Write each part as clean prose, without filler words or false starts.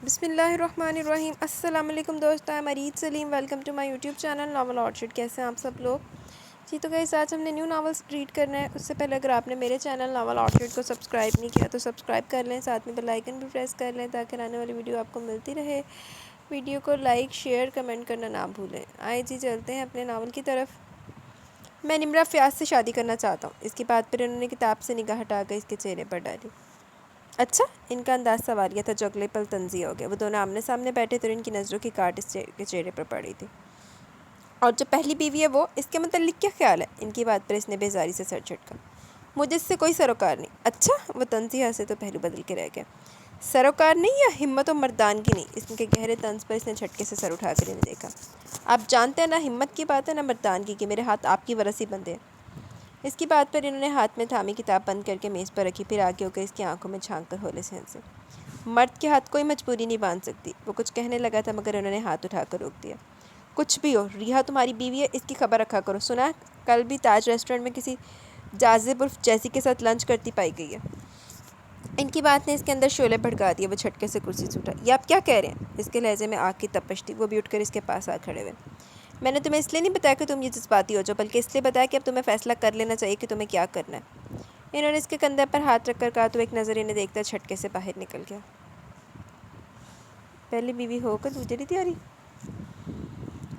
بسم اللہ الرحمن الرحیم۔ السلام علیکم دوستو، میں Mureed Saleem, welcome to my YouTube channel novel orchid. کیسے ہیں آپ سب لوگ؟ جی تو گائز آج ہم نے نیو ناولس ریڈ کرنا ہے۔ اس سے پہلے اگر آپ نے میرے چینل ناول آرچڈ کو سبسکرائب نہیں کیا تو سبسکرائب کر لیں، ساتھ میں بیل آئیکن بھی پریس کر لیں تاکہ آنے والی ویڈیو آپ کو ملتی رہے۔ ویڈیو کو لائک شیئر کمنٹ کرنا نہ بھولیں۔ آئے جی چلتے ہیں اپنے ناول کی طرف۔ میں نمرہ فیاض سے شادی کرنا چاہتا ہوں۔ اس کی بات پر انہوں نے کتاب سے نگاہ ہٹا کر اس کے چہرے پر ڈالی۔ اچھا، ان کا انداز سوالیہ تھا جو اگلے پل تنزیہ ہو گیا۔ وہ دونوں آمنے سامنے بیٹھے تھے اور ان کی نظروں کی کاٹ اس کے چہرے پر پڑی تھی۔ اور جو پہلی بیوی ہے وہ، اس کے متعلق کیا خیال ہے؟ ان کی بات پر اس نے بیزاری سے سر جھٹکا۔ مجھے اس سے کوئی سروکار نہیں۔ اچھا، وہ تنزیہ سے تو پہلو بدل کے رہ گیا۔ سروکار نہیں یا ہمت و مردانگی نہیں؟ اس کے گہرے طنز پر اس نے جھٹکے سے سر اٹھا کر انہیں دیکھا۔ آپ جانتے ہیں نہ ہمت کی بات ہے نہ مردانگی کی، میرے ہاتھ آپ کی وراثی بندھے ہیں۔ اس کی بات پر انہوں نے ہاتھ میں تھامی کتاب بند کر کے میز پر رکھی، پھر آگے ہو کر اس کی آنکھوں میں جھانک کر ہولے سے ہنسے۔ مرد کے ہاتھ کوئی مجبوری نہیں باندھ سکتی۔ وہ کچھ کہنے لگا تھا مگر انہوں نے ہاتھ اٹھا کر روک دیا۔ کچھ بھی ہو، ریحا تمہاری بیوی ہے، اس کی خبر رکھا کرو۔ سنا کل بھی تاج ریسٹورنٹ میں کسی جاذب عرف جیسی کے ساتھ لنچ کرتی پائی گئی ہے۔ ان کی بات نے اس کے اندر شعلے بھڑکا دیے۔ وہ جھٹکے سے کرسی سے اٹھا۔ یہ آپ کیا کہہ رہے ہیں؟ اس کے لہجے میں آگ کی تپش تھی۔ وہ بھی اٹھ کر اس کے پاس آ کھڑے ہوئے۔ میں نے تمہیں اس لیے نہیں بتایا کہ تم یہ جذباتی ہو جاؤ، بلکہ اس لیے بتایا کہ اب تمہیں فیصلہ کر لینا چاہیے کہ تمہیں کیا کرنا ہے۔ انہوں نے اس کے کندھے پر ہاتھ رکھ کر کہا تو ایک نظر انہیں دیکھتا جھٹکے سے باہر نکل گیا۔ پہلی بیوی ہو کر دوسری تیاری؟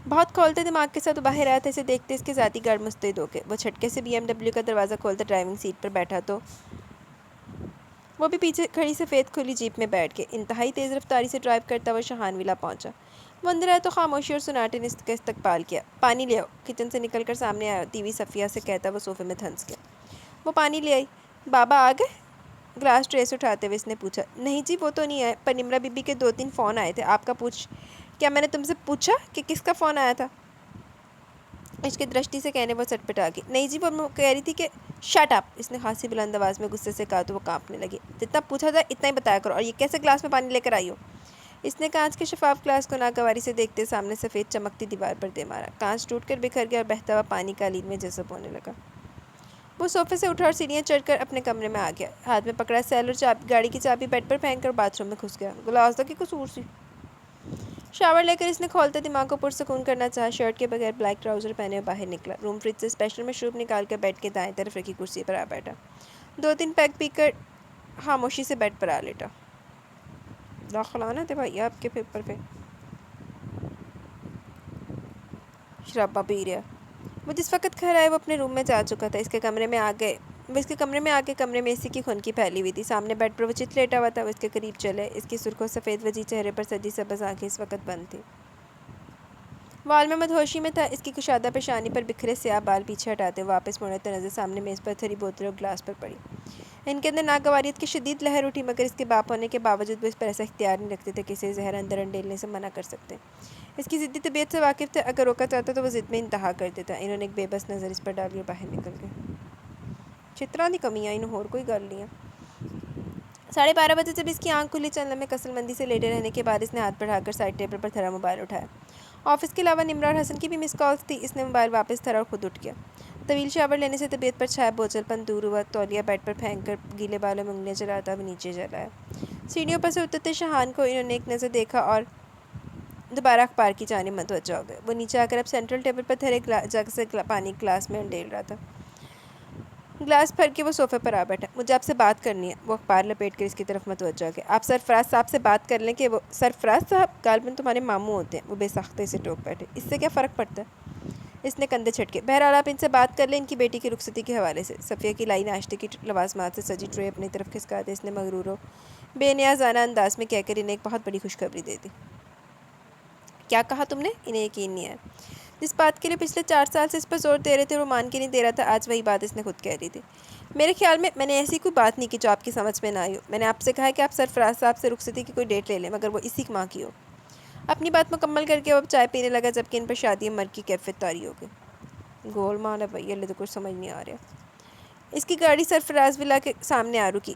بہت کھولتے دماغ کے ساتھ وہ باہر آیا تھا۔ اسے دیکھتے اس کے ذاتی گارڈ مستعد ہو گئے۔ وہ جھٹکے سے BMW کا دروازہ کھولتا ڈرائیونگ سیٹ پر بیٹھا تو وہ بھی پیچھے کھڑی سفید کھلی جیپ میں بیٹھ گئے۔ انتہائی تیز رفتاری سے ڈرائیو کرتا وہ شاہان ولا پہنچا۔ وہ اندر آیا تو خاموشی اور سناٹے نے اس کا استقبال کیا۔ پانی لے آؤ، کچن سے نکل کر سامنے آتی ہوئی صفیہ سے کہتا وہ صوفے میں دھنس گیا۔ وہ پانی لے آئی۔ بابا آ گئے؟ گلاس ٹرے سے اٹھاتے ہوئے اس نے پوچھا۔ نہیں جی، وہ تو نہیں آئے، پر نمرہ بی بی کے 2-3 فون آئے تھے۔ آپ کا کیا میں نے تم سے پوچھا کہ کس کا فون آیا تھا؟ عشق کی درشٹی سے کہنے وہ سٹپٹا گئی۔ نہیں جی، وہ کہہ رہی تھی کہ شٹ اپ، اس نے خاصی بلند آواز میں غصے سے کہا تو وہ کانپنے لگی۔ جتنا پوچھا تھا اتنا ہی بتایا کرو، اور یہ کیسے گلاس میں پانی لے کر آئی ہو؟ اس نے کانچ کے شفاف گلاس کو ناگواری سے دیکھتے سامنے سفید چمکتی دیوار پر دے مارا۔ کانچ ٹوٹ کر بکھر گیا اور بہتا ہوا پانی قالین میں جذب ہونے لگا۔ وہ صوفے سے اٹھا اور سیڑھیاں چڑھ کر اپنے کمرے میں آ گیا۔ ہاتھ میں پکڑا سیل اور گاڑی کی چابی بیڈ پر پھینک کر باتھ روم میں گھس گیا۔ گلازدہ کی قصور سی شاور لے کر اس نے کھولتے دماغ کو پرسکون کرنا چاہا۔ شرٹ کے بغیر بلیک ٹراؤزر پہنے ہوئے باہر نکلا۔ روم فریج سے اسپیشل مشروب نکال کر بیڈ کے دائیں طرف رکھی کرسی پر آ بیٹھا۔ 2-3 پیگ پی کر خاموشی سے بیڈ پر آ لیٹا۔ داخل آنا تھے بھائی آپ کے پیپر پہ، شرابہ پی رہا۔ وہ جس وقت گھر آئے وہ اپنے روم میں جا چکا تھا۔ اس کے کمرے میں آ کے کمرے میں اسی کی خنکی پھیلی ہوئی تھی۔ سامنے بیڈ پر وہ چت لیٹا ہوا تھا۔ وہ اس کے قریب چلے۔ اس کی سرخ و سفید وجہ چہرے پر سجی سبز آنکھیں اس وقت بند تھیں۔ وال میں مدہوشی میں تھا۔ اس کی کشادہ پیشانی پر بکھرے سیاہ بال پیچھے ہٹاتے واپس مڑے تو نظر سامنے میز پر دھری بوتلیں اور گلاس پر پڑی۔ ان کے اندر ناگواریت کی شدید لہر اٹھی، مگر اس کے باپ ہونے کے باوجود وہ اس پر ایسا اختیار نہیں رکھتے تھے کہ اسے زہر اندر انڈیلنے سے منع کر سکتے۔ اس کی ضدی طبیعت سے واقف تھے، اگر روکا چاہتا تو وہ ضد میں انتہا کر دیتا۔ انہوں نے ایک بے بس نظر اس پر ڈالی اور باہر نکل گئے۔ چترا دی کمیاں، انہوں اور کوئی گل نہیں ہے۔ 12:30 بجے جب اس کی آنکھ کھلی، چند لمحے کسل مندی سے لیٹے رہنے کے بعد اس نے ہاتھ بڑھا کر سائڈ ٹیبل پر دھرا موبائل اٹھایا۔ آفس کے علاوہ نمرہ اور حسن کی بھی مس کالز تھی۔ اس نے موبائل واپس دھرا اور خود اٹھ گیا۔ طویل شاور لینے سے طبیعت پر چھایا بوجھل پن دور ہوا۔ تولیہ بیڈ پر پھینک کر گیلے بالوں میں انگلیاں چلاتا وہ نیچے چلا آیا۔ سیڑھیوں پر سے اترتے شاہان کو انہوں نے ایک نظر دیکھا اور دوبارہ اخبار کی جانب متوجہ ہو گئے۔ وہ نیچے آ کر اب سینٹرل ٹیبل پر دھرے جگ سے پانی گلاس میں انڈیل رہا تھا۔ گلاس بھر کے وہ صوفے پر آ بیٹھا۔ مجھے آپ سے بات کرنی ہے۔ وہ اخبار لپیٹ کر اس کی طرف متوجہ ہو گئے۔ آپ سرفراز صاحب سے بات کر لیں کہ وہ سرفراز صاحب غالباً تمہارے ماموں ہوتے ہیں۔ وہ بے ساختہ سے ٹوک بیٹھے۔ اس سے کیا فرق پڑتا ہے؟ اس نے کندھے جھٹکے۔ بہرحال آپ ان سے بات کر لیں ان کی بیٹی کی رخصتی کے حوالے سے۔ صفیہ کی لائی ناشتے کی لوازمات سے سجی ٹرے اپنی طرف کھسکاتے اس نے مغرور و بے نیازانہ انداز میں کہہ کر انہیں ایک بہت بڑی خوشخبری دے دی۔ کیا کہا تم نے؟ انہیں یقین نہیں آیا۔ جس بات کے لیے پچھلے 4 سال سے اس پر زور دے رہے تھے وہ مان کے نہیں دے رہا تھا، آج وہی بات اس نے خود کہہ دی تھی۔ میرے خیال میں نے ایسی کوئی بات نہیں کی جو آپ کی سمجھ میں نہ آئی ہو۔ میں نے آپ سے کہا ہے کہ آپ سرفراز صاحب سے رخصتی کی کوئی ڈیٹ لے لیں، مگر وہ اسی ماہ کی ہو۔ اپنی بات مکمل کر کے وہ اب چائے پینے لگا جبکہ ان پر شادی مرگ کی کیفیت طاری ہو گئی۔ گول مال ہے بھائی، اللہ تو کچھ سمجھ نہیں آ رہا۔ اس کی گاڑی سرفراز ولا کے سامنے آ رکی۔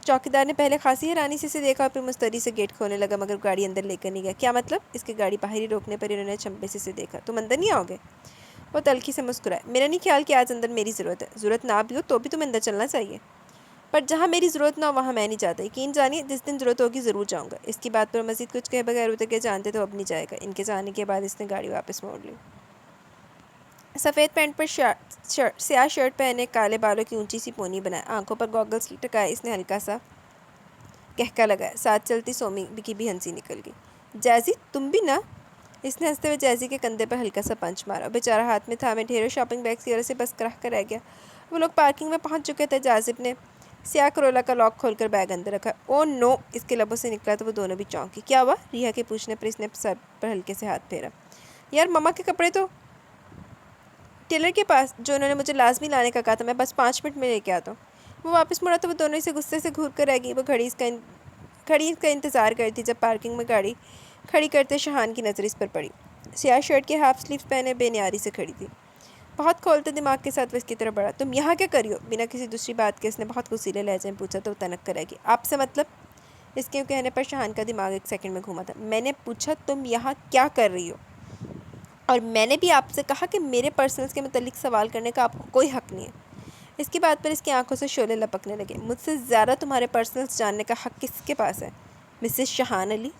چوکیدار نے پہلے خاصی حیرانی سے اسے دیکھا اور پھر مستری سے گیٹ کھولنے لگا، مگر گاڑی اندر لے کر نہیں گیا۔ کیا مطلب؟ اس کی گاڑی باہر ہی روکنے پر انہوں نے چمبے سے اسے دیکھا۔ تم اندر نہیں آؤ گے؟ وہ تلخی سے مسکرائے۔ میرا نہیں خیال کہ آج اندر میری ضرورت ہے۔ ضرورت نہ بھی ہو تو بھی تمہیں اندر چلنا چاہیے۔ پر جہاں میری ضرورت نہ ہو وہاں میں نہیں جاتا. یقین جانیے جس دن ضرورت ہوگی ضرور جاؤں گا. اس کی بات پر مزید کچھ کہے بغیر اتر کے جانتے تو اب نہیں جائے گا. ان کے جانے کے بعد اس نے گاڑی واپس موڑ لی. سفید پینٹ پر سیاہ شرٹ پہنے، کالے بالوں کی اونچی سی پونی بنائے، آنکھوں پر گوگلز ٹکائے اس نے ہلکا سا کہکا لگایا. ساتھ چلتی سومی کی بھی ہنسی نکل گئی. جیزی تم بھی نا؟ اس نے ہنستے ہوئے جیزی کے کندھے پر ہلکا سا پنچ مارا. بیچارہ ہاتھ میں تھامے ڈھیروں شاپنگ بیگز کی وجہ سے بس کراہ کر رہ گیا. وہ لوگ پارکنگ میں پہنچ چکے تھے. جازب نے سیاہ کرولا کا لاک کھول کر بیگ اندر رکھا. او نو! اس کے لبوں سے نکلا تو وہ دونوں بھی چونکی. کیا ہوا؟ ریحا کے پوچھنے پر اس نے سر پر ہلکے سے ہاتھ پھیرا. یار مما کے کپڑے تو ٹیلر کے پاس، جو انہوں نے مجھے لازمی لانے کا کہا تھا. میں بس 5 منٹ میں لے کے آتا ہوں. وہ واپس مڑا تو وہ دونوں اسے غصے سے گھور کر رہ گئی. وہ کھڑی اس کا انتظار کر تھی جب پارکنگ میں گاڑی کھڑی کرتے شاہان کی نظر اس پر پڑی. سیاہ شرٹ کے ہاف سلیوز پہنے بے نیاری سے کھڑی تھی. بہت کھولتے دماغ کے ساتھ وہ اس کی طرف بڑھا. تم یہاں کیا کر رہی ہو؟ بنا کسی دوسری بات کے اس نے بہت غصیلے لہجے میں پوچھا تو وہ تنک کر رہ گئی. آپ سے مطلب؟ اس کے کہنے پر شاہان کا دماغ ایک سیکنڈ میں گھوما تھا. میں نے پوچھا تم یہاں کیا کر رہی ہو؟ اور میں نے بھی آپ سے کہا کہ میرے پرسنلز کے متعلق سوال کرنے کا آپ کو کوئی حق نہیں ہے. اس کی بات پر اس کی آنکھوں سے شعلے لپکنے لگے. مجھ سے زیادہ تمہارے پرسنلز جاننے کا حق کس کے پاس ہے؟ مسز شاہان علی.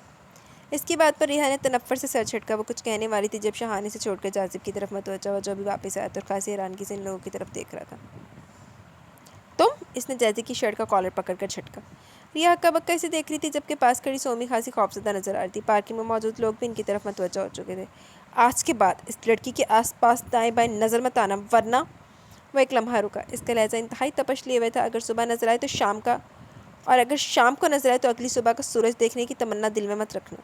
اس کی بات پر ریحا نے تنفر سے سر جھٹکا. وہ کچھ کہنے والی تھی جب شاہان اسے چھوڑ کر جازب کی طرف متوجہ ہوا جو بھی واپس آیا اور خاصی حیرانگی سے ان لوگوں کی طرف دیکھ رہا تھا. تم؟ اس نے جیزی کی شرٹ کا کالر پکڑ کر جھٹکا. ریحا ہکا بکا اسے دیکھ رہی تھی جبکہ پاس کھڑی سومی خاصی خوفزدہ نظر آ رہی تھی. پارکنگ میں موجود لوگ بھی ان کی طرف متوجہ ہو چکے تھے. آج کے بعد اس لڑکی کے آس پاس دائیں بائیں نظر مت آنا ورنہ. وہ ایک لمحہ رکا. اس کا لہجہ انتہائی تپش لیے ہوئے تھا. اگر صبح نظر آئے تو شام کا، اور اگر شام کو نظر آئے تو اگلی صبح کا سورج دیکھنے کی تمنا دل میں مت رکھنا.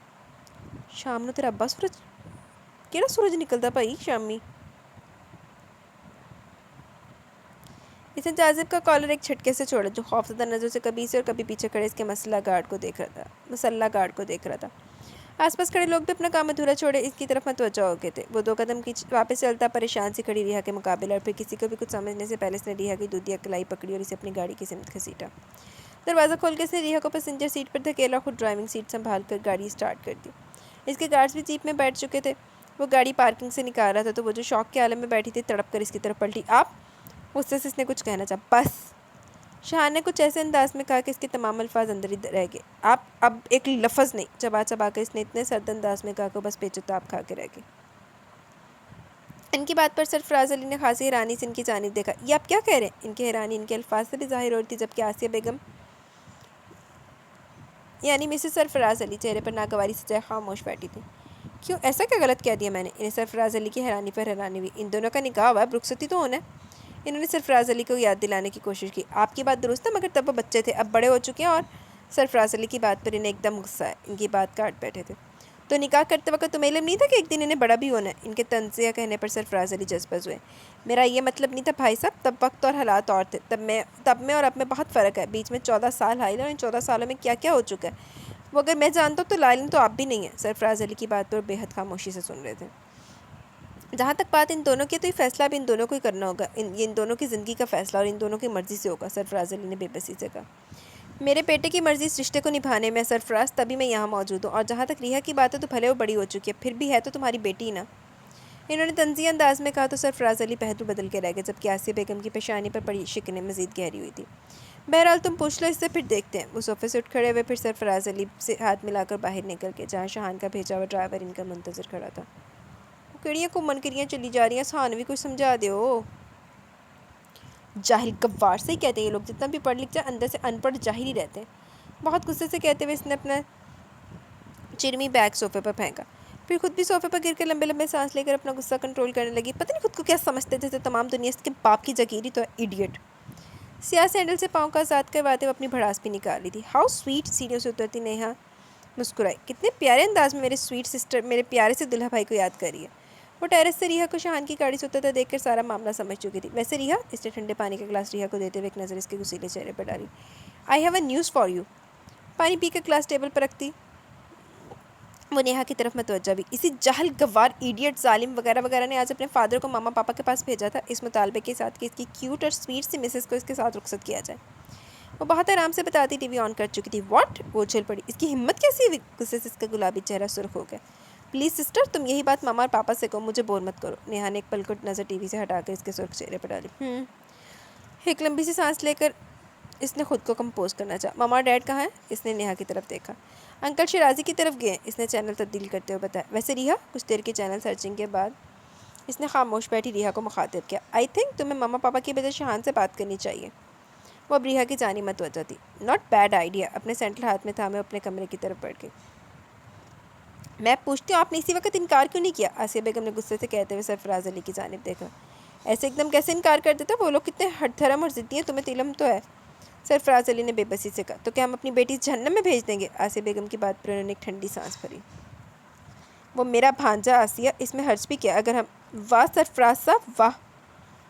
شام نو تیرا ابا سورج کیڑا سورج نکلتا بھائی شامی؟ اس نے جازب کا کالر ایک جھٹکے سے چھوڑا جو خوفزدہ نظر سے کبھی اسے اور کبھی پیچھے کھڑے اس کے مسلح گارڈ کو دیکھ رہا تھا. آس پاس کھڑے لوگ بھی اپنا کام ادھورا چھوڑے اس کی طرف متوجہ ہو گئے تھے. وہ 2 قدم کی واپس چلتا پریشان سی کھڑی ریحا کے مقابلے اور پھر کسی کو بھی کچھ سمجھنے سے پہلے اس نے ریحا کی دودھیا کلائی پکڑی اور اسے اپنی گاڑی کی سمت گھسیٹا. دروازہ کھول کے اس نے ریحا کو پیسنجر سیٹ پر دھکیلا. خود ڈرائیونگ سیٹ سنبھال کر گاڑی اسٹارٹ کر دی. اس کے گارڈز بھی جیپ میں بیٹھ چکے تھے. وہ گاڑی پارکنگ سے نکال رہا تھا تو وہ جو شوق کے عالم میں بیٹھی تھی تڑپ کر اس کی طرف پلٹی. آپ؟ غصے سے اس نے کچھ کہنا چاہا. بس! شاہان نے کچھ ایسے انداز میں کہا کہ اس کے تمام الفاظ اندر ہی رہ گئے. آپ اب ایک لفظ نہیں. چبا چبا کر اس نے اتنے سرد انداز میں کہا کہ بس پیچو تاب کھا کے رہ گئی. ان کی بات پر سرفراز علی نے خاصی حیرانی سے ان کی جانب دیکھا. یہ آپ کیا کہہ رہے ہیں؟ ان کی حیرانی ان کے الفاظ سے بھی ظاہر ہو رہی تھی جبکہ آسیہ بیگم یعنی مسز سرفراز علی چہرے پر ناگواری سے جائے خاموش بیٹھی تھی. کیوں ایسا کیا غلط کہہ دیا میں نے؟ انہیں سرفراز علی کی حیرانی پر حیرانی ہوئی. ان دونوں کا نکاح ہوا ہے، رخصتی تو ہونا ہے. انہوں نے سرفراز علی کو یاد دلانے کی کوشش کی. آپ کی بات درست ہے مگر تب وہ بچے تھے، اب بڑے ہو چکے ہیں. اور سرفراز علی کی بات پر انہیں ایک دم غصہ ہے. ان کی بات کاٹ بیٹھے تھے. تو نکاح کرتے وقت تمہیں علم نہیں تھا کہ ایک دن انہیں بڑا بھی ہونا ہے؟ ان کے تنزیہ کہنے پر سرفراز علی جذبہ ہوئے. میرا یہ مطلب نہیں تھا بھائی صاحب. تب وقت اور حالات اور تھے. تب میں اور اب میں بہت فرق ہے. بیچ میں 14 سال حائل اور ان 14 سالوں میں کیا کیا ہو چکا ہے وہ اگر میں جانتا ہوں تو لائل تو آپ بھی نہیں ہیں. سرفراز علی کی بات پر بے حد خاموشی سے سن رہے تھے. جہاں تک بات ان دونوں کی تو یہ فیصلہ بھی ان دونوں کو ہی کرنا ہوگا. یہ ان دونوں کی زندگی کا فیصلہ اور ان دونوں کی مرضی سے ہوگا. سرفراز علی نے بے بسی سے کہا. میرے بیٹے کی مرضی اس رشتے کو نبھانے میں سرفراز، تبھی میں یہاں موجود ہوں. اور جہاں تک ریحا کی بات ہے تو بھلے وہ بڑی ہو چکی ہے پھر بھی ہے تو تمہاری بیٹی نا. انہوں نے طنزیہ انداز میں کہا تو سرفراز علی پہلو بدل کے رہ گئے جبکہ آسیہ بیگم کی پیشانی پر پڑی شکنیں مزید گہری ہوئی تھی. بہرحال تم پوچھ لو اس سے پھر دیکھتے ہیں. وہ صوفے سے اٹھ کھڑے ہوئے پھر سرفراز علی سے ہاتھ ملا کر باہر نکل کے جہاں شاہان کا بھیجا ہوا ڈرائیور ان کا منتظر کھڑا تھا. وہ کیڑیاں کمن کریاں چلی جا رہی ہیں. سانوی کچھ سمجھا دیو. جاہل گوار سے ہی کہتے ہیں یہ لوگ. جتنا بھی پڑھ لکھ جائے اندر سے ان پڑھ جاہل ہی رہتے ہیں. بہت غصے سے کہتے ہوئے اس نے اپنا چرمی بیگ صوفے پر پھینکا. پھر خود بھی صوفے پر گر کر لمبے لمبے سانس لے کر اپنا غصہ کنٹرول کرنے لگی. پتہ نہیں خود کو کیا سمجھتے تھے تمام دنیا اس کے باپ کی جگیری تو ہے. ایڈیٹ. سیاہ سینڈل سے پاؤں کا آزاد کرواتے ہوئے اپنی بھڑاس بھی نکال لی تھی. How sweet. سیڑھیوں سے اترتی نیہا مسکرائی. کتنے پیارے انداز میں میرے سویٹ سسٹر میرے پیارے سے دلہا بھائی کو یاد کر رہی ہے. وہ ٹیرس سے ریحا کو شاہان کی گاڑی سے اترتا دیکھ کر سارا معاملہ سمجھ چکی تھی. ویسے ریحا، اس نے ٹھنڈے پانی کا گلاس ریحا کو دیتے ہوئے ایک نظر اس کے غصیلے چہرے پر ڈالی. I have a news for you. پانی پی کر گلاس ٹیبل پر رکھتی وہ نیہا کی طرف متوجہ بھی. اسی جاہل گوار ایڈیٹ ظالم وغیرہ وغیرہ نے آج اپنے فادر کو ماما پاپا کے پاس بھیجا تھا اس مطالبے کے ساتھ کہ اس کی کیوٹ اور سویٹ سی مسز کو اس کے ساتھ رخصت کیا جائے. وہ بہت آرام سے بتاتی ٹی وی آن کر چکی تھی. واٹ؟ وہ اچھل پڑی. اس کی ہمت کیسی ہوئی؟ غصے سے اس کا گلابی چہرہ سرخ ہو گیا. پلیز سسٹر تم یہی بات ماما اور پاپا سے کہو. مجھے بور مت کرو. نیہا نے ایک پل کو نظر ٹی وی سے ہٹا کر اس کے سرخ چہرے پر ڈالی. ایک لمبی سی سانس لے کر اس نے خود کو کمپوز کرنا چاہا۔ ماما اور ڈیڈ کہاں ہیں؟ اس نے نیہا کی طرف دیکھا۔ انکل شیرازی کی طرف گئے ہیں، اس نے چینل تبدیل کرتے ہوئے بتایا۔ ویسے ریحا، کچھ دیر کی چینل سرچنگ کے بعد اس نے خاموش بیٹھی ریحا کو مخاطب کیا۔ آئی تھنک تمہیں ماما پاپا کی بجائے شاہان سے بات کرنی چاہیے۔ وہ اب ریحا کی جانی متوجہ تھی۔ ناٹ بیڈ آئیڈیا، اپنے سینٹر ہاتھ میں تھامے اپنے کمرے کی طرف بڑھ گئی۔ میں پوچھتی ہوں آپ نے اسی وقت انکار کیوں نہیں کیا؟ آسیہ بیگم نے غصے سے کہتے ہوئے سرفراز علی کی جانب دیکھا۔ ایسے ایک دم کیسے انکار کر دیتا؟ وہ لوگ کتنے ہٹ دھرم اور ضدی ہیں، تمہیں علم تو ہے۔ سرفراز علی نے بے بسی سے کہا۔ تو کیا ہم اپنی بیٹی جہنم میں بھیج دیں گے؟ آسیہ بیگم کی بات پر انہوں نے ایک ٹھنڈی سانس بھری۔ وہ میرا بھانجا آسیہ، اس میں حرج بھی کیا؟ اگر ہم… واہ سرفراز صاحب واہ،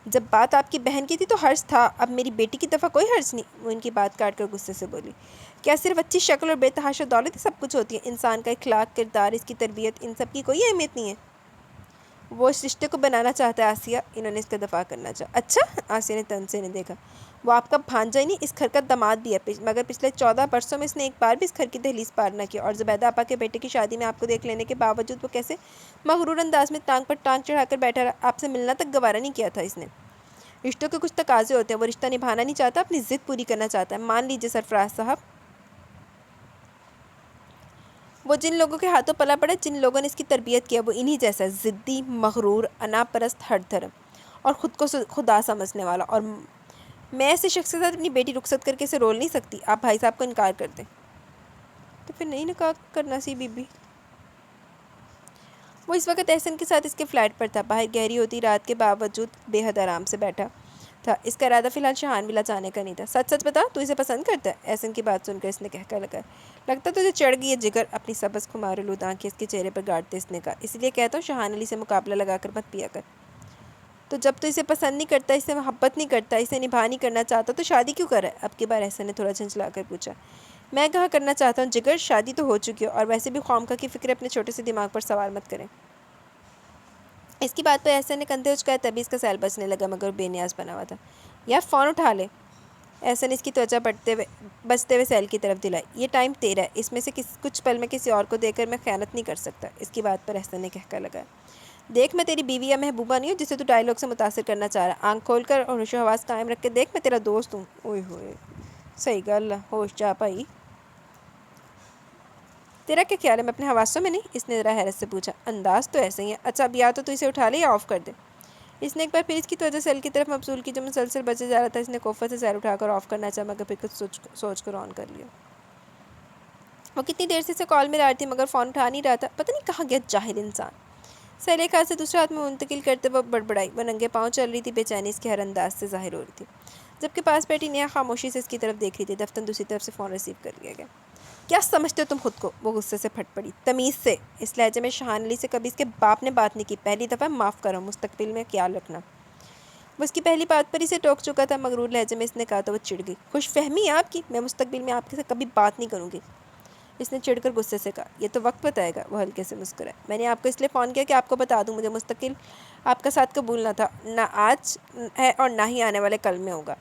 جب بات آپ کی بہن کی تھی تو حرج تھا، اب میری بیٹی کی طرف کوئی حرج نہیں۔ وہ ان کی بات کاٹ کر غصے سے بولی۔ کیا صرف اچھی شکل اور بے تحاشا دولت ہی سب کچھ ہوتی ہے؟ انسان کا اخلاق، کردار، اس کی تربیت، ان سب کی کوئی اہمیت نہیں ہے؟ وہ اس رشتے کو بنانا چاہتا ہے آسیہ، انہوں نے اس کا دفاع کرنا چاہا۔ اچھا، آسیہ نے تن سے انہیں دیکھا۔ وہ آپ کا بھانجا ہی نہیں، اس گھر کا داماد بھی ہے، مگر پچھلے 14 برسوں میں اس نے ایک بار بھی اس گھر کی دہلیز پار نہ کیا، اور زبیدہ آپا کے بیٹے کی شادی میں آپ کو دیکھ لینے کے باوجود وہ کیسے مغرور انداز میں ٹانگ پر ٹانگ چڑھا کر بیٹھا رہا، آپ سے ملنا تک گوارا نہیں کیا تھا اس نے۔ رشتوں کے کچھ تقاضے ہوتے ہیں، وہ رشتہ نبھانا نہیں چاہتا، اپنی ضد پوری کرنا چاہتا ہے۔ مان لیجیے سرفراز صاحب، وہ جن لوگوں کے ہاتھوں پلا پڑا، جن لوگوں نے اس کی تربیت کیا، وہ انہی جیسا ہے، ضدی، مغرور، انا پرست، ہٹ دھرم اور خود کو خدا سمجھنے والا۔ اور میں ایسے شخص کے ساتھ اپنی بیٹی رخصت کر کے اسے رول نہیں سکتی۔ آپ بھائی صاحب کو انکار کر دیں تو پھر نہیں نکاح کرنا سی بی بی۔ وہ اس وقت احسن کے ساتھ اس کے فلیٹ پر تھا، باہر گہری ہوتی رات کے باوجود بے حد آرام سے بیٹھا تھا۔ اس کا ارادہ فی الحال شاہان ولا جانے کا نہیں تھا۔ سچ سچ بتا، تو اسے پسند کرتا ہے؟ احسن کی بات سن کر اس نے کہکا لگا۔ لگتا تجھے چڑھ گئی ہے جگر، اپنی سبز خمارآلود آنکھیں اس کے چہرے پر گاڑتے اس نے کہا۔ اس لیے کہتا ہوں شاہان علی سے مقابلہ لگا کر مت پیا کر۔ تو جب تو اسے پسند نہیں کرتا، اسے محبت نہیں کرتا، اسے نبھا نہیں کرنا چاہتا، تو شادی کیوں کر رہا ہے؟ اب کی بار احسن نے تھوڑا جھنجھلا کر پوچھا۔ میں کہاں کرنا چاہتا ہوں جگر، شادی تو ہو چکی ہے، اور ویسے بھی خوامخواہ کی فکر اپنے چھوٹے سے دماغ پر سوار مت کریں۔ اس کی بات پر احسن نے کندھے اچکائے، تبھی اس کا سیل بچنے لگا، مگر بے نیاز بنا ہوا تھا۔ یار فون اٹھا لے، احسن اس کی توجہ بچتے ہوئے سیل کی طرف دلائی۔ یہ ٹائم تیرا ہے، اس میں سے کچھ پل میں کسی اور کو دے کر میں خیانت نہیں کر سکتا۔ اس کی بات پر احسن نے کہکا لگا۔ دیکھ، میں تیری بیوی یا محبوبہ نہیں ہوں جسے تو ڈائیلاگ سے متاثر کرنا چاہ رہا۔ آنکھ کھول کر اور ہوش و حواس قائم رکھ کے دیکھ، میں تیرا دوست ہوں۔ اوئے ہوئے، صحیح گل، ہوش جا پائی۔ تیرا کیا خیال ہے میں اپنے حواسوں میں نہیں؟ اس نے ذرا حیرت سے پوچھا۔ انداز تو ایسے ہی ہے۔ اچھا اب یا تو اسے اٹھا لے یا آف کر دے۔ اس نے ایک بار پھر اس کی توجہ سیل کی طرف مبذول کی جو مسلسل بجے جا رہا تھا۔ اس نے کوفت سے سیل اٹھا کر آف کرنا چاہا، مگر پھر کچھ سوچ کر آن کر لیا۔ وہ کتنی دیر سے اسے کال میں لا رہی تھی، مگر فون اٹھا نہیں رہا تھا۔ پتہ نہیں کہاں گیا جاہل انسان۔ سیل ایک ہاتھ سے دوسرے ہاتھ میں منتقل کرتے وہ بڑبڑائی۔ وہ ننگے پاؤں چل رہی تھی، بے چینی اس کے ہر انداز سے ظاہر ہو رہی تھی، جبکہ پاس بیٹھی نیہا خاموشی سے اس کی طرف دیکھ رہی تھی۔ دفتن دوسری طرف سے فون ریسیو کر لیا گیا۔ کیا سمجھتے ہو تم خود کو؟ وہ غصے سے پھٹ پڑی۔ تمیز سے، اس لہجے میں شاہان علی سے کبھی اس کے باپ نے بات نہیں کی۔ پہلی دفعہ معاف کرو، مستقبل میں خیال رکھنا۔ وہ اس کی پہلی بات پر اسے ٹوک چکا تھا، مغرور لہجے میں اس نے کہا تو وہ چڑ گئی۔ خوش فہمی ہے آپ کی، میں مستقبل میں آپ کے ساتھ کبھی بات نہیں کروں گی، اس نے چڑ کر غصے سے کہا۔ یہ تو وقت بتائے گا، وہ ہلکے سے مسکرائے۔ میں نے آپ کو اس لیے فون کیا کہ آپ کو بتا دوں، مجھے مستقل آپ کا ساتھ قبول نہ تھا، نہ آج ہے اور نہ ہی آنے والے کل میں ہوگا۔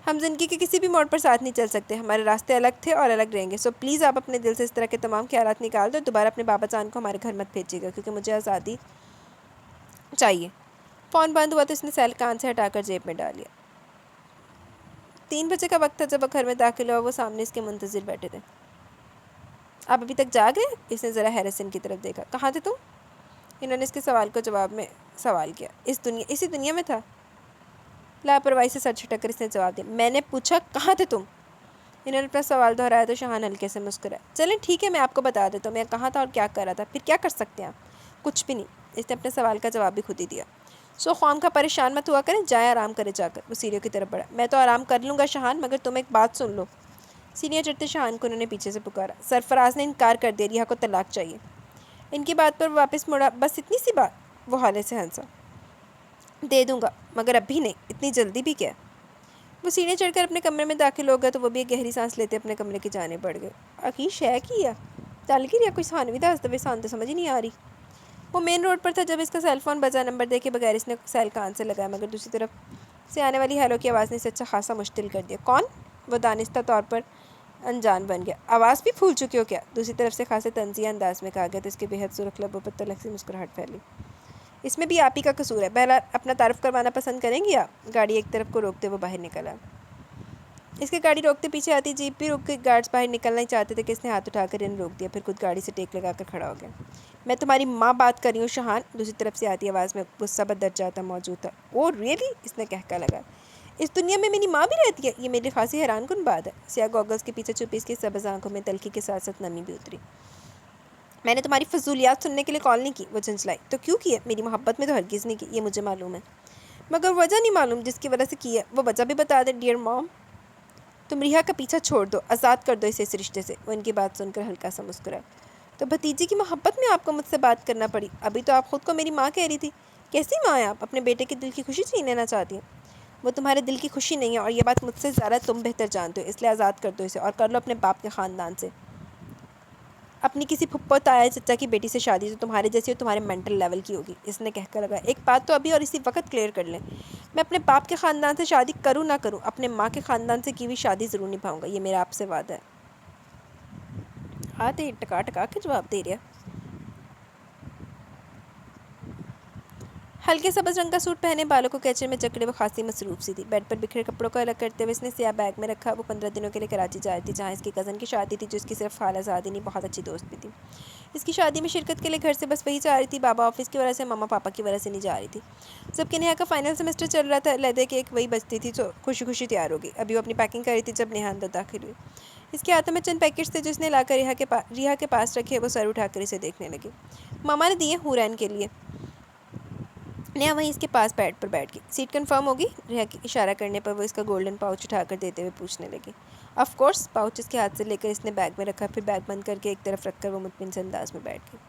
ہم زندگی کے کسی بھی موڑ پر ساتھ نہیں چل سکتے، ہمارے راستے الگ تھے اور الگ رہیں گے۔ سو پلیز آپ اپنے دل سے اس طرح کے تمام خیالات نکال دو اور دوبارہ اپنے بابا جان کو ہمارے گھر مت بھیجیے گا، کیونکہ مجھے آزادی چاہیے۔ فون بند ہوا تو اس نے سیل کان سے ہٹا کر جیب میں ڈال لیا۔ 3 بجے کا وقت تھا جب وہ گھر میں داخل ہوا۔ وہ سامنے اس کے منتظر بیٹھے تھے۔ آپ ابھی تک جاگ گئے؟ اس نے ذرا حیرت سے ان کی طرف دیکھا۔ کہاں تھے تم؟ انہوں نے اس کے سوال کو جواب میں سوال کیا۔ اسی دنیا میں تھا، لاپرواہی سے سر جھٹک کر اس نے جواب دیا۔ میں نے پوچھا کہاں تھے تم؟ انہوں نے اپنا سوال دہرایا تو شاہان ہلکے سے مسکرایا۔ چلیں ٹھیک ہے، میں آپ کو بتا دیتا ہوں میں کہاں تھا اور کیا کر رہا تھا۔ پھر کیا کر سکتے ہیں آپ؟ کچھ بھی نہیں، اس نے اپنے سوال کا جواب بھی خود ہی دیا۔ سو خوام کا پریشان مت ہوا کریں، جائیں آرام کرے جا کر۔ وہ سیڑھیوں کی طرف بڑھا۔ میں تو آرام کر لوں گا شاہان، مگر تم ایک بات سن لو۔ سیڑھیاں چڑھتے شاہان کو انہوں نے پیچھے سے پکارا۔ سرفراز نے انکار کر دیا، ریحا کو طلاق چاہیے۔ ان کی بات پر واپس مڑا۔ بس اتنی سی بات؟ وہ حالے سے ہنسا۔ دے دوں گا، مگر ابھی نہیں، اتنی جلدی بھی کیا؟ وہ سیڑھیاں چڑھ کر اپنے کمرے میں داخل ہو گیا تو وہ بھی ایک گہری سانس لیتے اپنے کمرے کی جانب بڑھ گئے۔ آخر شے کیا چل کی رہا، کوئی ثانوی دس دفعہ سان تو سمجھ نہیں آ رہی۔ وہ مین روڈ پر تھا جب اس کا سیل فون بجا۔ نمبر دیکھے بغیر اس نے سیل کان سے لگایا، مگر دوسری طرف سے آنے والی ہیلو کی آواز نے اسے اچھا خاصا مشتعل کر دیا۔ کون؟ وہ دانستہ طور پر انجان بن گیا۔ آواز بھی بھول چکے ہو کیا؟ دوسری طرف سے خاصے طنزیہ انداز میں کہا گیا تو اس کے بے حد سرخ لبوں پر تلخ سی مسکراہٹ پھیلی۔ اس میں بھی آپ ہی کا قصور ہے، بہرحال اپنا تعارف کروانا پسند کریں گی آپ؟ گاڑی ایک طرف کو روکتے وہ باہر نکلا۔ اس کی گاڑی روکتے پیچھے آتی جیپ بھی رک گئی. گارڈز باہر نکلنا ہی چاہتے تھے کہ اس نے ہاتھ اٹھا کر انہیں روک دیا. پھر خود گاڑی سے ٹیک لگا کر کھڑا ہو گیا. میں تمہاری ماں بات کر رہی ہوں شاہان. دوسری طرف سے آتی آواز میں غصہ بدر جاتا موجود تھا. او ریئلی؟ اس نے کہکا لگا. اس دنیا میں میری ماں بھی رہتی ہے؟ یہ میری خاصی حیران کن بات ہے. سیاہ گوگلز کے پیچھے چھپی اس کی سبز آنکھوں میں تلخی کے ساتھ ساتھ نمی بھی اتری. میں نے تمہاری فضولیات سننے کے لیے کال نہیں کی. وہ جھنجھلائی. تو کیوں کی ہے؟ میری محبت میں تو ہرگز نہیں کی. یہ مجھے معلوم ہے. مگر وجہ نہیں معلوم جس کی وجہ سے کی ہے. وہ وجہ بھی بتا دے ڈیئر موم. تم ریحا کا پیچھا چھوڑ دو. آزاد کر دو اسے اس رشتے سے. وہ ان کی بات سن کر ہلکا سا مسکرایا. تو بھتیجی کی محبت میں آپ کو مجھ سے بات کرنا پڑی. ابھی تو آپ خود کو میری ماں کہہ رہی تھی. کیسی ماں ہے آپ؟ اپنے بیٹے کے دل کی خوشی چھین لینا چاہتی ہیں. وہ تمہارے دل کی خوشی نہیں ہے اور یہ بات مجھ سے زیادہ تم بہتر جانتے ہو. اس لیے آزاد کر دو اسے اور کر لو اپنے باپ کے خاندان سے. اپنی کسی پھپھو تایا چچا کی بیٹی سے شادی جو تمہارے جیسی اور تمہارے مینٹل لیول کی ہوگی. اس نے کہہ کر لگا. ایک بات تو ابھی اور اسی وقت کلیئر کر لیں. میں اپنے باپ کے خاندان سے شادی کروں نہ کروں اپنے ماں کے خاندان سے کی ہوئی شادی ضرور نبھاؤں گا. یہ میرا آپ سے وعدہ ہے. آتے ٹکا ٹکا کے جواب دے رہا. ہلکے سبز رنگ کا سوٹ پہنے بالوں کو کیچر میں جکڑے وہ خاصی مصروف سی تھی. بیڈ پر بکھرے کپڑوں کو الگ کرتے ہوئے اس نے سیاہ بیگ میں رکھا. وہ 15 دنوں کے لیے کراچی جا رہی تھی جہاں اس کی کزن کی شادی تھی جو اس کی صرف خالہ زادی نہیں بہت اچھی دوست بھی تھی. اس کی شادی میں شرکت کے لیے گھر سے بس وہی جا رہی تھی. بابا آفس کی وجہ سے ماما پاپا کی وجہ سے نہیں جا رہی تھی. جب کہ نیہا کا فائنل سیمسٹر چل رہا تھا لہدے کے ایک وہی بچتی تھی تو خوشی خوشی تیار ہو گئی. ابھی وہ اپنی پیکنگ کر رہی تھی جب نیہا اندر داخل ہوئی. اس کے ہاتھوں میں چند پیکٹس تھے جو اس نے لا کر ریحا کے پاس رکھے. وہ سر اٹھا کر اسے دیکھنے لگی. ماما نے دیے حورین کے لیے. نیہا وہیں اس کے پاس بیڈ پر بیٹھ گئی. سیٹ کنفرم ہوگی؟ ریحا کی اشارہ کرنے پر وہ اس کا گولڈن پاؤچ اٹھا کر دیتے ہوئے پوچھنے لگی. Of course. پاؤچ اس کے ہاتھ سے لے کر اس نے بیگ میں رکھا. پھر بیگ بند کر کے ایک طرف رکھ کر وہ مطمئن سے انداز میں بیٹھ گئی.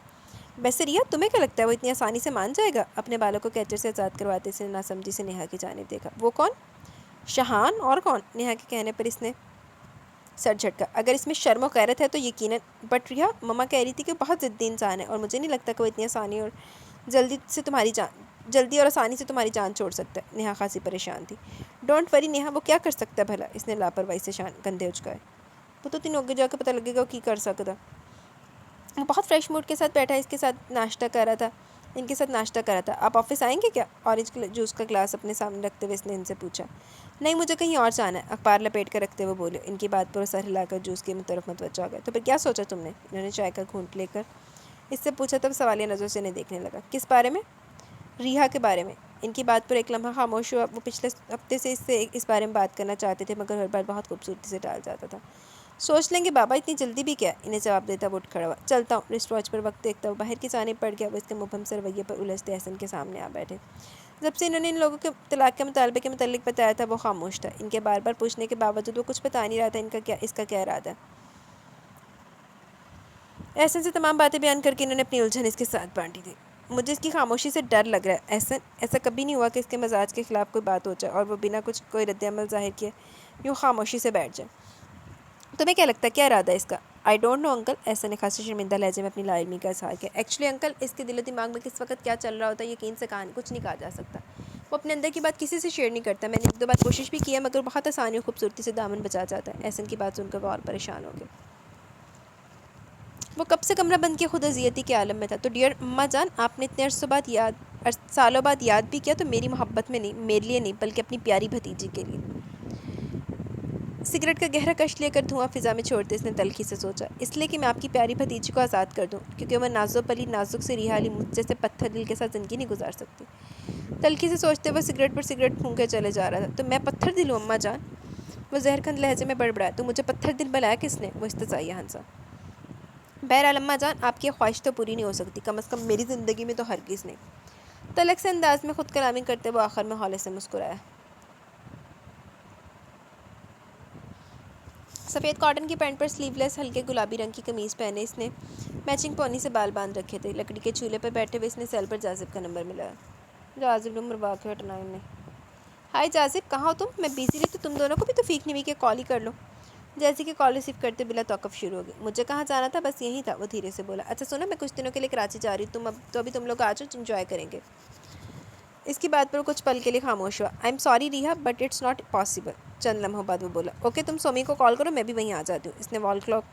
ویسے ریحا تمہیں کیا لگتا ہے وہ اتنی آسانی سے مان جائے گا؟ اپنے بالوں کو کیچر سے آزاد کرواتے اس نے ناسمجھی سے نیہا کی جانب دیکھا. وہ کون؟ شاہان. اور کون؟ نیہا کے کہنے پر اس نے سر جھٹکا. اگر اس میں شرم و غیرت ہے تو یقیناً. بٹ ریحا مما کہہ رہی تھی کہ وہ بہت ضدی انسان ہے اور مجھے نہیں لگتا کہ وہ اتنی آسانی اور جلدی اور آسانی سے تمہاری جان چھوڑ سکتا ہے. نیہا خاصی پریشان تھی. ڈونٹ وری نیہا وہ کیا کر سکتا ہے بھلا؟ اس نے لاپرواہی سے کندھے اچکائے. وہ تو تین ہوگے جا کے پتہ لگے گا وہ کی کر سکتا. وہ بہت فریش موڈ کے ساتھ بیٹھا اس کے ساتھ ناشتہ کر رہا تھا. ان کے ساتھ ناشتہ کر رہا تھا. آپ آفس آئیں گے کیا؟ اورنج جوس کا گلاس اپنے سامنے رکھتے ہوئے اس نے ان سے پوچھا. نہیں مجھے کہیں اور جانا ہے. اخبار لپیٹ کر رکھتے ہوئے بولے. ان کی بات پر وہ سر ہلا کر جوس کی طرف متوجہ ہو گئے. تو پھر کیا سوچا تم نے؟ انہوں نے چائے کا گھونٹ لے کر اس سے پوچھا. تب سوالیہ نظروں سے انہیں دیکھنے لگا. کس بارے میں؟ ریحا کے بارے میں. ان کی بات پر ایک لمحہ خاموش ہوا. وہ پچھلے ہفتے سے اس بارے میں بات کرنا چاہتے تھے مگر ہر بار بہت خوبصورتی سے ٹال جاتا تھا. سوچ لیں گے بابا اتنی جلدی بھی کیا؟ انہیں جواب دیتا وہ اٹھ کھڑا ہوا. چلتا ہوں. رسٹ واچ پر وقت دیکھتا وہ باہر کی جانب پڑ گیا. وہ اس کے مبہم سے رویے پر الجھتے احسن کے سامنے آ بیٹھے. جب سے انہوں نے ان لوگوں کے طلاق کے مطالبے کے متعلق بتایا تھا وہ خاموش تھا. ان کے بار بار پوچھنے کے باوجود وہ کچھ بتا نہیں رہا تھا اس کا کیا ارادہ ہے. احسن سے تمام باتیں بیان کر کے انہوں نے اپنی الجھن اس کے ساتھ بانٹی تھی. مجھے اس کی خاموشی سے ڈر لگ رہا ہے احسن. ایسا کبھی نہیں ہوا کہ اس کے مزاج کے خلاف کوئی بات ہو جائے اور وہ بنا کوئی رد عمل ظاہر کیے یوں خاموشی سے بیٹھ جائے. تمہیں کیا لگتا ہے کیا ارادہ ہے اس کا؟ I don't know uncle. احسن نے خاصی شرمندہ لہجے میں اپنی لا علمی کا اظہار کیا. ایکچولی انکل اس کے دل و دماغ میں کس وقت کیا چل رہا ہوتا ہے یقین سے کچھ نہیں کہا جا سکتا. وہ اپنے اندر کی بات کسی سے شیئر نہیں کرتا. میں نے ایک دو بار کوشش بھی کی ہے مگر بہت آسانی اور خوبصورتی سے دامن بچا جاتا ہے. احسن کی بات سن کر وہ اور پریشان ہو گئے. وہ کب سے کمرہ بند کے خود اذیتی کے عالم میں تھا. تو ڈیئر اماں جان آپ نے اتنے سالوں بعد یاد بھی کیا تو میری محبت میں نہیں میرے لیے نہیں بلکہ اپنی پیاری بھتیجی کے لیے. سگریٹ کا گہرا کش لے کر دھواں فضا میں چھوڑتے اس نے تلخی سے سوچا. اس لیے کہ میں آپ کی پیاری بھتیجی کو آزاد کر دوں کیونکہ وہ نازو پلی نازک سے ریحا علی مجھ جیسے پتھر دل کے ساتھ زندگی نہیں گزار سکتی. تلخی سے سوچتے وہ سگریٹ پر سگریٹ پھونکے چلے جا رہا تھا. تو میں پتھر دل ہوں اماں جان؟ وہ زہر کھند لہجے میں بڑبڑایا. تو مجھے پتھر دل بنایا کس نے؟ وہ استہزائیہ ہنسا. بہرحال اماں جان آپ کی خواہش تو پوری نہیں ہو سکتی کم از کم میری زندگی میں تو ہرگز نہیں. تلخ سے انداز میں خود کلامی کرتے وہ آخر میں ہولے سے مسکرایا. سفید کاٹن کی پینٹ پر سلیو لیس ہلکے گلابی رنگ کی قمیض پہنے اس نے میچنگ پونی سے بال باندھ رکھے تھے. لکڑی کے چولہے پر بیٹھے ہوئے اس نے سیل پر جازب کا نمبر ملایا. جازب نمبر واقع ہٹنا انہیں. ہائی جازب کہاں ہو تم؟ میں بیزی رہی تو تم دونوں کو بھی تو فیک نہیں ہوئی کہ کال ہی کر لو. جیسے کہ کال ریسیو کرتے بلا توقف شروع ہو گئی. مجھے کہاں جانا تھا بس یہی تھا. وہ دھیرے سے بولا. اچھا سنو میں کچھ دنوں کے لیے کراچی جا رہی ہوں ابھی تم لوگ آ جاؤ انجوائے کریں گے. اس کی بات پر کچھ پل کے لیے خاموش ہوا. I am sorry Reha but it's not possible. چند لمحوں بعد وہ بولا. اوکے تم سومی کو کال کرو میں بھی وہیں آ جاتی ہوں. اس نے وال کلاک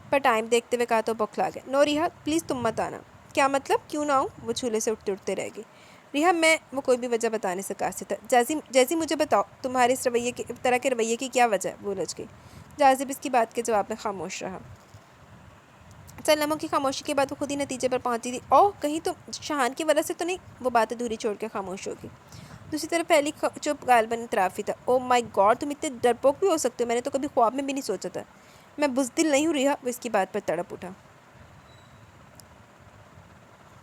پر ٹائم دیکھتے ہوئے کہا تو بوکھلا گیا. نو ریحا پلیز تم مت آنا. کیا مطلب کیوں نہ آؤں؟ وہ چولہے سے اٹھتے رہ گئی. ریحا میں وہ کوئی بھی وجہ بتانے سے قاصر تھا۔ جیسی مجھے بتاؤ تمہارے اس رویے کی طرح کے رویے کی کیا وجہ ہے؟ وہ الجھ گئی۔ جازب اس کی بات کے جواب میں خاموش رہا۔ چند لمحوں کی خاموشی کے بعد وہ خود ہی نتیجے پر پہنچی تھی۔ اوہ کہیں تم شہان کی وجہ سے تو نہیں؟ وہ بات ادھوری چھوڑ کے خاموش ہوگی۔ دوسری طرف پہلی چپ غالباً اطرافی تھا۔ او مائی گاڈ تم اتنے ڈرپوک بھی ہو سکتے ہو، میں نے تو کبھی خواب میں بھی نہیں سوچا تھا۔ میں بزدل نہیں ہوں ریحا، وہ اس کی بات پر تڑپ اٹھا۔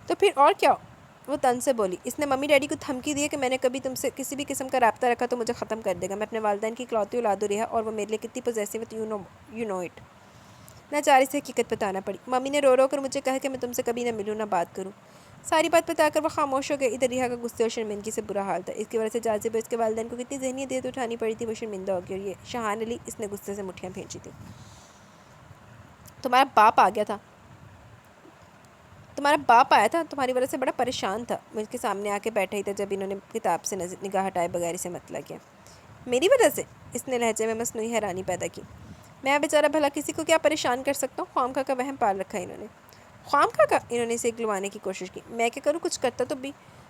تو پھر اور کیا؟ وہ تن سے بولی۔ اس نے ممی ڈیڈی کو دھمکی دی ہے کہ میں نے کبھی تم سے کسی بھی قسم کا رابطہ رکھا تو مجھے ختم کر دے گا۔ میں اپنے والدین کی اکلوتی اولاد ہوں ریحا، اور وہ میرے لیے کتنی پوزیسو ہے یو نو اٹ۔ ناچاری سے حقیقت بتانا پڑی۔ ممی نے رو رو کر مجھے کہا کہ میں تم سے کبھی نہ ملوں نہ بات کروں۔ ساری بات بتا کر وہ خاموش ہو گئی۔ ادھر ریحا کا غصے اور شرمندگی سے برا حال تھا۔ اس کی وجہ سے جازب اور اس کے والدین کو کتنی ذہنی اذیت اٹھانی پڑی تھی، وہ شرمندہ ہو گئی۔ اور یہ شہان علی، اس نے غصے سے مٹھیاں بھینچی تھی۔ تمہارا باپ آ گیا تھا، تمہارا باپ آیا تھا، تمہاری وجہ سے بڑا پریشان تھا۔ وہ اس کے سامنے آ کے بیٹھا ہی تھا جب انہوں نے کتاب سے نگاہ ہٹائے بغیر اسے مطلع کیا۔ میری وجہ سے؟ اس نے لہجے میں مصنوعی حیرانی پیدا کی۔ میں بیچارہ بھلا کسی کو کیا پریشان کر سکتا ہوں؟ خواہ خواہ کا وہم پال رکھا ہے انہوں نے۔ خواہ خواہ کا؟ انہوں نے اسے گلوانے کی کوشش کی۔ میں کیا کروں، کچھ کرتا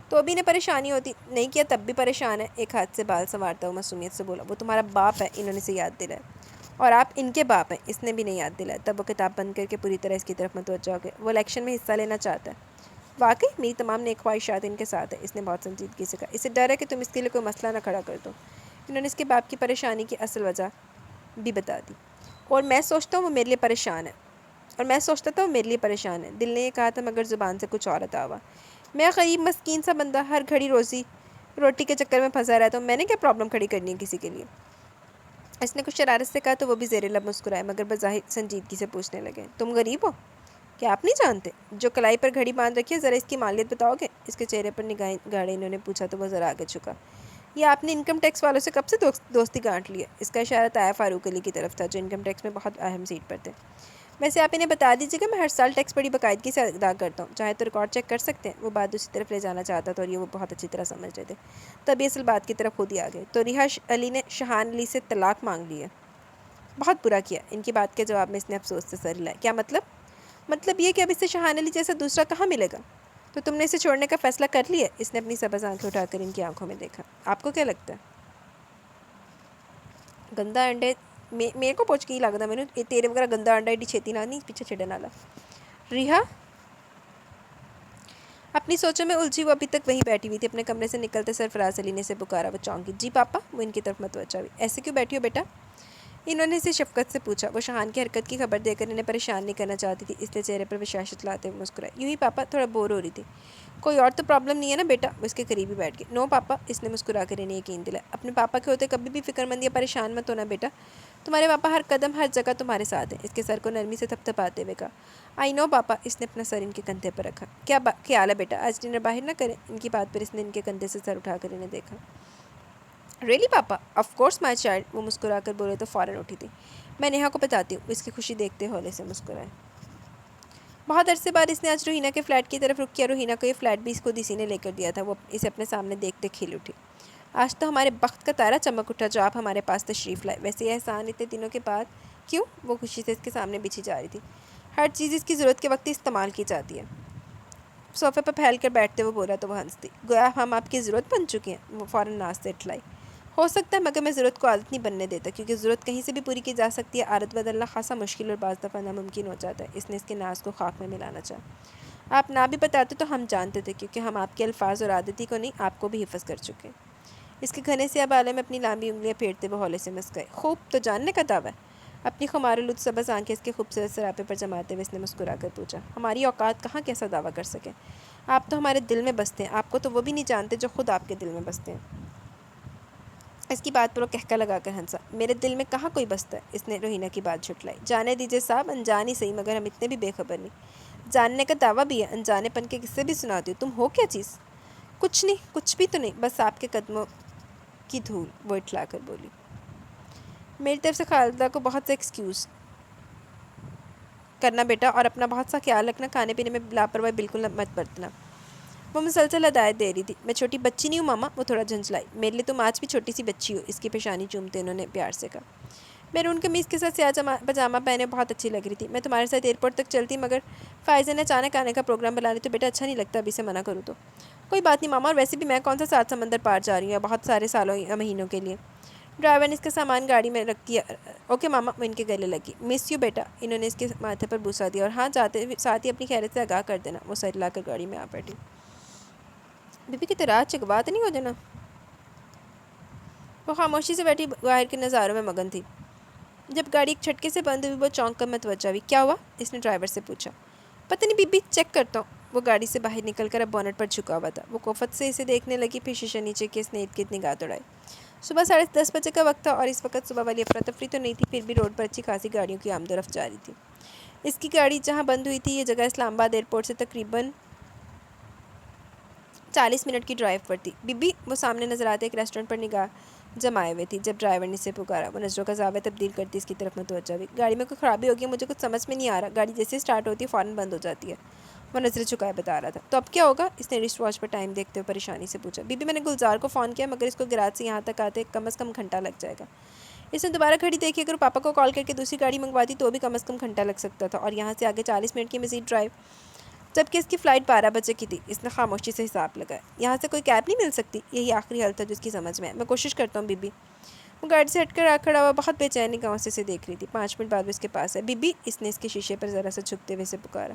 تو ابھی نے پریشانی ہوتی، نہیں کیا تب بھی پریشان ہے۔ ایک ہاتھ سے بال سنوارتا ہوا معصومیت سے بولا۔ وہ تمہارا باپ ہے، انہوں نے اسے یاد دلایا۔ اور آپ ان کے باپ ہیں، اس نے بھی نہیں یاد دلایا۔ تب وہ کتاب بند کر کے پوری طرح اس کی طرف متوجہ ہو گئے۔ وہ الیکشن میں حصہ لینا چاہتا ہے۔ واقعی؟ میری تمام نیک خواہشات ان کے ساتھ ہے، اس نے بہت سنجیدگی سے کہا۔ اسے ڈر ہے کہ تم اس کے لیے کوئی مسئلہ نہ کھڑا کر دو۔ انہوں نے اس کے باپ کی پریشانی کی اصل وجہ بھی بتا دی۔ اور میں سوچتا ہوں وہ میرے لیے پریشان ہے، دل نے یہ کہا تھا مگر زبان سے کچھ اور عطا ہوا۔ میں غریب مسکین سا بندہ ہر گھڑی روٹی کے چکر میں پھنسا رہتا ہوں، میں نے کیا پرابلم کھڑی کرنی ہے کسی کے لیے؟ اس نے کچھ شرارت سے کہا تو وہ بھی زیر لب مسکرائے مگر بظاہر سنجیدگی سے پوچھنے لگے، تم غریب ہو؟ کیا آپ نہیں جانتے؟ جو کلائی پر گھڑی باندھ رکھی ہے، ذرا اس کی مالیت بتاؤ گے؟ اس کے چہرے پر نگاہیں گاڑے انہوں نے پوچھا تو وہ ذرا آگے جھکا۔ یہ آپ نے انکم ٹیکس والوں سے کب سے دوستی گانٹ لی ہے؟ اس کا اشارہ طاہر فاروق علی کی طرف تھا جو انکم ٹیکس میں بہت اہم سیٹ پر تھے۔ ویسے آپ انہیں بتا دیجیے کہ میں ہر سال ٹیکس بڑی باقاعدگی سے ادا کرتا ہوں، چاہے تو ریکارڈ چیک کر سکتے ہیں۔ وہ بات دوسری طرف لے جانا چاہتا تھا اور یہ وہ بہت اچھی طرح سمجھ رہے تھے، تبھی اصل بات کی طرف خود ہی آ گئے۔ تو ریحا علی نے شہان علی سے طلاق مانگ لی ہے؟ بہت برا کیا۔ ان کی بات کے جواب میں اس نے افسوس سے سر ہلایا۔ کیا مطلب؟ مطلب یہ کہ اب اسے شہان علی جیسا دوسرا کہاں ملے گا؟ تو تم نے اسے چھوڑنے کا فیصلہ کر لیا؟ اس نے اپنی سبز آنکھیں اٹھا کر ان کی آنکھوں میں دیکھا۔ آپ کو کیا لگتا ہے؟ گندا انڈے میرے کو پوچھ کے ہی لگتا میں نے تیرے وغیرہ گندا انڈا ایڈی چھیتی نہ نہیں پیچھے چھڑے نالا۔ ریحا اپنی سوچوں میں الجھی وہ ابھی تک وہیں بیٹھی ہوئی تھی۔ اپنے کمرے سے نکلتے سرفراز علی نے اسے پکارا۔ وہ چونکی۔ جی پاپا؟ وہ ان کی طرف متوجہ ہوئی۔ ایسے کیوں بیٹھی ہو بیٹا؟ انہوں نے اسے شفقت سے پوچھا۔ وہ شہان کی حرکت کی خبر دے کر انہیں پریشان نہیں کرنا چاہتی تھی، اس لیے چہرے پر بشاشت لاتے ہوئے مسکرائی۔ یوں ہی پاپا، تھوڑا بور ہو رہی تھی۔ کوئی اور تو پرابلم نہیں ہے نا بیٹا؟ وہ اس کے قریب ہی بیٹھ گئی۔ نو پاپا، اس نے مسکرا کر انہیں یقین دلایا۔ اپنے پاپا کے ہوتے کبھی بھی فکر مند یا پریشان مت ہونا بیٹا، تمہارے پاپا ہر قدم ہر جگہ تمہارے ساتھ ہیں۔ اس کے سر کو نرمی سے تھپتھپاتے ہوئے کہا۔ آئی نو پاپا، اس نے اپنا سر ان کے کندھے پر رکھا۔ کیا خیال ہے بیٹا، آج ڈنر باہر نہ کریں؟ ان کی بات پر اس نے ان کے کندھے سے سر اٹھا کر انہیں دیکھا۔ Really papa? Of course my child, وہ مسکرا کر بولے تو فوراً اٹھی تھی۔ میں نیہا کو بتاتی ہوں، وہ اس کی خوشی دیکھتے ہولے سے مسکرائے۔ بہت عرصے بعد اس نے آج روحینہ کے فلیٹ کی طرف رخ کیا۔ روحینہ کو یہ فلیٹ بھی خود اسی نے لے کر دیا تھا۔ وہ اسے اپنے سامنے دیکھتے کھل اٹھی۔ آج تو ہمارے بخت کا تارا چمک اٹھا جو آپ ہمارے پاس تشریف لائے۔ ویسے یہ احسان اتنے دنوں کے بعد کیوں؟ وہ خوشی سے اس کے سامنے بچھی جا رہی تھی۔ ہر چیز اس کی ضرورت کے وقت استعمال کی جاتی ہے۔ صوفے پر پھیل کر بیٹھتے ہوئے بولا تو وہ ہنستی۔ گویا ہم آپ کی ضرورت بن چکے ہیں، وہ فوراً ناز سے اٹھلائی۔ ہو سکتا ہے مگر میں ضرورت کو عادت نہیں بننے دیتا، کیونکہ ضرورت کہیں سے بھی پوری کی جا سکتی ہے، عادت بدلنا خاصا مشکل اور بعض دفعہ ناممکن ہو جاتا ہے۔ اس نے اس کے ناز کو خاک میں ملانا چاہا۔ آپ نہ بھی بتاتے تو ہم جانتے تھے، کیونکہ ہم آپ کے الفاظ اور عادتی کو نہیں، آپ کو بھی حفظ کر چکے۔ اس کے گھنے سے بالے میں اپنی لمبی انگلیاں پھیرتے ہوئے ہولے سے مسکرائے۔ خوب، تو جاننے کا دعویٰ ہے؟ اپنی خمار آلود سبز آنکھیں اس کے خوبصورت سراپے پر جماتے ہوئے اس نے مسکرا کر پوچھا۔ ہماری اوقات کہاں کیسا دعویٰ کر سکے؟ آپ تو ہمارے دل میں بستے ہیں، آپ کو تو وہ بھی نہیں جانتے جو خود آپ کے دل میں بستے ہیں۔ اس کی بات پر وہ کہکا لگا کر ہنسا۔ میرے دل میں کہاں کوئی بستا ہے؟ اس نے روحینہ کی بات جھٹلائی۔ جانے دیجیے صاحب، انجان ہی صحیح مگر ہم اتنے بھی بے خبر نہیں۔ جاننے کا دعویٰ بھی ہے، انجانے پن کے قصے بھی سناتی ہو۔ تم ہو کیا چیز؟ کچھ نہیں، کچھ بھی تو نہیں، بس آپ کے قدموں کی دھول، وہ اٹھلا کر بولی۔ میری طرف سے خالدہ کو بہت سے ایکسکیوز کرنا بیٹا، اور اپنا بہت سا خیال رکھنا، کھانے پینے میں لاپرواہی بالکل مت برتنا۔ وہ مسلسل ہدایت دے رہی تھی۔ میں چھوٹی بچی نہیں ہوں ماما، وہ تھوڑا جھنجھلائی۔ میرے لیے تم آج بھی چھوٹی سی بچی ہو، اس کی پیشانی چومتے انہوں نے پیار سے کہا۔ میرون قمیض کے ساتھ سیاہ پاجامہ پہنے بہت اچھی لگ رہی تھی۔ میں تمہارے ساتھ ایئرپورٹ تک چلتی، مگر فائزہ نے اچانک آنے کا پروگرام بنا لی تو بیٹا اچھا نہیں لگتا ابھی سے منع کروں تو۔ کوئی بات نہیں ماما، اور ویسے بھی میں کون سا 7 سمندر پار جا رہی ہوں بہت سارے سالوں یا مہینوں کے لیے۔ ڈرائیور نے اس کا سامان گاڑی میں رکھ دیا۔ اوکے ماما، وہ ان کے گلے لگی۔ مس یو بیٹا، انہوں نے اس کے ماتھے پر بوسا دیا، اور ہاں جاتے ساتھ ہی اپنی خیریت سے آگاہ کر دینا۔ وہ سر لا کر گاڑی میں آ بیٹھی۔ بی بی کی تو رات چکوات نہیں ہو جانا۔ وہ خاموشی سے بیٹھی باہر کے نظاروں میں مگن تھی۔ جب گاڑی ایک جھٹکے سے بند ہوئی وہ چونک کر متوجہ ہوئی۔ کیا ہوا؟ اس نے ڈرائیور سے پوچھا۔ پتہ نہیں بی بی، چیک کرتا ہوں۔ وہ گاڑی سے باہر نکل کر اب بونٹ پر جھکا ہوا تھا۔ وہ کوفت سے اسے دیکھنے لگی، پھر شیشہ نیچے کے اس نے ارد گرد نگاہ دوڑائی۔ صبح 10:30 بجے کا وقت تھا، اور اس وقت صبح والی افراتفری تو نہیں تھی، پھر بھی روڈ پر اچھی خاصی گاڑیوں کی آمد و رفت جاری تھی۔ اس کی گاڑی جہاں بند ہوئی تھی یہ جگہ اسلام آباد ایئرپورٹ سے تقریباً 40 منٹ کی ڈرائیو پر تھی۔ بی بی، وہ سامنے نظر آتے ایک ریسٹورنٹ پر نگاہ جمائے ہوئے تھی۔ جب ڈرائیور نے اسے پکارا وہ نظروں کا زاویہ تبدیل کرتی اس کی طرف متوجہ ہوئی۔ گاڑی میں کوئی خرابی ہوگی، مجھے کچھ سمجھ میں نہیں آ رہا، گاڑی جیسے اسٹارٹ ہوتی ہے فوراً بند ہو جاتی ہے۔ وہ نظریں چکائے بتا رہا تھا۔ تو اب کیا ہوگا؟ اس نے رسٹ واچ پر ٹائم دیکھتے ہوئے پریشانی سے پوچھا۔ بی بی، میں نے گلزار کو فون کیا، مگر اس کو گراج سے یہاں تک آتے کم از کم گھنٹہ لگ جائے گا۔ اس نے دوبارہ گھڑی دیکھی، اگر پاپا کو کال کر کے دوسری گاڑی منگواتی تو بھی کم از کم گھنٹہ لگ سکتا تھا، اور یہاں سے آگے 40 منٹ کی مزید ڈرائیو، جبکہ اس کی فلائٹ 12 بجے کی تھی۔ اس نے خاموشی سے حساب لگایا۔ یہاں سے کوئی کیب نہیں مل سکتی؟ یہی آخری حل تھا جو اس کی سمجھ میں ہے۔ میں کوشش کرتا ہوں بی بی۔ وہ گاڑی سے ہٹ کر کھڑا ہوا بہت بے چینی گاؤں سے اسے دیکھ رہی تھی۔ 5 منٹ بعد وہ اس کے پاس ہے۔ بی بی، اس نے اس کے شیشے پر ذرا سا جھکتے ہوئے اسے پکارا۔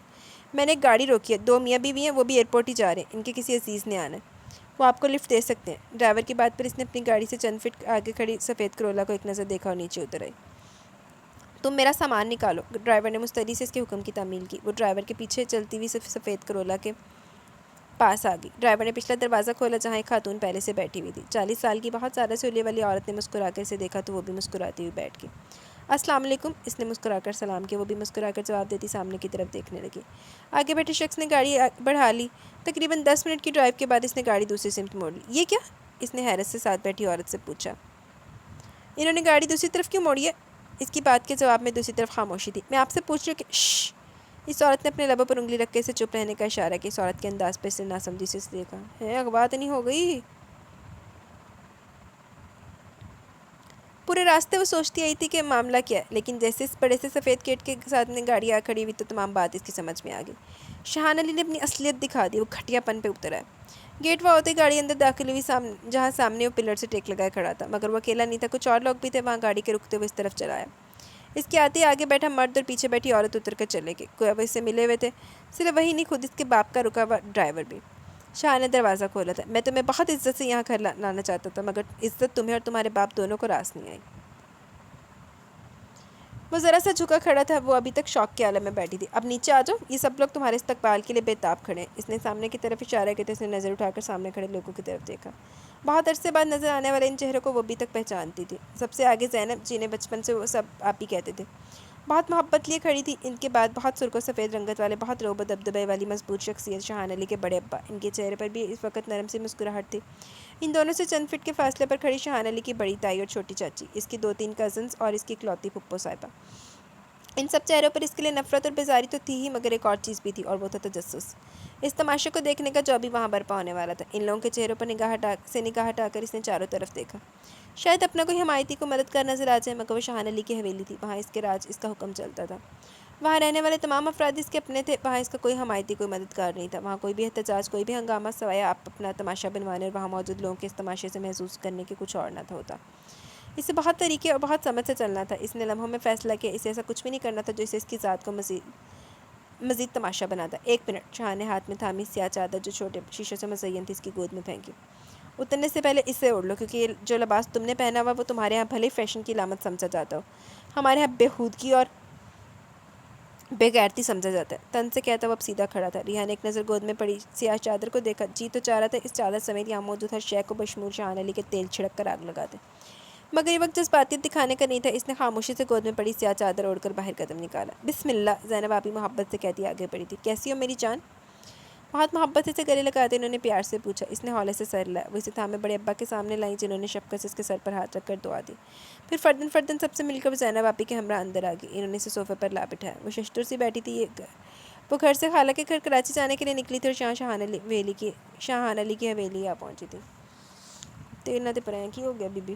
میں نے ایک گاڑی روکی ہے، 2 میاں بیوی ہیں، وہ بھی ایئرپورٹ ہی جا رہے ہیں، ان کے کسی عزیز نے آنا ہے، وہ آپ کو لفٹ دے سکتے ہیں۔ ڈرائیور کی بات پر اس نے اپنی گاڑی سے چند فٹ آگے کھڑی سفید کرولا کو ایک نظر دیکھا اور نیچے اتر آئی۔ تم میرا سامان نکالو، ڈرائیور نے مستعدی سے اس کے حکم کی تعمیل کی۔ وہ ڈرائیور کے پیچھے چلتی ہوئی سفید کرولا کے پاس آ گئی۔ ڈرائیور نے پچھلا دروازہ کھولا جہاں ایک خاتون پہلے سے بیٹھی ہوئی تھی۔ 40 سال کی بہت زیادہ سولیے والی عورت نے مسکرا کر اسے دیکھا تو وہ بھی مسکراتی ہوئی بیٹھ گئی۔ السلام علیکم، اس نے مسکرا کر سلام کیا۔ وہ بھی مسکرا کر جواب دیتی سامنے کی طرف دیکھنے لگی۔ آگے بیٹھے شخص نے گاڑی بڑھا لی۔ تقریباً 10 منٹ کی ڈرائیو کے بعد اس نے گاڑی دوسری سمت موڑ لی۔ یہ کیا؟ اس نے حیرت سے ساتھ بیٹھی عورت سے پوچھا۔ انہوں نے گاڑی دوسری طرف کیوں موڑی ہے؟ اس کی بات کے جواب میں دوسری طرف خاموشی تھی۔ میں آپ سے پوچھ رہی ہوں کہ شش۔ اس عورت نے اپنے لبوں پر انگلی رکھ کے اسے چپ رہنے کا اشارہ کیا۔ اس عورت کے انداز پہ اس نے ناسمجھی سے دیکھا۔ ہے بات نہیں ہو گئی؟ پورے راستے وہ سوچتی آئی تھی کہ معاملہ کیا ہے، لیکن جیسے اس بڑے سے سفید کیٹ کے ساتھ نے گاڑی آ کھڑی ہوئی تو تمام بات اس کی سمجھ میں آ گئی۔ شاہان علی نے اپنی اصلیت دکھا دی، وہ گھٹیا پن پہ اتر آیا۔ گیٹ وہ ہوتے گاڑی اندر داخل ہوئی، جہاں سامنے وہ پلر سے ٹیک لگائے کھڑا تھا، مگر وہ اکیلا نہیں تھا، کچھ اور لوگ بھی تھے وہاں۔ گاڑی کے رکتے ہوئے اس طرف چلایا۔ اس کے آتے آگے بیٹھا مرد اور پیچھے بیٹھی عورت اتر کر چلے گئے۔ کوئی وہ اس سے ملے ہوئے تھے، صرف وہی نہیں، خود اس کے باپ کا رکا ہوا ڈرائیور بھی۔ شاہ نے دروازہ کھولا تھا۔ میں تمہیں بہت عزت سے یہاں گھر لانا چاہتا تھا، مگر عزت تمہیں اور تمہارے باپ دونوں کو راس نہیں آئی۔ وہ ذرا سا جھکا کھڑا تھا، وہ ابھی تک شوق کے عالم میں بیٹھی تھی۔ اب نیچے آ جاؤ، یہ سب لوگ تمہارے استقبال کے لیے بے تاب کھڑے ہیں۔ اس نے سامنے کی طرف اشارہ کیا تو اس نے نظر اٹھا کر سامنے کھڑے لوگوں کی طرف دیکھا۔ بہت عرصے بعد نظر آنے والے ان چہروں کو وہ ابھی تک پہچانتی تھی۔ سب سے آگے زینب، جنہیں بچپن سے وہ سب آپ ہی کہتے تھے، بہت محبت لیے کھڑی تھی۔ ان کے بعد بہت سرخ و سفید رنگت والے، بہت روب و دبدبے والی مضبوط شخصیت شاہان علی کے بڑے ابا، ان کے چہرے پر بھی اس وقت نرم سی مسکراہٹ تھی۔ ان دونوں سے چند فٹ کے فاصلے پر کھڑی شاہان علی کی بڑی تائی اور چھوٹی چاچی، اس کی 2-3 کزنز اور اس کی اکلوتی پھپھو صاحبہ۔ ان سب چہروں پر اس کے لیے نفرت اور بیزاری تو تھی ہی، مگر ایک اور چیز بھی تھی، اور وہ تھا تجسس، اس تماشے کو دیکھنے کا جو ابھی وہاں برپا ہونے والا تھا۔ ان لوگوں کے چہروں پر نگاہ ہٹا کر اس نے چاروں طرف دیکھا۔ شاید اپنا کوئی حمایتی کو مددگار نظر آ جائے، مگر وہ شاہان علی کی حویلی تھی، وہاں اس کے راج، اس کا حکم چلتا تھا۔ وہاں رہنے والے تمام افراد اس کے اپنے تھے، وہاں اس کا کوئی حمایتی، کوئی مددگار نہیں تھا۔ وہاں کوئی بھی احتجاج، کوئی بھی ہنگامہ سوائے آپ اپنا تماشا بنوانے اور وہاں موجود لوگوں کے اس تماشے سے محظوظ کرنے کے کچھ اور نہ ہوتا۔ اسے بہت طریقے اور بہت سمجھ سے چلنا تھا۔ اس نے لمحوں میں فیصلہ کیا، اسے ایسا کچھ بھی نہیں کرنا تھا جو اسے اس کی ذات کو مزید تماشا بناتا۔ 1 منٹ، شاہ نے ہاتھ میں تھامی سیاہ چادر جو چھوٹے شیشوں سے مزین تھی اس کی گود میں پھینکی۔ اترنے سے پہلے اسے اوڑھ لو، کیونکہ یہ جو لباس تم نے پہنا ہوا وہ تمہارے ہاں بھلے فیشن کی علامت سمجھا جاتا ہو، ہمارے ہاں بےہودگی اور بے غیرتی سمجھا جاتا ہے۔ تن سے کہتا وہ اب سیدھا کھڑا تھا۔ ریحا نے ایک نظر گود میں پڑی سیاہ چادر کو دیکھا، جی تو چاہ رہا تھا اس چادر سمیت یہاں موجود ہر شے کو بشمول شاہان علی کے تیل چھڑک کر آگ لگا دے، مگر یہ وقت جذباتیت دکھانے کا نہیں تھا۔ اس نے خاموشی سے گود میں پڑی سیاہ چادر اوڑھ کر باہر قدم نکالا۔ بسم اللہ، زینب آپی محبت سے کہتی آگے بڑھی تھی۔ کیسی ہو میری جان؟ بہت محبت سے اسے گلے لگاتے انہوں نے پیار سے پوچھا۔ اس نے ہولے سے سر لایا۔ وہ اسے تھامے بڑے ابا کے سامنے لائیں، جنہوں نے شفقت سے اس کے سر پر ہاتھ رکھ کر دعا دی۔ پھر فردن فردن سب سے مل کر وہ زینب آپی کے ہمراہ اندر آ گئی۔ انہوں نے اسے صوفے پر لا بٹھایا۔ وہ ششتر سی بیٹھی تھی۔ وہ گھر سے خالہ کے گھر کراچی جانے کے لیے نکلی تھی اور شاہان علی کی حویلی آ پہنچی تھی۔ تیر نہ تے پرائیں کی ہو گیا بی بی؟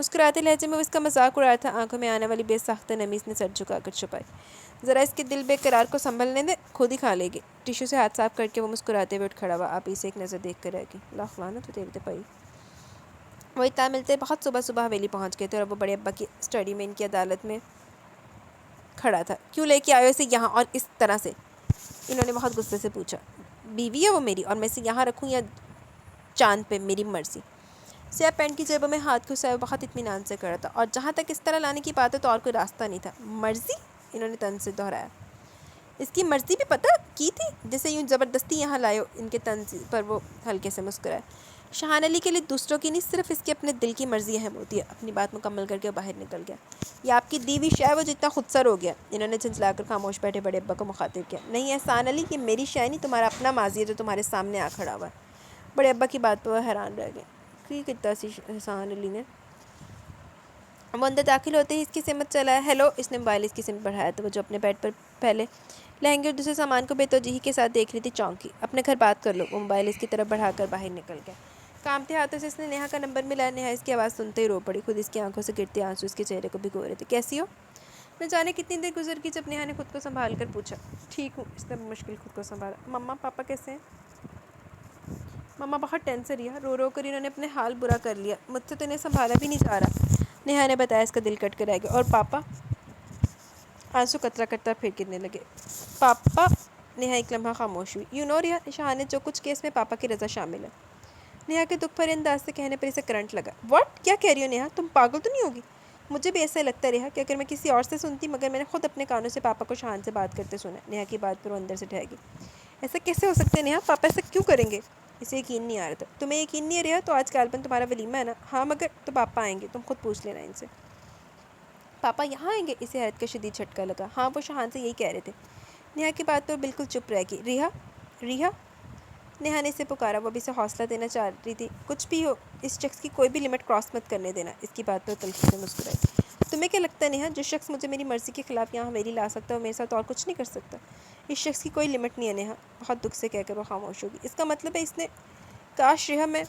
مسکراتے لہجے میں وہ اس کا مذاق اڑا رہا تھا. آنکھوں میں آنے والی بے ساختہ نمی اس نے سر جھکا کر چھپائی. ذرا اس کے دل بے قرار کو سنبھلنے دے، خود ہی کھا لے گی. ٹیشو سے ہاتھ صاف کر کے وہ مسکراتے ہوئے اٹھ کھڑا ہوا. آپ اسے ایک نظر دیکھ کر رہ گئی. لاکھ لعنت ہو تیرے پائی. وہ اطلاع ملتے بہت صبح صبح حویلی پہنچ گئے تھے اور وہ بڑے ابا کی اسٹڈی میں ان کی عدالت میں کھڑا تھا. کیوں لے کے آئے ہو اسے یہاں اور اس طرح سے؟ انہوں نے بہت غصے سے پوچھا. بیوی ہے وہ میری، اور میں اسے یہاں رکھوں یا چاند پہ، میری مرضی. سیاہ پینٹ کی جیبوں میں ہاتھ گھسائے وہ بہت اطمینان سے کھڑا تھا. اور جہاں تک اس طرح لانے کی بات ہے تو اور کوئی راستہ نہیں تھا. مرضی؟ انہوں نے طنز سے دہرایا. اس کی مرضی بھی پتہ کی تھی جسے یوں زبردستی یہاں لائے ہو؟ ان کے طنز پر وہ ہلکے سے مسکرائے. شاہان علی کے لیے دوسروں کی نہیں، صرف اس کے اپنے دل کی مرضی اہم ہوتی ہے. اپنی بات مکمل کر کے وہ باہر نکل گیا. یہ آپ کی دی ہوئی شے ہے، وہ جتنا خود سر ہو گیا. انہوں نے جھنجھلا کر خاموش بیٹھے بڑے ابا کو مخاطب کیا. نہیں احسان علی، یہ میری شے نہیں، تمہارا اپنا ماضی ہے جو تمہارے سامنے آ کھڑا ہوا ہے. بڑے ابا کی بات پہ وہ حیران رہ گئے. کی کتا سی احسان علی نے. وہ اندر داخل ہوتے ہی اس کی سمت چلایا. ہیلو. اس نے موبائل اس کی سمت بڑھایا تو وہ جو اپنے بیڈ پر پہلے لہنگے اور دوسرے سامان کو بے توجہی کے ساتھ دیکھ رہی تھی چونکی. اپنے گھر بات کر لو. وہ موبائل اس کی طرف بڑھا کر باہر نکل گیا. کانپتے ہاتھوں سے اس نے نیہا کا نمبر ملایا. نیہا اس کی آواز سنتے ہی رو پڑی. خود اس کی آنکھوں سے گرتے آنسو اس کے چہرے کو بھگو رہے تھے. کیسی ہو؟ نہ جانے کتنی دیر گزر گئی جب نیہا نے خود کو سنبھال کر پوچھا. ٹھیک ہوں. اس نے مشکل خود کو سنبھالا. مما پاپا کیسے ہیں؟ مما بہت ٹینسن رہا. رو رو کر انہوں نے اپنے حال برا کر لیا. مجھ سے تو انہیں سنبھالا بھی نہیں جا رہا. نیہا نے بتایا. اس کا دل کٹ کر رہ گیا. اور پاپا؟ آنسو قطرہ قطرہ پھر گرنے لگے. پاپا؟ نیہا ایک لمحہ خاموش ہوئی. یو نو ریحا، شاہان نے جو کچھ کیا اس میں پاپا کی رضا شامل ہے. نیہا کے دکھ بھرے انداز سے کہنے پر اسے کرنٹ لگا. واٹ؟ کیا کہہ رہی ہو نیہا؟ تم پاگل تو نہیں ہوگی؟ مجھے بھی ایسا لگتا رہا کہ اگر میں کسی اور سے سنتی، مگر میں نے خود اپنے کانوں سے پاپا کو شاہان سے بات کرتے سنا. نیہا کی بات پر وہ اندر سے ٹھہ گئی. ایسا کیسے ہو سکتا ہے نیہا؟ پاپا ایسا کیوں کریں گے؟ اسے یقین نہیں آ رہا تھا. تمہیں یقین نہیں رہا تو آج غالباً تمہارا ولیمہ ہے نا؟ ہاں مگر تو پاپا آئیں گے، تم خود پوچھ لینا ان سے. پاپا یہاں آئیں گے؟ اسے حیرت کا شدید جھٹکا لگا. ہاں وہ شاہان سے یہی کہہ رہے تھے. نیہا کی بات پر بالکل چپ رہ گئی. ریحا؟ ریحا؟ نیہا نے اسے پکارا. وہ بھی اسے حوصلہ دینا چاہ رہی تھی. کچھ بھی ہو، اس شخص کی کوئی بھی لمٹ کراس مت کرنے دینا. اس کی بات پر تلخی سے مسکرائی. تمہیں کیا لگتا ہے نیہا، جو شخص مجھے میری مرضی کے خلاف یہاں حویلی لا سکتا ہے وہ میرے ساتھ اور کچھ نہیں کر سکتا؟ اس شخص کی کوئی لمٹ نہیں ہے نیہا. بہت دکھ سے کہہ کر وہ خاموش ہوگی. اس کا مطلب ہے اس نے. کاش ریحا میں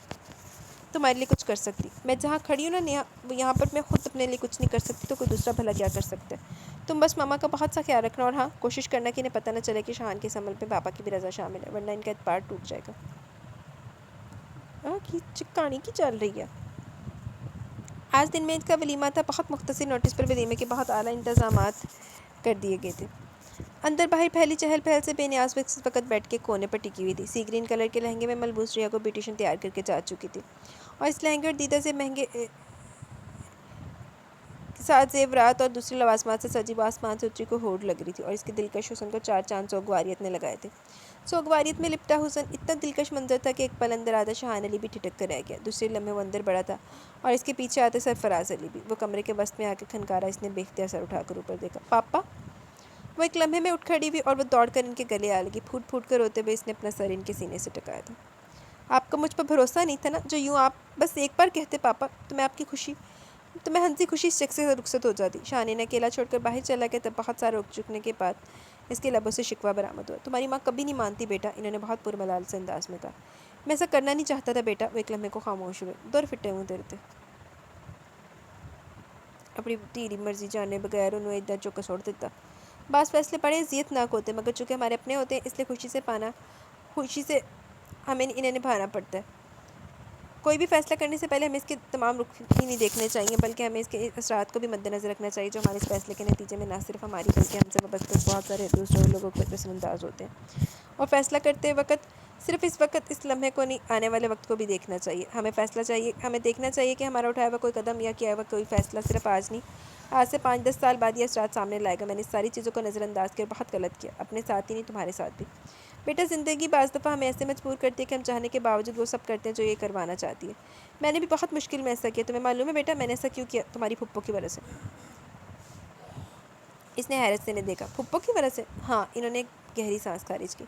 تمہارے لیے کچھ کر سکتی. میں جہاں کھڑی ہوں نا نیہا، وہ یہاں پر میں خود اپنے لیے کچھ نہیں کر سکتی تو کوئی دوسرا بھلا کیا کر سکتا ہے؟ تم بس ماما کا بہت سا خیال رکھنا، اور ہاں کوشش کرنا کہ انہیں پتہ نہ چلے کہ شاہان کے اس عمل پہ پاپا کی بھی رضا شامل ہے، ورنہ ان کا اعتبار ٹوٹ جائے گا. کی چکانی کی چل رہی ہے. آج دن میں اس کا ولیمہ تھا. بہت مختصر نوٹس پر ولیمے کے بہت اعلیٰ انتظامات کر دیے گئے تھے. اندر باہر پھیلی چہل پہل سے بے نیاز وہ اس وقت بیٹھ کے کونے پر ٹکی ہوئی تھی. سی گرین کلر کے لہنگے میں ملبوس ریحا کو بیوٹیشن تیار کر کے جا چکی تھی، اور اس لہنگے اور دیدہ سے مہنگے ساتھ زیورات اور دوسری لوازمات سے سجی وہ آسمان سے اونچی کو ہور لگ رہی تھی، اور اس کے دلکش حسن کو چار چاند سوگواریت نے لگائے تھے. سوگواریت میں لپٹا حسن اتنا دلکش منظر تھا کہ ایک پل اندر آتا شاہان علی بھی ٹھٹک کر رہ گیا. دوسرے لمحے وہ اندر بڑا تھا اور اس کے پیچھے آتے سرفراز علی بھی. وہ کمرے کے وسط میں آ کے کھنکارا. اس نے بے اختیار سر اٹھا کر اوپر دیکھا. پاپا؟ وہ ایک لمحے میں اٹھ کھڑی ہوئی اور وہ دوڑ کر ان کے گلے آ لگی. پھوٹ پھوٹ کر روتے ہوئے اس نے اپنا سر ان کے سینے سے ٹکایا تھا. آپ کو مجھ پر بھروسہ نہیں تھا نا، جو یوں آپ بس ایک بار کہتے پاپا تو میں آپ کی خوشی، تو میں ہنسی خوشی اس شخص سے رخصت ہو جاتی. شاہان نے اکیلا چھوڑ کر باہر چلا گیا. تب بہت سارا رک چکنے کے بعد اس کے لبوں سے شکوہ برآمد ہوا. تمہاری ماں کبھی نہیں مانتی بیٹا، انہوں نے بہت پرملال سے انداز میں کہا. میں ایسا کرنا نہیں چاہتا تھا بیٹا. وہ ایک لمحے کو خاموش ہوئے. دور پھٹے ہوں تیرے تھے. اپنی تیری مرضی جانے بغیر انہوں ادھر چوکا چھوڑ دیتا. بعض فیصلے بڑے اذیت ناک ہوتے ہیں، مگر چونکہ ہمارے اپنے ہوتے ہیں اس لیے خوشی سے ہمیں انہیں نبھانا پڑتا ہے. کوئی بھی فیصلہ کرنے سے پہلے ہمیں اس کے تمام رخ ہی نہیں دیکھنے چاہیے، بلکہ ہمیں اس کے اثرات کو بھی مد نظر رکھنا چاہیے جو ہمارے اس فیصلے کے نتیجے میں نہ صرف ہماری بلکہ ہم سے وابستہ بہت سارے دوسرے لوگوں پر اثر انداز ہوتے ہیں. اور فیصلہ کرتے وقت صرف اس وقت اس لمحے کو نہیں، آنے والے وقت کو بھی دیکھنا چاہیے. ہمیں دیکھنا چاہیے کہ ہمارا اٹھایا ہوا کوئی قدم یا کیا ہوا کوئی فیصلہ صرف آج نہیں، آج سے 5-10 سال بعد یہ اثرات سامنے لائے گا. میں نے اس ساری چیزوں کو نظر انداز کر بہت غلط کیا، اپنے ساتھ ہی نہیں تمہارے ساتھ بھی. بیٹا زندگی بعض دفعہ ہمیں ایسے مجبور کرتی ہے کہ ہم چاہنے کے باوجود وہ سب کرتے ہیں جو یہ کروانا چاہتی ہے. میں نے بھی بہت مشکل میں ایسا کیا. تمہیں معلوم ہے بیٹا میں نے ایسا کیوں کیا؟ تمہاری پھپھو کی وجہ سے. اس نے حیرت سے انہیں دیکھا. پھپھو کی وجہ سے؟ ہاں. انہوں نے ایک گہری سانس خارج کی.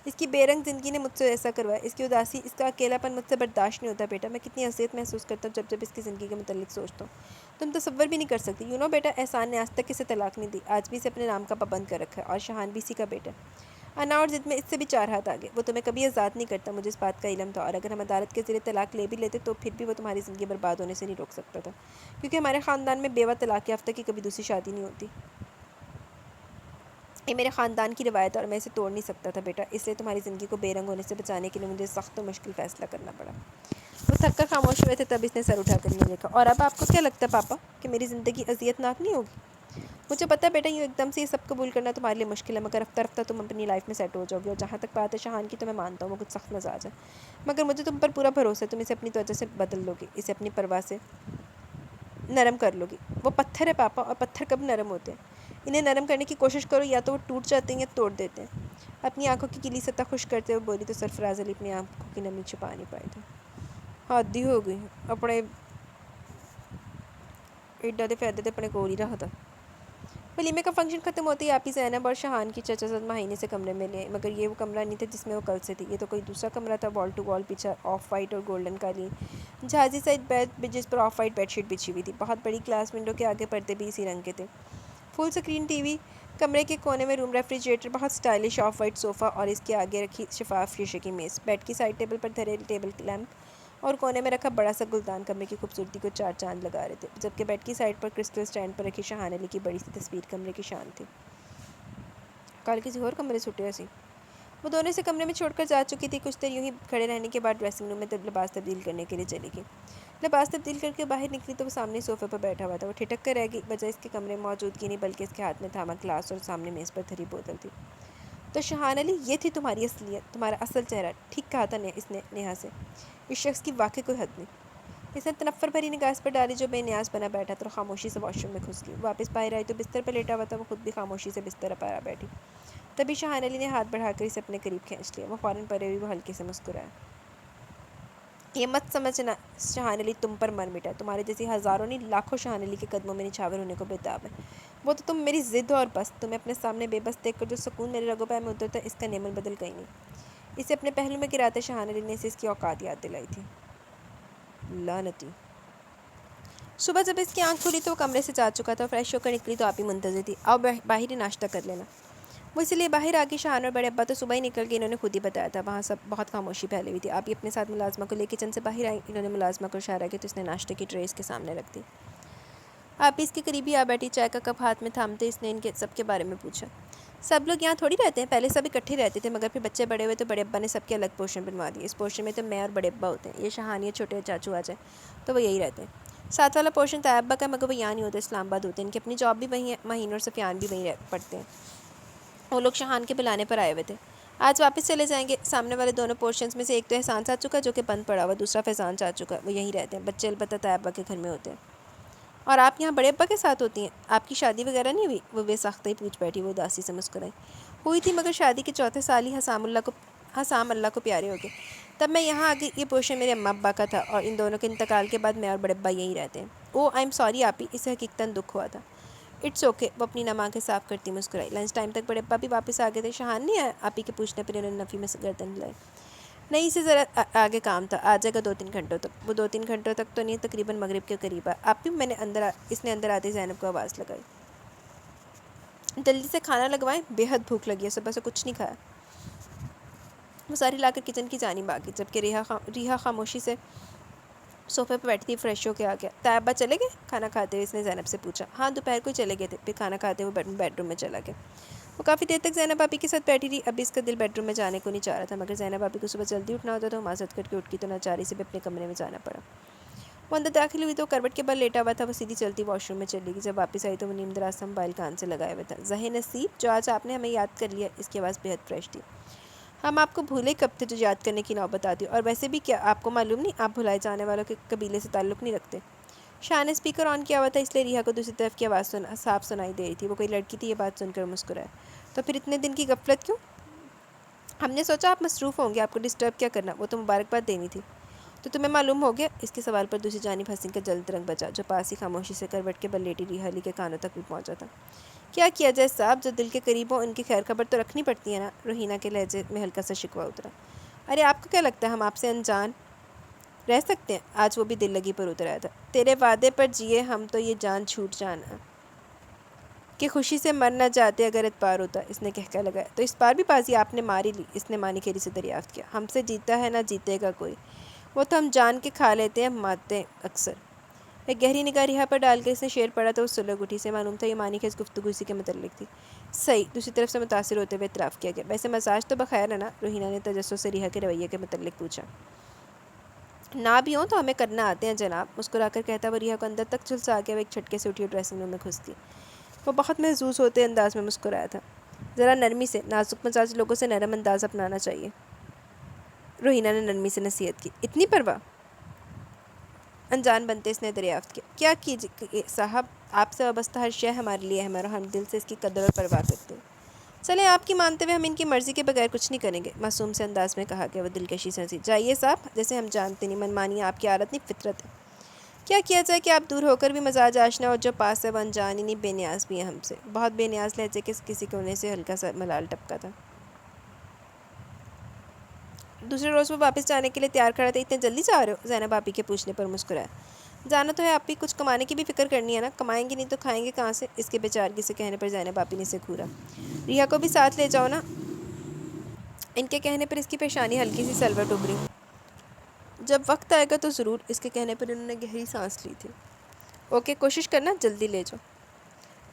اس کی بے رنگ زندگی نے مجھ سے ایسا کروایا. اس کی اداسی، اس کا اکیلا پن مجھ سے برداشت نہیں ہوتا بیٹا. میں کتنی اذیت محسوس کرتا ہوں جب اس کی زندگی کے متعلق سوچتا ہوں. تم تصور بھی نہیں کر سکتی. بیٹا احسان نے آج تک اسے طلاق نہیں دی، آج بھی اسے اپنے نام کا پابند کر رکھا ہے، اور شاہان بھی اسی کا بیٹا ہے. انا اور ضد میں اس سے بھی 4 ہاتھ آگے. وہ تمہیں کبھی آزاد نہیں کرتا، مجھے اس بات کا علم تھا، اور اگر ہم عدالت کے ذریعے طلاق لے بھی لیتے تو پھر بھی وہ تمہاری زندگی برباد ہونے سے نہیں روک سکتا تھا، کیونکہ ہمارے خاندان میں بیوہ طلاق یافتہ کی کبھی دوسری شادی نہیں ہوتی. یہ میرے خاندان کی روایت ہے اور میں اسے توڑ نہیں سکتا تھا بیٹا، اس لیے تمہاری زندگی کو بے رنگ ہونے سے بچانے کے لیے مجھے سخت و مشکل فیصلہ کرنا پڑا. وہ تھک کر خاموش ہوئے تھے، تب اس نے سر اٹھا کر انہیں دیکھا. اور اب آپ کو کیا لگتا ہے پاپا کہ میری زندگی اذیت ناک نہیں ہوگی؟ مجھے پتہ ہے بیٹا، یوں ایک دم سے یہ سب قبول کرنا تمہارے لیے مشکل ہے، مگر رفتہ رفتہ تم اپنی لائف میں سیٹ ہو جاؤ گے. اور جہاں تک بات ہے شاہان کی، تو میں مانتا ہوں وہ کچھ سخت مزاج ہے، مگر مجھے تم پر پورا بھروسہ ہے، تم اسے اپنی توجہ سے بدل لو گی، اسے اپنی پرواہ سے نرم کر لو گی. وہ پتھر ہے پاپا، اور پتھر کب نرم ہوتے ہیں؟ انہیں نرم کرنے کی کوشش کرو، یا تو وہ ٹوٹ جاتے ہیں یا توڑ دیتے ہیں. اپنی آنکھوں کی گیلی سطح خشک کرتے ہوئے بولی تو سرفراز علی اپنی آنکھوں کی نمی چھپا نہیں پائے تھے. حادی ہو گئی، اپنے ایڈا دے فائدے اپنے کول ہی رکھتا. ولیمے کا فنکشن ختم ہوتے ہی آپی زینب اور شاہان کی چچا زاد مہینے سے کمرے میں لے آئے، مگر یہ وہ کمرہ نہیں تھا جس میں وہ کل سے تھی. یہ تو کوئی دوسرا کمرہ تھا. وال ٹو وال پیچھے آف وائٹ اور گولڈن قالین، جہازی سائڈ بیڈ جس پر آف وائٹ بیڈ شیٹ بچھی ہوئی تھی. بہت بڑی گلاس ونڈو کے آگے پردے بھی اسی رنگ کے تھے. فل اسکرین ٹی وی، کمرے کے کونے میں روم ریفریجریٹر، بہت اسٹائلش آف وائٹ صوفہ اور اس کے آگے رکھی شفاف شیشے کی میز، بیڈ کی سائڈ ٹیبل پر دھرے ٹیبل لیمپ اور کونے میں رکھا بڑا سا گلدان کمرے کی خوبصورتی کو 4 چاند لگا رہے تھے. جبکہ بیڈ کی سائڈ پر کرسٹل سٹینڈ پر رکھی شاہان علی کی بڑی سی تصویر کمرے کی شان تھی. کل کسی اور کمرے چھٹے سی وہ دونوں سے کمرے میں چھوڑ کر جا چکی تھی. کچھ دیر یوں ہی کھڑے رہنے کے بعد ڈریسنگ روم میں لباس تبدیل کرنے کے لیے چلی گئی. لباس تبدیل کر کے باہر نکلی تو وہ سامنے صوفے پر بیٹھا ہوا تھا. وہ ٹھٹک کر رہ گئی، بجائے اس کے کمرے میں موجودگی نہیں بلکہ اس کے ہاتھ میں تھاما گلاس اور سامنے میز پر دھری بوتل تھی. تو شاہان علی، یہ تھی تمہاری اصلیت، تمہارا اصل چہرہ. ٹھیک کہا تھا اس نے نیہا سے، اس شخص کی واقعی کوئی حد نہیں. اس نے تنفر بھری نگاہ اس پر ڈالی جو بے نیاز بنا بیٹھا تھا، اور خاموشی سے واش روم میں گھس گئی. واپس باہر آئی تو بستر پر لیٹا ہوا تھا. وہ خود بھی خاموشی سے بستر پر آ بیٹھی. تبھی شاہان علی نے ہاتھ بڑھا کر اسے اپنے قریب کھینچ لیا. وہ فوراً پرے ہوئی، وہ ہلکے سے مسکرایا. یہ مت سمجھنا شاہان علی تم پر مر مٹا، تمہارے جیسی ہزاروں نہیں لاکھوں شاہان علی کے قدموں میں نچھاور ہونے کو بےتاب ہے. وہ تو تم میری ضد اور بس، تمہیں اپنے سامنے بے بس دیکھ کر جو سکون میرے رگو پے میں اترتا ہے، اس کا نعمت بدل کہیں نہیں. اسے اپنے پہلو میں گراتے شاہان علی نے اسے اس کی اوقات یاد دلائی تھی. لعنتی. صبح جب اس کی آنکھ کھلی تو وہ کمرے سے جا چکا تھا. فریش ہو کر نکلی تو آپ ہی منتظر تھی. آؤ باہر ہی ناشتہ کر لینا. وہ اس لیے باہر آ گئی. شاہان اور بڑے ابا تو صبح ہی نکل گئے، انہوں نے خود ہی بتایا تھا. وہاں سب بہت خاموشی پھیلی ہوئی تھی. آپ ہی اپنے ساتھ ملازمہ کو لے کچن سے باہر آئی. انہوں نے ملازمہ کو اشارہ کیا تو اس نے ناشتے کی ٹرے اس کے سامنے رکھ دی. آپ اس کے قریب ہی آ بیٹھی. چائے کا کپ ہاتھ میں تھامتے اس نے ان کے سب کے بارے میں پوچھا. سب لوگ یہاں تھوڑی رہتے ہیں، پہلے سب اکٹھے رہتے تھے، مگر پھر بچے بڑے ہوئے تو بڑے ابا نے سب کے الگ پورشن بنوا دیے. اس پورشن میں تو میں اور بڑے ابا ہوتے ہیں. یہ شاہان، یہ چھوٹے چاچو آ جائیں تو وہ یہی رہتے ہیں. ساتھ والا پورشن طیب ابا کا، مگر وہ یہاں نہیں ہوتے، اسلام آباد ہوتے ہیں. ان کی اپنی جاب بھی وہیں ہے. مہین اور سفیان بھی وہیں پڑھتے ہیں. وہ لوگ شاہان کے بلانے پر آئے ہوئے تھے. آج واپس چلے جائیں گے. سامنے والے دونوں پورشنز میں سے ایک تو احسان چاچو کا جو کہ بند پڑا ہوا، دوسرا فیضان چاچو کا، وہ یہیں رہتے ہیں. بچے البتہ طیب ابا کے گھر میں ہوتے ہیں. اور آپ یہاں بڑے ابا کے ساتھ ہوتی ہیں؟ آپ کی شادی وغیرہ نہیں ہوئی؟ وہ بے ساختہ ہی پوچھ بیٹھی. وہ اداسی سے مسکرائی. ہوئی تھی، مگر شادی کے چوتھے سال ہی حسام اللہ کو پیارے ہو گئے. تب میں یہاں آ گئی. یہ پورشن میرے اماں ابا کا تھا، اور ان دونوں کے انتقال کے بعد میں اور بڑے ابا یہیں رہتے ہیں. اوہ آئی ایم سوری آپی، اسے حقیقتاً دکھ ہوا تھا. It's okay. وہ اپنی نم آنکھیں صاف کرتی مسکرائی. لنچ ٹائم تک بڑے ابا بھی واپس آ گئے تھے. شاہان نہیں آیا؟ آپی کے پوچھنے پر انہوں نے نفی میں گردن ہلائی. نہیں، اسے ذرا آگے کام تھا، آ جائے گا 2-3 گھنٹوں تک. وہ 2-3 گھنٹوں تک تو نہیں، تقریباً مغرب کے قریب آپ بھی. اس نے اندر آتے زینب کو آواز لگائی. جلدی سے کھانا لگوائیں، بے حد بھوک لگی ہے، صبح سے کچھ نہیں کھایا. وہ ساری لا کر کچن کی جانب آ گئی، جبکہ ریحا خاموشی سے صوفے پہ بیٹھی تھی. فریش ہو کے آ گیا. طیب ابا چلے گئے؟ کھانا کھاتے ہوئے اس نے زینب سے پوچھا. ہاں، دوپہر کو چلے گئے تھے. پھر کھانا کھاتے ہوئے بیڈ روم میں چلا گیا. وہ کافی دیر تک زینب آپی کے ساتھ بیٹھی رہی. ابھی اس کا دل بیڈ روم میں جانے کو نہیں چاہ رہا تھا، مگر زینب آپی کو صبح جلدی اٹھنا ہوتا تو معذرت کر کے اٹھ گئی تو ناچاری سے بھی اپنے کمرے میں جانا پڑا. وہ اندر داخل ہوئی تو کروٹ کے بل لیٹا ہوا تھا. وہ سیدھی چلتی واش روم میں چلی گئی. جب واپس آئی تو وہ نیم دراز سے موبائل کان سے لگائے ہوئے تھا. زہے نصیب، جو آج آپ نے ہمیں یاد کر لیا. اس کی آواز بے حد فریش تھی. ہم آپ کو بھولے کب تھے جو یاد کرنے کی نوبت آتی. اور ویسے بھی کیا آپ کو معلوم نہیں، آپ بھلائے جانے والوں کے قبیلے سے تعلق نہیں رکھتے. شاہ نے اسپیکر آن کیا ہوا تھا، اس لیے ریحا کو دوسری طرف کی آواز صاف سنائی دے رہی تھی. وہ کوئی لڑکی تھی. یہ بات سن کر مسکرایا. تو پھر اتنے دن کی غفلت کیوں؟ ہم نے سوچا آپ مصروف ہوں گے، آپ کو ڈسٹرب کیا کرنا. وہ تو مبارکباد دینی تھی. تو تمہیں معلوم ہو گیا؟ اس کے سوال پر دوسری جانب ہنسی کا جلد رنگ بچا، جو پاس ہی خاموشی سے کروٹ کے بل لیٹی ریحا علی کے کانوں تک بھی پہنچا تھا. کیا جائے صاحب، جو دل کے قریب ہوں ان کی خیر خبر تو رکھنی پڑتی ہے نا. روحینہ کے لہجے میں ہلکا سا شکوہ اترا. ارے آپ کو کیا لگتا ہے ہم آپ سے انجان رہ سکتے ہیں؟ آج وہ بھی دل لگی پر اتر آیا تھا. تیرے وعدے پر جیے ہم تو یہ جان چھوٹ جانا. کہ خوشی سے مر نہ جاتے اگر اعتبار ہوتا، اس نے کہہ کر لگایا۔ تو اس بار بھی بازی آپ نے ماری لی، اس نے مانی کھیری سے دریافت کیا۔ ہم سے جیتا ہے نہ جیتے گا کوئی، وہ تو ہم جان کے کھا لیتے ہیں، مارتے ہیں اکثر۔ ایک گہری نگاہ ریحا پر ڈال کے اس نے شعر پڑھا تو وہ سلگ اٹھی، سے معلوم تھا یہ مانی خیز گفتگو اسی کے متعلق تھی۔ صحیح، دوسری طرف سے متاثر ہوتے ہوئے اعتراف کیا گیا۔ ویسے مزاج تو بخیر ہے نا؟ روحینہ نے تجسس سے ریحا کے رویے کے متعلق پوچھا۔ نہ بھی ہوں تو ہمیں کرنا آتے ہیں جناب، مسکرا کر کہتا وہ ریحا کو اندر تک جھلسا کے وہ ایک جھٹکے سے اٹھی اور ڈریسنگ روم میں گھس گئی۔ وہ بہت محظوظ ہوتے انداز میں مسکرایا تھا۔ ذرا نرمی سے، نازک مزاج لوگوں سے نرم انداز اپنانا چاہیے، روحینہ نے نرمی سے نصیحت کی۔ اتنی پرواہ؟ انجان بنتے اس نے دریافت کیا۔ کیا کیجیے صاحب، آپ سے وابستہ ہر شے ہمارے لیے اہم ہے اور ہم دل سے اس کی قدر اور پرواہ کرتے ہیں۔ چلیں آپ کی مانتے ہوئے ہم ان کی مرضی کے بغیر کچھ نہیں کریں گے، معصوم سے انداز میں کہا گیا۔ وہ دلکشی سے ہنسی۔ جائیے صاحب، جیسے ہم جانتے نہیں، من مانی آپ کی عادت نہیں، فطرت ہے۔ کیا کیا جائے کہ آپ دور ہو کر بھی مزاج آشنا، اور جو پاس ہے وہ انجان ہی نہیں، بے نیاز بھی ہے ہم سے۔ بہت بے نیاز لہجے کے کسی کونے سے ہلکا سا ملال ٹپکا تھا۔ دوسرے روز وہ واپس جانے کے لیے تیار کھڑا تھا۔ اتنے جلدی جا رہے ہو؟ زینب آپی کے پوچھنے پر مسکرایا۔ جانا تو ہے آپی، کچھ کمانے کی بھی فکر کرنی ہے نا، کمائیں گے نہیں تو کھائیں گے کہاں سے؟ اس کے بیچارگی سے کہنے پر زینب آپی نے اسے گھورا۔ ریحا کو بھی ساتھ لے جاؤ نا۔ ان کے کہنے پر اس کی پیشانی ہلکی سی سلوٹ ابھری۔ جب وقت آئے گا تو ضرور، اس کے کہنے پر انہوں نے گہری سانس لی تھی۔ اوکے، کوشش کرنا جلدی لے جاؤ۔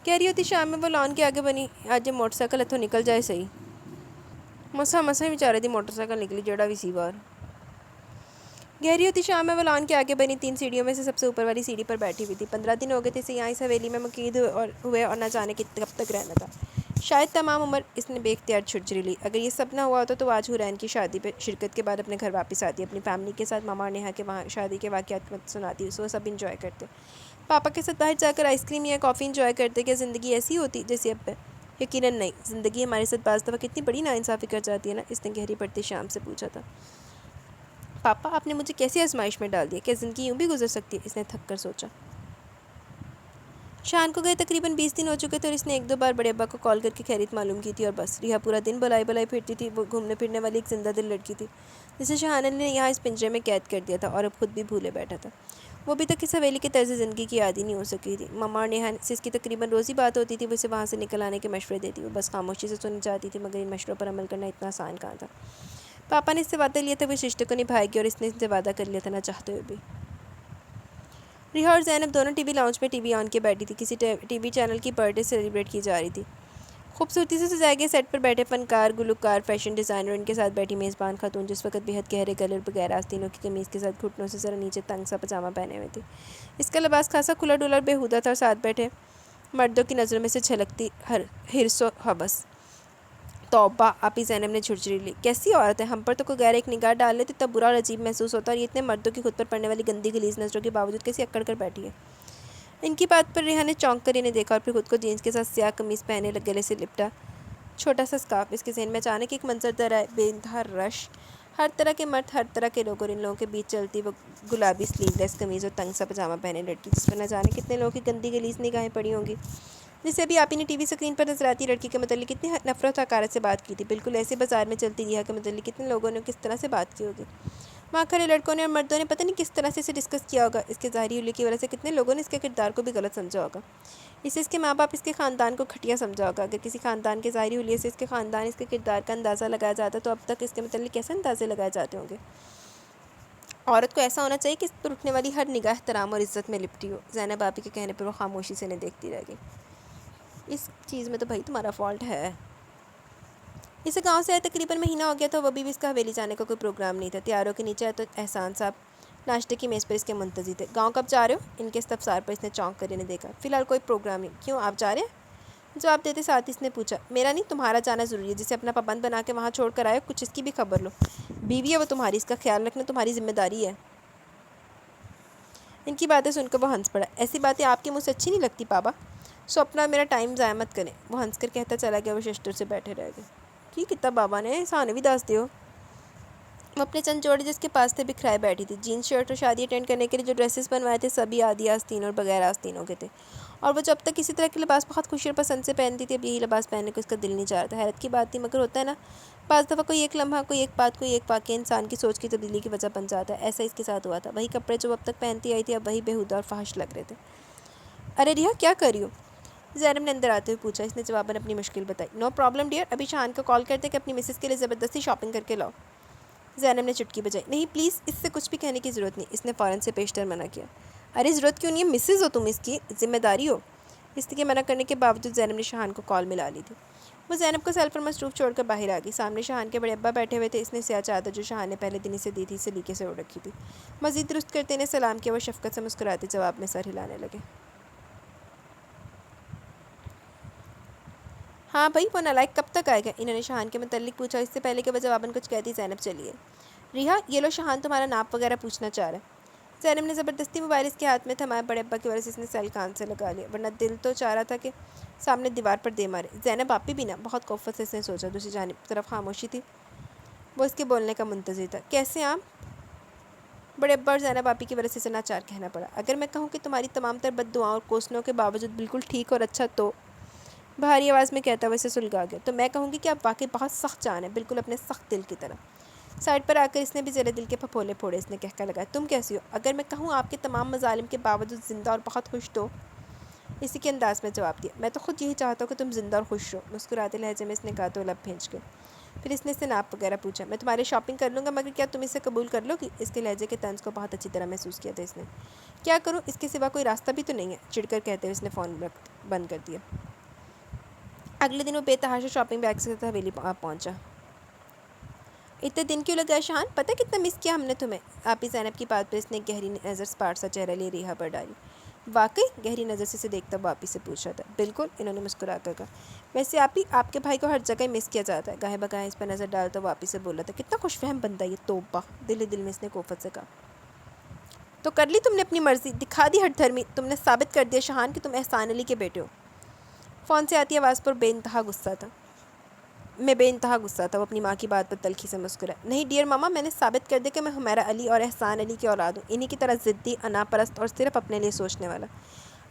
کہہ رہی ہوتی شام میں وہ لان کے آگے بنی، آج یہ موٹر سائیکل اتوں نکل جائے صحیح۔ مسا ہی بیچارے دی موٹر سائیکل نکلی، جڑا بھی سی بار۔ گہری ہوتی شام میں وہ لان کے آگے بنی 3 سیڑھیوں میں سے سب سے اوپر والی سیڑھی پر بیٹھی ہوئی تھی۔ 15 دن ہو گئے تھے اسے یہاں اس حویلی میں مقید ہوئے اور نہ جانے کب تک رہنا تھا۔ شاید تمام عمر اس نے بے اختیار جھرجھری لی۔ اگر یہ سب نہ ہوا ہوتا تو آج حورین کی شادی پہ شرکت کے بعد اپنے گھر واپس آتی، اپنی فیملی کے ساتھ ماما اور نیہا کے وہاں شادی کے واقعات سناتی، وہ سب انجوائے کرتے، پاپا کے ساتھ باہر جا کر آئس کریم یا کافی انجوائے کرتے۔ کیا زندگی ایسی ہوتی جیسے اب ہے؟ یقیناً نہیں، زندگی ہمارے ساتھ بعض دفعہ کتنی بڑی ناانصافی کر جاتی ہے نا، اس نے گہری پڑتی شام سے پوچھا تھا۔ پاپا آپ نے مجھے کیسی آزمائش میں ڈال دیا؟ کیا زندگی یوں بھی گزر سکتی ہے؟ اس نے تھک کر سوچا۔ شان کو گئے تقریباً 20 دن ہو چکے تھے اور اس نے 1-2 بار بڑے ابا کو کال کر کے خیریت معلوم کی تھی اور بس۔ ریحا پورا دن بلائی پھرتی تھی، وہ گھومنے پھرنے والی ایک زندہ دل لڑکی تھی جسے شاہانہ نے یہاں اس پنجرے میں قید کر دیا تھا اور اب خود بھی بھولے بیٹھا تھا۔ وہ ابھی تک اس حویلی کے طرز زندگی کی عادی نہیں ہو سکی تھی۔ ماما اور نیہا سے اس کی تقریباً روزی بات ہوتی تھی، وہ اسے وہاں سے نکل آنے کے مشورے دیتی، وہ بس خاموشی سے سنی جاتی تھی، مگر ان مشوروں پر عمل کرنا اتنا آسان کہاں تھا۔ پاپا نے اس سے وعدہ لیا تھا وہ اس رشتے کو نبھائے گی اور اس نے اس سے وعدہ کر لیا تھا نہ چاہتے ہوئے بھی۔ ریحا اور زینب دونوں ٹی وی لاؤنج میں ٹی وی آن کے بیٹھی تھی، کسی ٹی وی چینل کی برتھ ڈے سیلیبریٹ کی جا رہی تھی۔ خوبصورتی سے سجائے گئے سیٹ پر بیٹھے فنکار، گلوکار، فیشن ڈیزائنر، ان کے ساتھ بیٹھی میزبان خاتون جس وقت بےحد گہرے گلے اور بغیر آستینوں کی قمیض کے ساتھ گھٹنوں سے ذرا نیچے تنگ سا پاجامہ پہنے ہوئے تھی۔ اس کا لباس خاصا کھلا ڈلا اور بےہودہ تھا اور ساتھ بیٹھے مردوں کی نظروں میں سے چھلکتی حرص و ہوس۔ توبہ! آپی زینب نے جھرجھری لی۔ کیسی عورت ہے، ہم پر تو کوئی غیر ایک نگاہ ڈال لے تو اتنا برا اور عجیب محسوس ہوتا ہے، اور یہ اتنے مردوں کی خود پر پڑنے والی گندی غلیظ نظروں کے باوجود کیسی اکڑ کر بیٹھی ہے۔ ان کی بات پر ریحا نے چونک کر انہیں دیکھا اور پھر خود کو جینس کے ساتھ سیاہ قمیض پہنے گلے سے لپٹا چھوٹا سا اسکارف۔ اس کے ذہن میں اچانک ایک منظر در آئے، بے انتہا رش، ہر طرح کے مرد، ہر طرح کے لوگ، اور ان لوگوں کے بیچ چلتی وہ گلابی سلیو لیس قمیض اور تنگ سا پاجامہ پہنے لڑکی جس پر نہ جانے کتنے لوگوں کی گندی غلیظ نگاہیں پڑی ہوں گی، جسے ابھی آپی نے ٹی وی اسکرین پر نظر آتی لڑکی کے متعلق کتنی نفرت و حقارت سے بات کی تھی۔ بالکل ایسے بازار میں چلتی ریحا کے متعلق کتنے لوگوں نے کس طرح سے بات کی ہوگی، وہاں کھڑے لڑکوں نے اور مردوں نے پتہ نہیں کس طرح سے اسے ڈسکس کیا ہوگا۔ اس کے ظاہری حلیے کی وجہ سے کتنے لوگوں نے اس کے کردار کو بھی غلط سمجھا ہوگا، اسے اس کے ماں باپ اس کے خاندان کو گھٹیا سمجھا ہوگا۔ اگر کسی خاندان کے ظاہری حلیے سے اس کے خاندان اس کے کردار کا اندازہ لگایا جاتا تو اب تک اس کے متعلق کیسے اندازے لگائے جاتے ہوں گے۔ عورت کو ایسا ہونا چاہیے کہ اس پر اٹھنے والی ہر نگاہ احترام اور عزت میں لپٹی ہو۔ زینب آپی کے کہنے پر وہ خاموشی سے انہیں دیکھتی رہ گئی۔ اس چیز میں تو بھائی تمہارا فالٹ ہے۔ اسے گاؤں سے آئے تقریباً مہینہ ہو گیا تھا، وہ بھی اس کا حویلی جانے کا کوئی پروگرام نہیں تھا۔ تیاروں کے نیچے آئے تو احسان صاحب ناشتے کی میز پر اس کے منتظر تھے۔ گاؤں کب جا رہے ہو؟ ان کے استفسار پر اس نے چونک کر انہیں دیکھا۔ فی الحال کوئی پروگرام نہیں۔ کیوں، آپ جا رہے ہیں؟ جواب دیتے ساتھ اس نے پوچھا۔ میرا نہیں، تمہارا جانا ضروری ہے، جسے اپنا پابند بنا کے وہاں چھوڑ کر آئے ہو، کچھ اس کی بھی خبر لو۔ بیوی ہے وہ تمہاری، اس کا خیال رکھنا تمہاری ذمہ داری ہے۔ ان کی باتیں سن کر وہ ہنس پڑا۔ ایسی باتیں آپ کے منہ سے اچھی نہیں لگتی پابا، سو اپنا میرا ٹائم ضائع مت کریں۔ وہ ہنس کر کہتا چلا گیا۔ وہ ششتر سے بیٹھے رہ گئے۔ کی کتا بابا نے سانے بھی دس دیو۔ وہ اپنے چند جوڑے جس کے پاس تھے بکھرائے بیٹھی تھی۔ جینس شرٹ اور شادی اٹینڈ کرنے کے لیے جو ڈریسز بنوائے تھے سبھی آدھی آستین اور بغیر آستینوں کے تھے، اور وہ جب تک کسی طرح کے لباس بہت خوشی اور پسند سے پہنتی تھی، اب یہی لباس پہننے کو اس کا دل نہیں چاہ رہا تھا۔ حیرت کی بات تھی، مگر ہوتا ہے نا بعض دفعہ کوئی ایک لمحہ، کوئی ایک بات، کوئی ایک واقعہ انسان کی سوچ کی تبدیلی کی وجہ بن جاتا ہے۔ ایسا اس کے ساتھ ہوا تھا۔ وہی کپڑے جو اب تک پہنتی آئی تھی اب وہی بےہودہ اور فحش لگ رہے تھے۔ ارے ریحا کیا کر رہی ہو؟ زینب نے اندر آتے ہوئے پوچھا۔ اس نے جواباً اپنی مشکل بتائی۔ نو پرابلم ڈیئر، ابھی شہان کو کال کرتے کہ اپنی مسز کے لیے زبردستی شاپنگ کر کے لاؤ۔ زینب نے چٹکی بجائی۔ نہیں پلیز، اس سے کچھ بھی کہنے کی ضرورت نہیں۔ اس نے فوراً سے پیشتر منع کیا۔ ارے ضرورت کیوں نہیں ہے، مسز ہو تم، اس کی ذمہ داری ہو۔ اس کے منع کرنے کے باوجود زینب نے شہان کو کال ملا لی تھی۔ وہ زینب کو سیل پر مصروف چھوڑ کر باہر آ گئی۔ سامنے شہان کے بڑے ابا بیٹھے ہوئے تھے۔ اس نے سیاہ چادر جو شہان نے پہلے دن اسے دی تھی سلیقے سے اوڑھ رکھی تھی۔ مزید درست کرتے نے سلام کیا۔ وہ شفقت سے مسکراتے جواب میں سر ہلانے لگے۔ ہاں بھائی، وہ نالائق کب تک آئے گا؟ انہوں نے شہان کے متعلق پوچھا۔ اس سے پہلے کہ وہ جواباً کچھ کہتی زینب چلی ہے۔ ریحا، یہ لو، شہان تمہارا ناپ وغیرہ پوچھنا چاہ رہا ہے۔ زینب نے زبردستی موبائل اس کے ہاتھ میں تھمایا۔ بڑے ابا کی وجہ سے اس نے سیل کان سے لگا لیا، ورنہ دل تو چاہ رہا تھا کہ سامنے دیوار پر دے مارے۔ زینب آپ بھی نا، بہت کوفت سے اس نے سوچا۔ دوسری جانب طرف خاموشی تھی۔ وہ اس کے بولنے کا منتظر تھا۔ کیسے آپ؟ بڑے ابا اور زینب آپی کی وجہ سے اسے ناچار کہنا پڑا۔ اگر میں کہوں کہ تمہاری تمام تر بد دعاؤں اور کوسنوں کے باوجود بالکل ٹھیک اور اچھا، تو بھاری آواز میں کہتا ہوا اسے سلگا گیا، تو میں کہوں گی کہ آپ واقعی بہت سخت جان ہیں، بالکل اپنے سخت دل کی طرح۔ سائڈ پر آ کر اس نے بھی ذرے دل کے پھپھولے پھوڑے۔ اس نے کہہ لگا، تم کیسی ہو؟ اگر میں کہوں آپ کے تمام مظالم کے باوجود زندہ اور بہت خوش، تو اسی کے انداز میں جواب دیا، میں تو خود یہی چاہتا ہوں کہ تم زندہ اور خوش رہو۔ مسکراتے لہجے میں اس نے کہا تو لب بھینچ گئے۔ پھر اس نے سے ناپ وغیرہ پوچھا۔ میں تمہارے شاپنگ کر لوں گا، مگر کیا تم اسے قبول کر لو گی؟ اس کے لہجے کے طنز کو بہت اچھی طرح محسوس کیا تھا اس نے۔ کیا کروں، اس کے سوا کوئی راستہ بھی تو نہیں ہے، چڑھ کر کہتے ہوئے اس نے فون بند کر دیا۔ اگلے دن وہ بے تحاشا شاپنگ بیگ سے حویلی پہنچا۔ اتنے دن کیوں لگا شہان؟ پتہ کتنا مس کیا ہم نے تمہیں؟ آپی زینب کی بات پر اس نے گہری نظر سپاٹ سا چہرہ لے ریحا پر ڈالی۔ واقعی؟ گہری نظر سے اسے دیکھتا وہ آپی سے پوچھ رہا تھا۔ بالکل، انہوں نے مسکرا کر کہا۔ ویسے آپی، آپ کے بھائی کو ہر جگہ ہی مس کیا جاتا ہے۔ گاہے بگاہے اس پر نظر ڈالتا وہ آپی سے بول رہا تھا، کتنا خوش فہم بندہ یہ، توبہ! دل ہی دل میں اس نے کوفت سے کہا۔ تو کر لی تم نے اپنی مرضی، دکھا دی ہٹ دھرمی، تم نے ثابت کر دیا شہان کہ تم احسان علی کے بیٹے ہو۔ فون سے آتی آواز پر بے انتہا غصہ تھا۔ وہ اپنی ماں کی بات پر تلخی سے مسکرا۔ نہیں ڈیئر ماما، میں نے ثابت کر دیا کہ میں حمیرہ علی اور احسان علی کی اولاد ہوں، انہی کی طرح ضدی، انا پرست اور صرف اپنے لیے سوچنے والا۔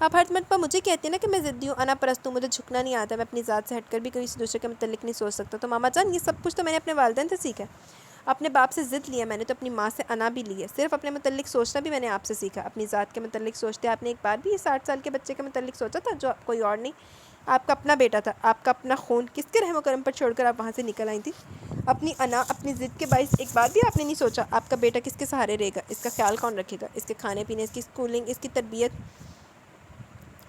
آپ ہر مرتبہ مجھے کہتے ہیں نا کہ میں ضدی ہوں، انا پرست ہوں، مجھے جھکنا نہیں آتا، میں اپنی ذات سے ہٹ کر بھی کسی دوسرے کے متعلق نہیں سوچ سکتا۔ تو ماما جان، یہ سب کچھ تو میں نے اپنے والدین سے سیکھا ہے۔ اپنے باپ سے ضد لیا میں نے، تو اپنی ماں سے انا بھی لی ہے۔ صرف اپنے متعلق سوچنا بھی میں نے آپ سے سیکھا۔ اپنی ذات کے متعلق سوچتے آپ نے ایک بار بھی یہ 60 سال کے بچے کے متعلق سوچا تھا، جو کوئی اور نہیں، آپ کا اپنا بیٹا تھا، آپ کا اپنا خون، کس کے رحم و کرم پر چھوڑ کر آپ وہاں سے نکل آئی تھی؟ اپنی انا، اپنی ضد کے باعث ایک بار بھی آپ نے نہیں سوچا آپ کا بیٹا کس کے سہارے رہے گا، اس کا خیال کون رکھے گا، اس کے کھانے پینے، اس کی اسکولنگ، اس کی تربیت،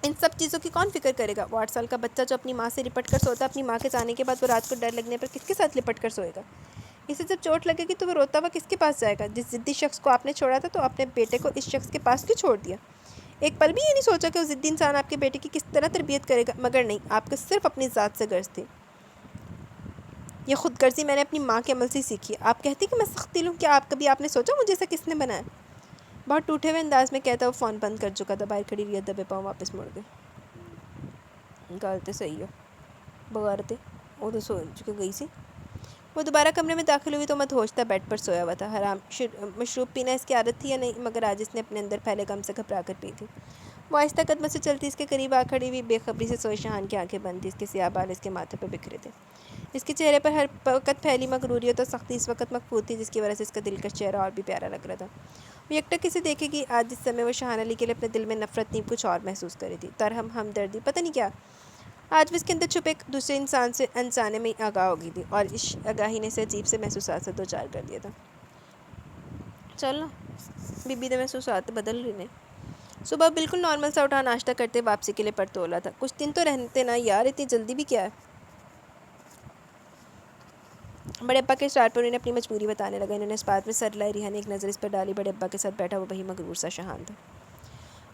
ان سب چیزوں کی کون فکر کرے گا؟ وہ 8 سال کا بچہ جو اپنی ماں سے لپٹ کر سوتا، اپنی ماں کے جانے کے بعد وہ رات کو ڈر لگنے پر کس کے ساتھ لپٹ کر سوئے گا؟ اسے جب چوٹ لگے گی تو وہ روتا ہوا کس کے پاس جائے گا؟ جس ضدی شخص کو آپ نے چھوڑا تھا، تو اپنے بیٹے کو اس شخص کے پاس کیوں چھوڑ دیا؟ ایک پل بھی یہ نہیں سوچا کہ وہ ضدی انسان آپ کے بیٹے کی کس طرح تربیت کرے گا؟ مگر نہیں، آپ کو صرف اپنی ذات سے غرض تھی۔ یہ خود غرضی میں نے اپنی ماں کے عمل سے سیکھی ہے۔ آپ کہتی کہ میں سخت دل ہوں، کیا کبھی آپ نے سوچا مجھے ایسا کس نے بنایا؟ بہت ٹوٹے ہوئے انداز میں کہتا وہ فون بند کر چکا تھا۔ باہر کھڑی ریت دبے پاؤں واپس مڑ گئی۔ گال تو صحیح ہو بغارتے، وہ تو سو چکے گئی سی۔ وہ دوبارہ کمرے میں داخل ہوئی تو مدہوش تھا، بیڈ پر سویا ہوا تھا۔ حرام مشروب پینا اس کی عادت تھی یا نہیں، مگر آج اس نے اپنے اندر پھیلے غم سے گھبرا کر پی تھی۔ وہ آہستہ قدموں سے چلتی اس کے قریب آ کھڑی ہوئی، بے خبری سے سوئے شہان کی آنکھیں بند تھیں، اس کے سیاہ بال اس کے ماتھے پر بکھرے تھے، اس کے چہرے پر ہر وقت پھیلی مغروریت اور سختی اس وقت مخفوت تھی، جس کی وجہ سے اس کا دلکش چہرہ اور بھی پیارا لگ رہا تھا۔ وہ یکٹک اسے دیکھے گی آج جس سمے وہ شہان علی کے لیے اپنے دل میں نفرت نہیں کچھ اور محسوس کری تھی، ترہم، ہمدردی، پتہ نہیں کیا۔ آج وہ اس کے اندر چھپے ایک دوسرے انسان سے انجانے میں آگاہ ہو گئی تھی، اور اس آگاہی نے اسے عجیب سے محسوسات سے دوچار کر دیا تھا۔ چلو بی بی دے محسوسات بدل رہے نے۔ صبح بالکل نارمل سا اٹھا، ناشتہ کرتے واپسی کے لیے پر تولا تھا۔ کچھ دن تو رہتے نا یار، اتنی جلدی بھی کیا ہے؟ بڑے ابا کے اشارے پر انہیں اپنی مجبوری بتانے لگا۔ انہوں نے اس بات میں سر ہلائی۔ ریحا نے ایک نظر اس پر ڈالی۔ بڑے ابا کے ساتھ بیٹھا وہ وہی مغرور سا شہان تھا۔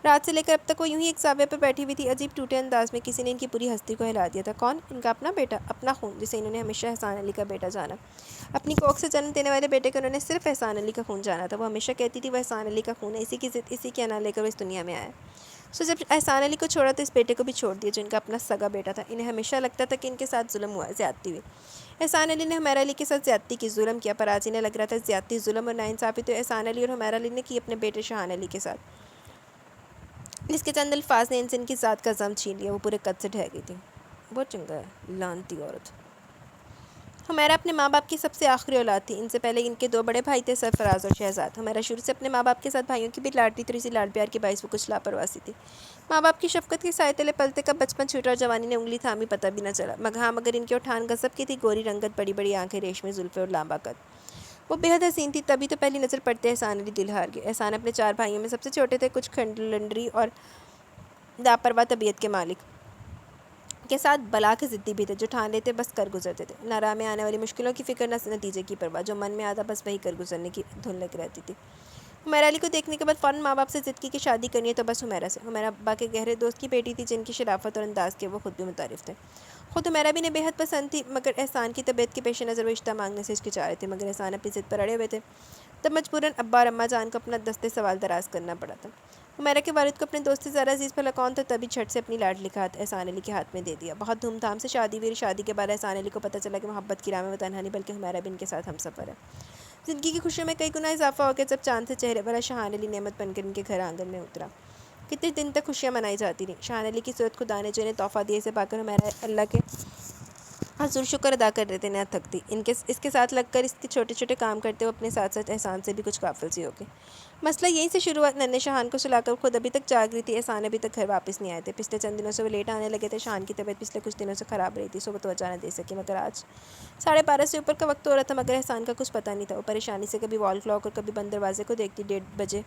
رات سے لے کر اب تک وہ یوں ہی ایک زاویہ پہ بیٹھی ہوئی تھی، عجیب ٹوٹے انداز میں۔ کسی نے ان کی پوری ہستی کو ہلا دیا تھا۔ کون؟ ان کا اپنا بیٹا، اپنا خون، جسے انہوں نے ہمیشہ احسان علی کا بیٹا جانا۔ اپنی کوکھ سے جنم دینے والے بیٹے کو انہوں نے صرف احسان علی کا خون جانا تھا۔ وہ ہمیشہ کہتی تھی وہ احسان علی کا خون ہے، اسی کی ضد، اسی کی انا لے کر وہ اس دنیا میں آیا۔ سو جب احسان علی کو چھوڑا تو اس بیٹے کو بھی چھوڑ دیا جو ان کا اپنا سگا بیٹا تھا۔ انہیں ہمیشہ لگتا تھا کہ ان کے ساتھ ظلم ہوا، زیادتی ہوئی۔ احسان علی نے حمیرہ علی کے ساتھ زیادتی کی، ظلم کیا، پر آج انہیں لگ رہا تھا زیادتی، ظلم اور ناانصافی تو احسان علی اور حمیرہ علی نے کی اپنے بیٹے شہان علی کے ساتھ، جس کے چند الفاظ نے ان سے ان کی ذات کا ضم چھین لیا۔ وہ پورے قد سے ڈھہ گئی تھی۔ بہت چنگا ہے، لعنتی عورت۔ ہمیرا اپنے ماں باپ کی سب سے آخری اولاد تھی۔ ان سے پہلے ان کے 2 بڑے بھائی تھے، سرفراز اور شہزاد۔ ہمیرا شروع سے اپنے ماں باپ کے ساتھ بھائیوں کی بھی لاڈلی تھی اور اسی لاڈ پیار کے باعث وہ کچھ لاپرواسی تھی۔ ماں باپ کی شفقت کے سائے تلے پلتے کب بچپن چھوٹا اور جوانی نے انگلی تھامی پتہ بھی نہ چلا۔ مگر ان کی اٹھان غضب کی تھی، گوری رنگت، بڑی بڑی آنکھیں، ریشمی زلفیں اور لامبا قد۔ وہ بے حد حسین تھی، تبھی تو پہلی نظر پڑتے احسان علی دل ہار گئے۔ احسان اپنے 4 بھائیوں میں سب سے چھوٹے تھے، کچھ کھنڈلنڈری اور لاپرواہ طبیعت کے مالک کے ساتھ بلا کے ضدی بھی تھے، جو ٹھان لیتے بس کر گزرتے تھے، نہ راہ میں آنے والی مشکلوں کی فکر، نہ نتیجے کی پرواہ، جو من میں آتا بس وہی کر گزرنے کی دھن لگ رہتی تھی۔ ہمیرا علی کو دیکھنے کے بعد فوراً ماں باپ سے ضد کی کہ شادی کرنی ہے تو بس ہمیرا سے۔ ہمیرا ابا کے گہرے دوست کی بیٹی تھی، جن کی شرافت اور انداز کے وہ خود بھی متعارف تھے۔ خود ہمیرا بھی نے بے حد پسند تھی، مگر احسان کی طبیعت کے پیش نظر وہ رشتہ مانگنے سے ہچکچا رہے تھے، مگر احسان اپنی ضد پر اڑے ہوئے تھے۔ تب مجبوراً ابا اور اماں جان کو اپنا دستے سوال دراز کرنا پڑا تھا۔ ہمیرا کے والد کو اپنے دوست سے زیادہ عزیز بھلا کون تھا، تبھی جھٹ سے اپنی لاڈلی کا ہاتھ احسان علی کے ہاتھ میں دے دیا۔ بہت دھوم دھام سے شادی ہوئی۔ شادی کے بعد احسان علی کو پتہ چلا کہ محبت کی راہ میں وہ تنہا نہیں بلکہ ہمیرا بھی ان کے ساتھ ہمسفر ہے۔ زندگی کی خوشیوں میں کئی گنا اضافہ ہو گیا جب چاند سے چہرے والا شاہان علی نعمت بن کر ان کے گھر آنگن میں اترا۔ کتنے دن تک خوشیاں منائی جاتی رہیں۔ شاہان علی کی صورت خدا نے جو انہیں تحفہ دیا، اسے پا کر ہمیرا اللہ کے حضور شکر ادا کر رہے تھے، نہ تھکتی۔ اس کے ساتھ لگ کر اس کے چھوٹے چھوٹے کام کرتے وہ اپنے ساتھ ساتھ احسان سے بھی کچھ غافل سی ہو گئی۔ مسئلہ یہیں سے شروع ہوا۔ ننھے شاہان کو سلا کر خود ابھی تک جاگ رہی تھی، احسان ابھی تک گھر واپس نہیں آئے تھے۔ پچھلے چند دنوں سے وہ لیٹ آنے لگے تھے۔ شاہان کی طبیعت پچھلے کچھ دنوں سے خراب رہی تھی، سو وہ توجہ نہ دے سکی، مگر آج 12:30 سے اوپر کا وقت ہو رہا تھا، مگر احسان کا کچھ پتہ نہیں تھا۔ وہ پریشانی سے کبھی وال کلاک اور کبھی بند دروازے کو دیکھتی۔ 1:30 بجے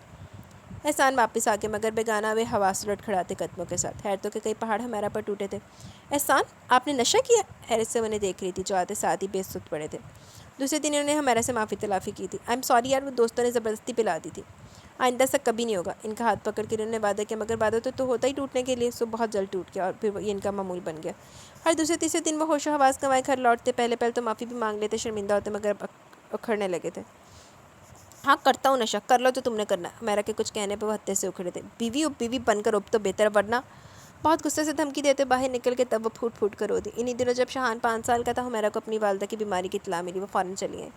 احسان واپس آ گئے، مگر بیگانہ ہوئے حواس لڑکھڑاتے قدموں کے ساتھ۔ حیرتوں کے کئی پہاڑ ہمیرا پر ٹوٹے تھے۔ احسان، آپ نے نشہ کیا؟ حیرت سے وہ انہیں دیکھ رہی تھی، جو آتے ساتھ ہی بے سود پڑے تھے۔ دوسرے دن انہوں نے ہمیرا سے معافی تلافی کی تھی۔ آئی ایم سوری یار، وہ دوستوں نے زبردستی پلا دی تھی۔ آئندہ سے کبھی نہیں ہوگا۔ ان کا ہاتھ پکڑ کے انہوں نے وعدہ کیا، مگر وعدہ تو ہوتا ہی ٹوٹنے کے لیے، سو بہت جلد ٹوٹ گیا اور پھر یہ ان کا معمول بن گیا۔ ہر دوسرے تیسرے دن وہ ہوش و حواس گنوائے گھر لوٹتے، پہلے تو معافی بھی مانگ لیتے، شرمندہ ہوتے، مگر اب اکھڑنے لگے تھے۔ ہاں کرتا ہوں نشہ، کر لو تو تم نے کرنا۔ ہمیرا کے کچھ کہنے پہ وہ ہتے سے اکھڑے تھے۔ بیوی بن کر اب تو بہتر، ورنہ بہت غصے سے دھمکی دیتے باہر نکل کے تب وہ پھوٹ پھوٹ کر رو دی۔ انہی دنوں جب شاہان 5 سال کا تھا، ہمیرا کو اپنی والدہ کی بیماری کی اطلاع ملی، وہ فوراً چلی آئیں۔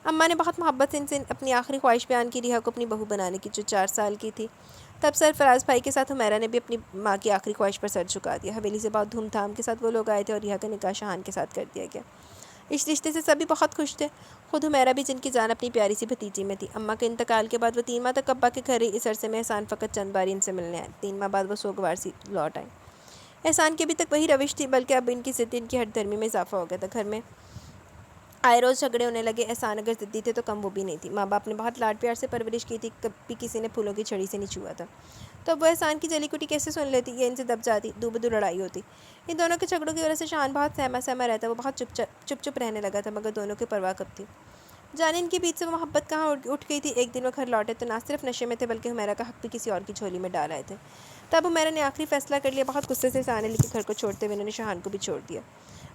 اماں نے بہت محبت سے ان سے اپنی آخری خواہش بیان کی، ریحا کو اپنی بہو بنانے کی، جو 4 سال کی تھی۔ تب سرفراز بھائی کے ساتھ ہمیرا نے بھی اپنی ماں کی آخری خواہش پر سر جھکا دیا۔ حویلی سے بہت دھوم دھام کے ساتھ وہ لوگ آئے تھے اور ریحا کا نکاح شاہان کے ساتھ کر دیا گیا۔ اس رشتے سے سبھی بہت خوش تھے، خود ہمیرا بھی، جن کی جان اپنی پیاری سی بھتیجی میں تھی۔ اماں کے انتقال کے بعد وہ 3 ماہ تک ابا کے گھر رہی۔ اس عرصے میں احسان فقط چند بار ان سے ملنے آئے۔ 3 ماہ بعد وہ سوگوار سی لوٹ آئیں۔ احسان کی ابھی تک وہی روش تھی، بلکہ اب ان کی ضد، ان کی ہٹ دھرمی میں اضافہ ہو گیا تھا۔ گھر میں آئے روز جھگڑے ہونے لگے۔ احسان اگر ضدی تھے تو کم وہ بھی نہیں تھی۔ ماں باپ نے بہت لاڈ پیار سے پرورش کی تھی، کبھی کسی نے پھولوں کی چھڑی سے نہیں چھوا تھا۔ تو اب وہ احسان کی جلی کٹی کیسے سن لیتی یا ان سے دب جاتی؟ دو بدو لڑائی ہوتی۔ ان دونوں کے جھگڑوں کی وجہ سے شاہان بہت سہما رہتا، وہ بہت چپ رہنے لگا تھا، مگر دونوں کی پرواہ کب تھی؟ جانے ان کے بیچ سے وہ محبت کہاں اٹھ گئی تھی۔ ایک دن وہ گھر لوٹے تو نہ صرف نشے میں تھے، بلکہ ہمیرا کا حق بھی کسی اور کی جھولی میں ڈال آئے تھے۔ تب ہمیرا نے آخری فیصلہ کر لیا۔ بہت غصے سے احسان علی کے گھر کو چھوڑتے ہوئے انہوں نے شاہان کو بھی چھوڑ دیا۔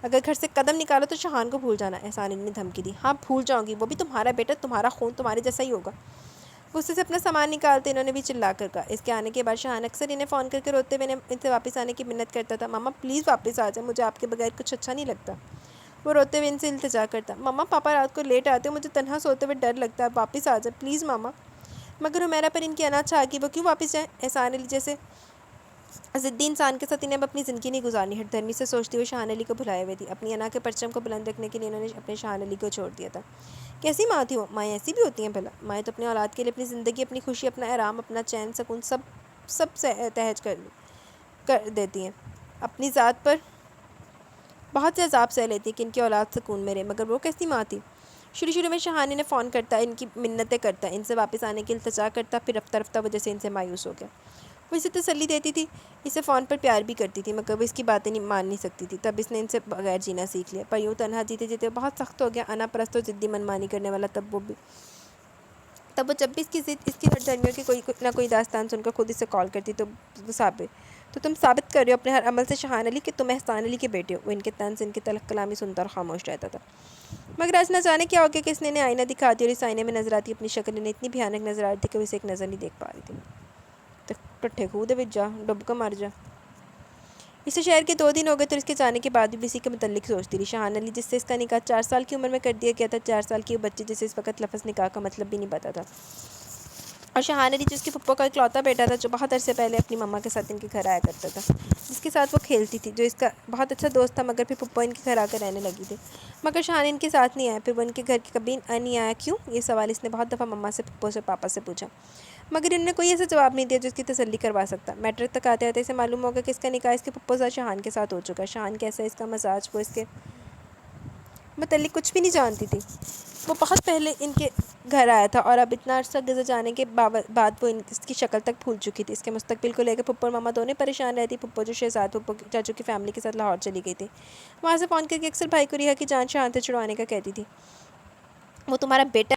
اگر گھر سے قدم نکالو تو شاہان کو بھول جانا، احسان علی نے دھمکی دی۔ ہاں بھول جاؤں گی، وہ بھی تمہارا بیٹا، تمہارا خون تمہارے جیسا ہی ہوگا۔ غصے سے اپنا سامان نکالتے انہوں نے بھی چلا کر کہا۔ اس کے آنے کے بعد شاہان اکثر انہیں فون کر کے روتے ہوئے ان سے واپس آنے کی منت کرتا تھا۔ ماما پلیز واپس آ جائیں، مجھے آپ کے بغیر کچھ اچھا نہیں لگتا۔ وہ روتے ہوئے ان سے التجا کرتا۔ ماما پاپا رات کو لیٹ آتے، مجھے تنہا سوتے ہوئے ڈر لگتا ہے، واپس آ جائیں پلیز ماما۔ مگر ہمیرا پر ان کی انا چھا گئی، وہ کیوں واپس جائیں؟ احسان علی جیسے ضدی انسان کے ساتھ انہیں اب اپنی زندگی نہیں گزارنی، ہٹ دھرمی سے سوچتی ہوئے شاہان علی کو بھلائے ہوئے تھی۔ اپنی انا کے پرچم کو بلند رکھنے کے لیے انہوں نے اپنے شاہان علی کو چھوڑ دیا تھا۔ کیسی ماں تھی وہ؟ مائیں ایسی بھی ہوتی ہیں بھلا؟ مائیں تو اپنے اولاد کے لیے اپنی زندگی، اپنی خوشی، اپنا آرام، اپنا چین، سکون سب تہج کر دیتی ہیں۔ اپنی ذات پر بہت سے عذاب سہ لیتی ہیں کہ ان کی اولاد سکون میں رہے، مگر وہ کیسی ماں تھی؟ شروع میں شاہان انہیں فون کرتا، ان کی منتیں کرتا، ان سے واپس آنے کی التجا کرتا، پھر رفتہ رفتہ وہ جیسے ان سے مایوس ہو گیا۔ وہ اسے تسلی دیتی تھی، اسے فون پر پیار بھی کرتی تھی، مگر وہ اس کی باتیں مان نہیں سکتی تھی۔ تب اس نے ان سے بغیر جینا سیکھ لیا۔ پر یوں تنہا جیتے جیتے بہت سخت ہو گیا، انا پرست اور ضدی منمانی کرنے والا۔ تب وہ جب بھی اس کی ضد، اس کی ہٹ دھرمیوں کی کوئی نہ کوئی داستان سن کر خود اسے کال کرتی تو تم ثابت کر رہے ہو اپنے ہر عمل سے شاہان علی کہ تم احسان علی کے بیٹے ہو۔ وہ ان کے طنز، ان کی تلخ کلامی سنتا اور خاموش رہتا تھا۔ مگر آج نہ جانے کیا ہو گیا کہ اس نے انہیں آئینہ دکھا دیا، اور اس آئینے میں نظر آتی اپنی شکل انہیں اتنی بھیانک نظر آ رہی تھی کہ وہ اسے ایک نظر نہیں دیکھ پا رہی تھی۔ ٹٹھے خوہ دے وچ جا، ڈب کے مر جا۔ اسے شہر کے 2 دن ہو گئے تو اس کے جانے کے بعد بھی اسی کے متعلق سوچتی رہی۔ شاہان علی جس سے اس کا نکاح 4 سال کی عمر میں کر دیا گیا تھا، 4 سال کی وہ بچی جسے اس وقت لفظ نکاح کا مطلب بھی نہیں پتا تھا، اور شاہان علی جو اس کے پھپھو کا اکلوتا بیٹا تھا، جو بہت عرصے پہلے اپنی مما کے ساتھ ان کے گھر آیا کرتا تھا، جس کے ساتھ وہ کھیلتی تھی، جو اس کا بہت اچھا دوست تھا، مگر پھر پھپھو ان کے گھر آ کر رہنے لگی تھی، مگر شاہان ان کے ساتھ نہیں آیا۔ پھر وہ ان کے گھر کبھی نہیں آیا، کیوں؟ یہ سوال اس نے بہت دفعہ مما سے، پھپھو سے، پاپا سے پوچھا، مگر انہوں نے کوئی ایسا جواب نہیں دیا جو اس کی تسلی کروا سکتا۔ میٹرک تک آتے آتے اسے معلوم ہوگا کہ اس کا نکاح اس کے پھپھو سے شاہان کے ساتھ ہو چکا ہے۔ شاہان کیسا ہے، اس کا مزاج، وہ اس کے متعلق کچھ بھی نہیں جانتی تھی۔ وہ بہت پہلے ان کے گھر آیا تھا اور اب اتنا عرصہ گزر جانے کے بعد وہ اس کی شکل تک بھول چکی تھی۔ اس کے مستقبل کو لے کر پھپھو اور مما دونوں پریشان رہتی۔ پھپھو جو شہزاد پھپھو چاچو کی فیملی کے ساتھ لاہور چلی گئی تھی، وہاں سے فون کر کے اکثر بھائی کو ریحا کی جان شاہان سے چھڑوانے کا کہتی تھی۔ وہ تمہارا بیٹا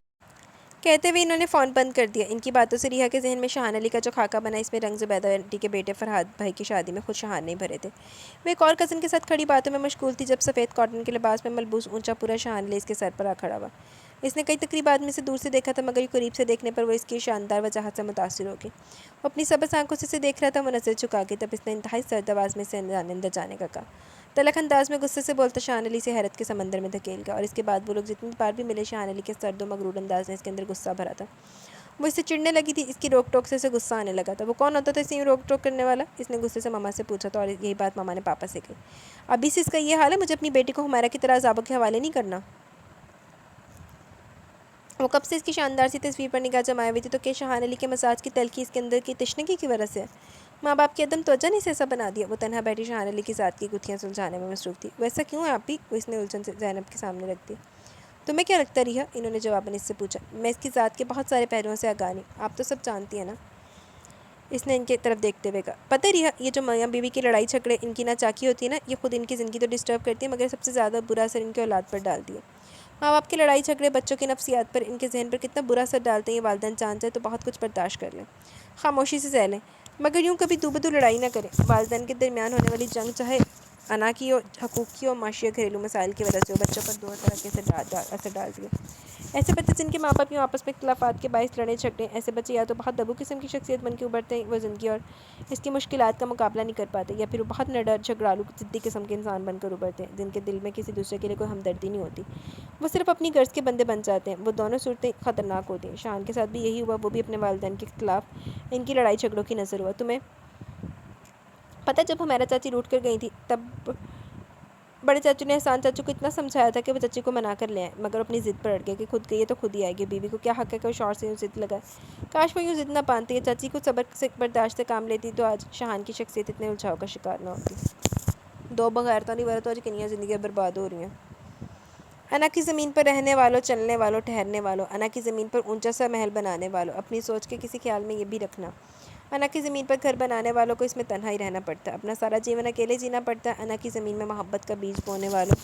کہتے ہوئے انہوں نے فون بند کر دیا۔ ان کی باتوں سے ریحا کے ذہن میں شاہان علی کا جو خاکہ بنا، اس میں رنگ زبیدہ آنٹی کے بیٹے فرحاد بھائی کی شادی میں خود شاہان نہیں بھرے تھے۔ وہ ایک اور کزن کے ساتھ کھڑی باتوں میں مشغول تھی جب سفید کاٹن کے لباس میں ملبوس اونچا پورا شاہان علی اس کے سر پر آ کھڑا ہوا۔ اس نے کئی تقریبات میں سے دور سے دیکھا تھا، مگر قریب سے دیکھنے پر وہ اس کی شاندار وجاہت سے متاثر ہو گئی۔ وہ اپنی سبز آنکھوں سے اسے دیکھ رہا تھا، وہ نظر چکا کے، تب اس نے انتہائی سرد آواز میں اسے اندر جانے کا کہا۔ تلخ انداز میں غصے سے بولتا شاہان علی سے حیرت کے سمندر میں دھکیل گیا، اور اس کے بعد وہ لوگ جتنی بار بھی ملے، شاہان علی کے سرد و مغرور انداز نے اس کے اندر غصہ بھرا تھا۔ وہ اس سے چڑھنے لگی تھی، اس کی روک ٹوک سے اسے غصہ آنے لگا تھا۔ وہ کون ہوتا تھا اسے یوں روک ٹوک کرنے والا؟ اس نے غصے سے مما سے پوچھا تھا، اور یہی بات مما نے پاپا سے کہی۔ ابھی سے اس کا یہ حال ہے، مجھے اپنی بیٹی کو حمیرہ کی طرح عذابوں کے حوالے نہیں کرنا۔ وہ کب سے اس کی شاندار سی تصویر پر نگاہ جمائے ہوئی تھی، تو کہ شاہان علی کے مزاج کی تلخی اس کے اندر کی تشنگی کی وجہ سے؟ ماں باپ کی عدم توجہ نے اسے ایسا بنا دیا۔ وہ تنہا بیٹھی شاہان علی کی ذات کی گتھیاں سلجھانے میں مصروف تھی۔ ویسا کیوں ہے آپی؟ وہ اس نے الجھن سے زینب کے سامنے رکھ دی۔ تمہیں کیا لگتا ریحا؟ انہوں نے جواباً اس سے پوچھا۔ میں اس کی ذات کے بہت سارے پہلوؤں سے آگاہ نہیں، آپ تو سب جانتی ہیں نا، اس نے ان کی طرف دیکھتے ہوئے کہا۔ پتہ ہے ریحا، یہ جو میاں بیوی کی لڑائی جھگڑے، ان کی ناچاکی ہوتی ہے نا، یہ خود ان کی زندگی تو ڈسٹرب کرتی ہے، مگر سب سے زیادہ برا اثر ان کے اولاد پر ڈالتی ہے۔ ماں باپ کی لڑائی جھگڑے بچوں کی نفسیات پر، ان کے ذہن پر کتنا برا اثر ڈالتے ہیں، یہ والدین جان جائے تو بہت کچھ برداشت کر لیں، خاموشی سے سہ لیں، مگر یوں کبھی دو بدو لڑائی نہ کریں۔ والدین کے درمیان ہونے والی جنگ، چاہے انا کی ہو، حقوق کی ہو، معاشی یا گھریلو مسائل کی وجہ سے ہو، بچوں پر دو طرح کے اثر ڈالتی ہے۔ ایسے بچے جن کے ماں باپ یوں آپس میں اختلافات کے باعث لڑیں جھگڑیں، ایسے بچے یا تو بہت دبو قسم کی شخصیت بن کے ابھرتے ہیں، وہ زندگی اور اس کی مشکلات کا مقابلہ نہیں کر پاتے، یا پھر وہ بہت نڈر، جھگڑالو، ضدی قسم کے انسان بن کر ابھرتے ہیں، جن کے دل میں کسی دوسرے کے لیے کوئی ہمدردی نہیں ہوتی، وہ صرف اپنی غرض کے بندے بن جاتے ہیں۔ وہ دونوں صورتیں خطرناک ہوتی ہیں۔ شاہان کے ساتھ بھی یہی ہوا، وہ بھی اپنے والدین کے خلاف ان کی لڑائی جھگڑوں کی نظر ہوا۔ تمہیں پتہ، جب ہمیرا چاچی روٹھ کر گئی تھی، تب بڑے چاچو نے احسان چاچو کو اتنا سمجھایا تھا کہ وہ چچی کو منا کر لے آئے، مگر اپنی ضد پر اڑ گئے کہ خود گئی ہے تو خود ہی آئے گی، بیوی کو کیا حق ہے کہ وہ شوہر سے یوں ضد لگائے؟ کاش وہ یوں ضد نہ باندھتی، یا چاچی کو صبر سے برداشت سے کام لیتی، تو آج شاہان کی شخصیت اتنے الجھاؤ کا شکار نہ ہوتی۔ دو بغیرتوں کی وجہ تو آج کنیاں زندگیاں برباد ہو رہی ہیں۔ انا کی زمین پر رہنے والوں، چلنے والوں، ٹھہرنے والوں، انا کی زمین پر اونچا سا محل بنانے والوں، اپنی سوچ کے کسی خیال میں یہ بھی رکھنا، انا کی زمین پر گھر بنانے والوں کو اس میں تنہا ہی رہنا پڑتا ہے، اپنا سارا جیون اکیلے جینا پڑتا ہے۔ انا کی زمین میں محبت کا بیج بونے والوں،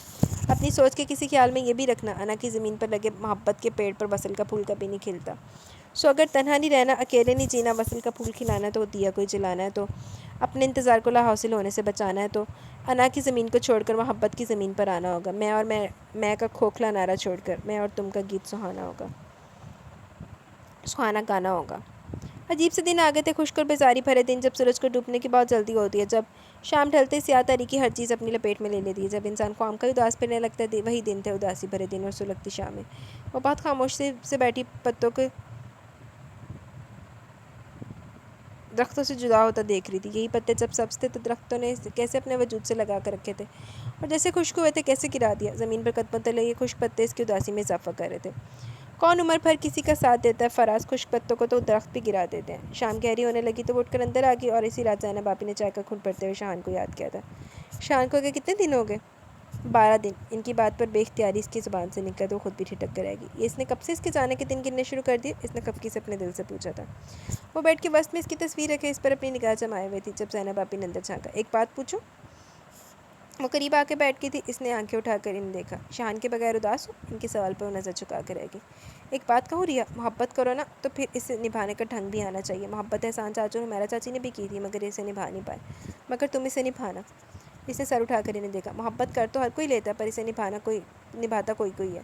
اپنی سوچ کے کسی خیال میں یہ بھی رکھنا، انا کی زمین پر لگے محبت کے پیڑ پر وصل کا پھول کبھی نہیں کھلتا۔ سو اگر تنہا نہیں رہنا، اکیلے نہیں جینا، وصل کا پھول کھلانا تو دیا کوئی جلانا ہے، تو اپنے انتظار کو لا حاصل ہونے سے بچانا ہے، تو انا کی زمین کو چھوڑ کر محبت کی زمین پر آنا ہوگا، میں اور میں کا کھوکھلا نعرہ چھوڑ کر، میں اور تم کا گیت سہانا گانا ہوگا۔ عجیب سے دن آگے تھے، خشک اور بیزاری بھرے دن، جب سورج کو ڈوبنے کی بہت جلدی ہوتی ہے، جب شام ڈھلتے سیاہ تاریکی ہر چیز اپنی لپیٹ میں لے لیتی ہے، جب انسان خواہ کا اداس پھرنے لگتا ہے، وہی دن تھے، اداسی بھرے دن اور سلگتی شامیں۔ وہ بہت خاموشی سے بیٹھی پتوں کے درختوں سے جدا ہوتا دیکھ رہی تھی۔ یہی پتے جب سبز تھے تو درختوں نے کیسے اپنے وجود سے لگا کر رکھے تھے، اور جیسے خشک ہوئے تھے کیسے گرا دیا۔ زمین پر قدموں تلے یہ خشک پتے اس کی اداسی میں اضافہ کر رہے تھے۔ کون عمر بھر کسی کا ساتھ دیتا ہے فراز، خشک پتوں کو تو درخت بھی گرا دیتے ہیں۔ شام گہری ہونے لگی تو وہ اٹھ کر اندر آ گئی، اور اسی رات زینب آپی نے چائے کا گھونٹ بھرتے ہوئے شاہان کو یاد کیا تھا۔ شاہان کو کہ کتنے دن ہو گئے؟ 12 دن۔ ان کی بات پر بے اختیاری اس کی زبان سے نکلا تو وہ خود بھی ٹھٹک کر رہ گئی۔ یہ اس نے کب سے اس کے جانے کے دن گننے شروع کر دیے؟ اس نے خفگی سے اپنے دل سے پوچھا تھا۔ وہ بیڈ کے وسط میں اس کی تصویر رکھے اس پر اپنی نگاہ جمائے ہوئے تھی، جب زینب آپی نے اندر جھانکا۔ ایک بات پوچھوں؟ وہ قریب آ کے بیٹھ گئی تھی، اس نے آنکھیں اٹھا کر انہیں دیکھا۔ شاہان کے بغیر اداس ہو؟ ان کے سوال پر وہ نظر چکا کر رہ گئی۔ ایک بات کہوں ریحا، محبت کرو نا تو پھر اسے نبھانے کا ڈھنگ بھی آنا چاہیے۔ محبت احسان چاچو اور میرا چاچی نے بھی کی تھی، مگر اسے نبھا نہیں پائے، مگر تم اسے نبھانا۔ اس نے سر اٹھا کر انہیں دیکھا۔ محبت کر تو ہر کوئی لیتا ہے، پر اسے نبھاتا کوئی ہے۔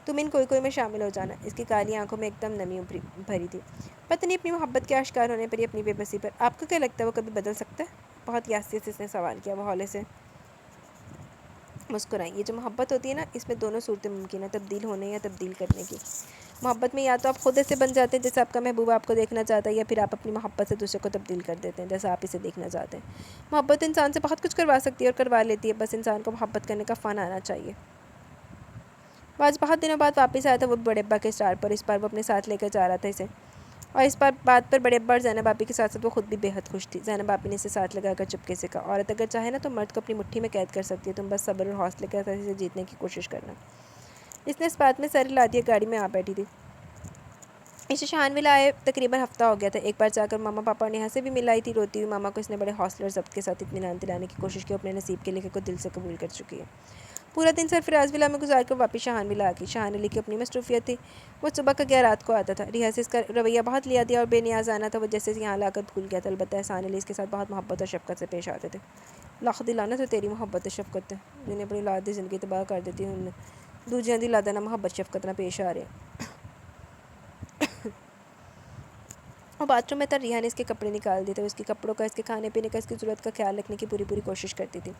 تم ان کوئی میں شامل ہو جانا۔ اس کی کالی آنکھوں میں ایک دم نمی بھری تھی۔ پتہ نہیں اپنی محبت کے آشکار ہونے پر یا اپنی بے بسی پر، آپ کو کیا لگتا ہے وہ کبھی بدل سکتا ہے؟ بہت یاسیت سے اس نے سوال کیا۔ وہ ہولے سے مسکرائیں۔ یہ جو محبت ہوتی ہے نا، اس میں دونوں صورتیں ممکن ہیں، تبدیل ہونے یا تبدیل کرنے کی۔ محبت میں یا تو آپ خود ایسے بن جاتے ہیں جیسے آپ کا محبوب آپ کو دیکھنا چاہتا ہے، یا پھر آپ اپنی محبت سے دوسرے کو تبدیل کر دیتے ہیں جیسا آپ اسے دیکھنا چاہتے ہیں۔ محبت انسان سے بہت کچھ کروا سکتی ہے اور کروا لیتی ہے، بس انسان کو محبت کرنے کا فن آنا چاہیے۔ وہ آج بہت دنوں بعد واپس آیا تھا، وہ بڑے ابا کے اسٹار پر، اس بار وہ اپنے ساتھ لے کر جا رہا تھا اسے، اور اس بات پر بڑے ابا اور زینب آپی کے ساتھ ساتھ وہ خود بھی بے حد خوش تھی۔ زینب آپی نے اسے ساتھ لگا کر چپکے سے کہا، عورت اگر چاہے نا تو مرد کو اپنی مٹھی میں قید کر سکتی ہے، تم بس صبر اور حوصلے کے ساتھ اسے جیتنے کی کوشش کرنا۔ اس نے اس بات میں سر ہلا دیا، گاڑی میں آ بیٹھی تھی۔ اسے شہان ولا آئے تقریباً ہفتہ ہو گیا تھا۔ ایک بار جا کر ماما پاپا اور نیہا سے بھی مل آئی تھی۔ روتی ہوئی ماما کو اس نے بڑے حوصلے اور ضبط کے ساتھ اطمینان دلانے کی کوشش کی، اپنے نصیب کے لکھے کو دل سے قبول کر چکی ہے۔ پورا دن سرفراز ولا میں گزار کر واپس شہان ولا آ گئی۔ شہان علی کی اپنی مصروفیت تھی، وہ صبح کا گیا رات کو آتا تھا۔ ریحا سے اس کا رویہ بہت لیا دیا اور بے نیاز آنا تھا، وہ جیسے یہاں لا کر بھول گیا تھا۔ البتہ احسان علی اس کے ساتھ بہت محبت اور شفقت سے پیش آتے تھے۔ لاکھ دی لعنت ہے تیری محبت و شفقت ہے، جنہیں اپنی اولاد دی زندگی تباہ کر دیتی ہوں، دوجیاں دی لادہ نہ محبت شفقت نہ پیش آ رہے۔ وہ باتھ روم میں تھا، ریحا نے اس کے کپڑے نکال دیے تھے، اس کے کپڑوں کا، اس کے کھانے پینے کا، اس کی ضرورت کا خیال رکھنے کی پوری کوشش کرتی تھی۔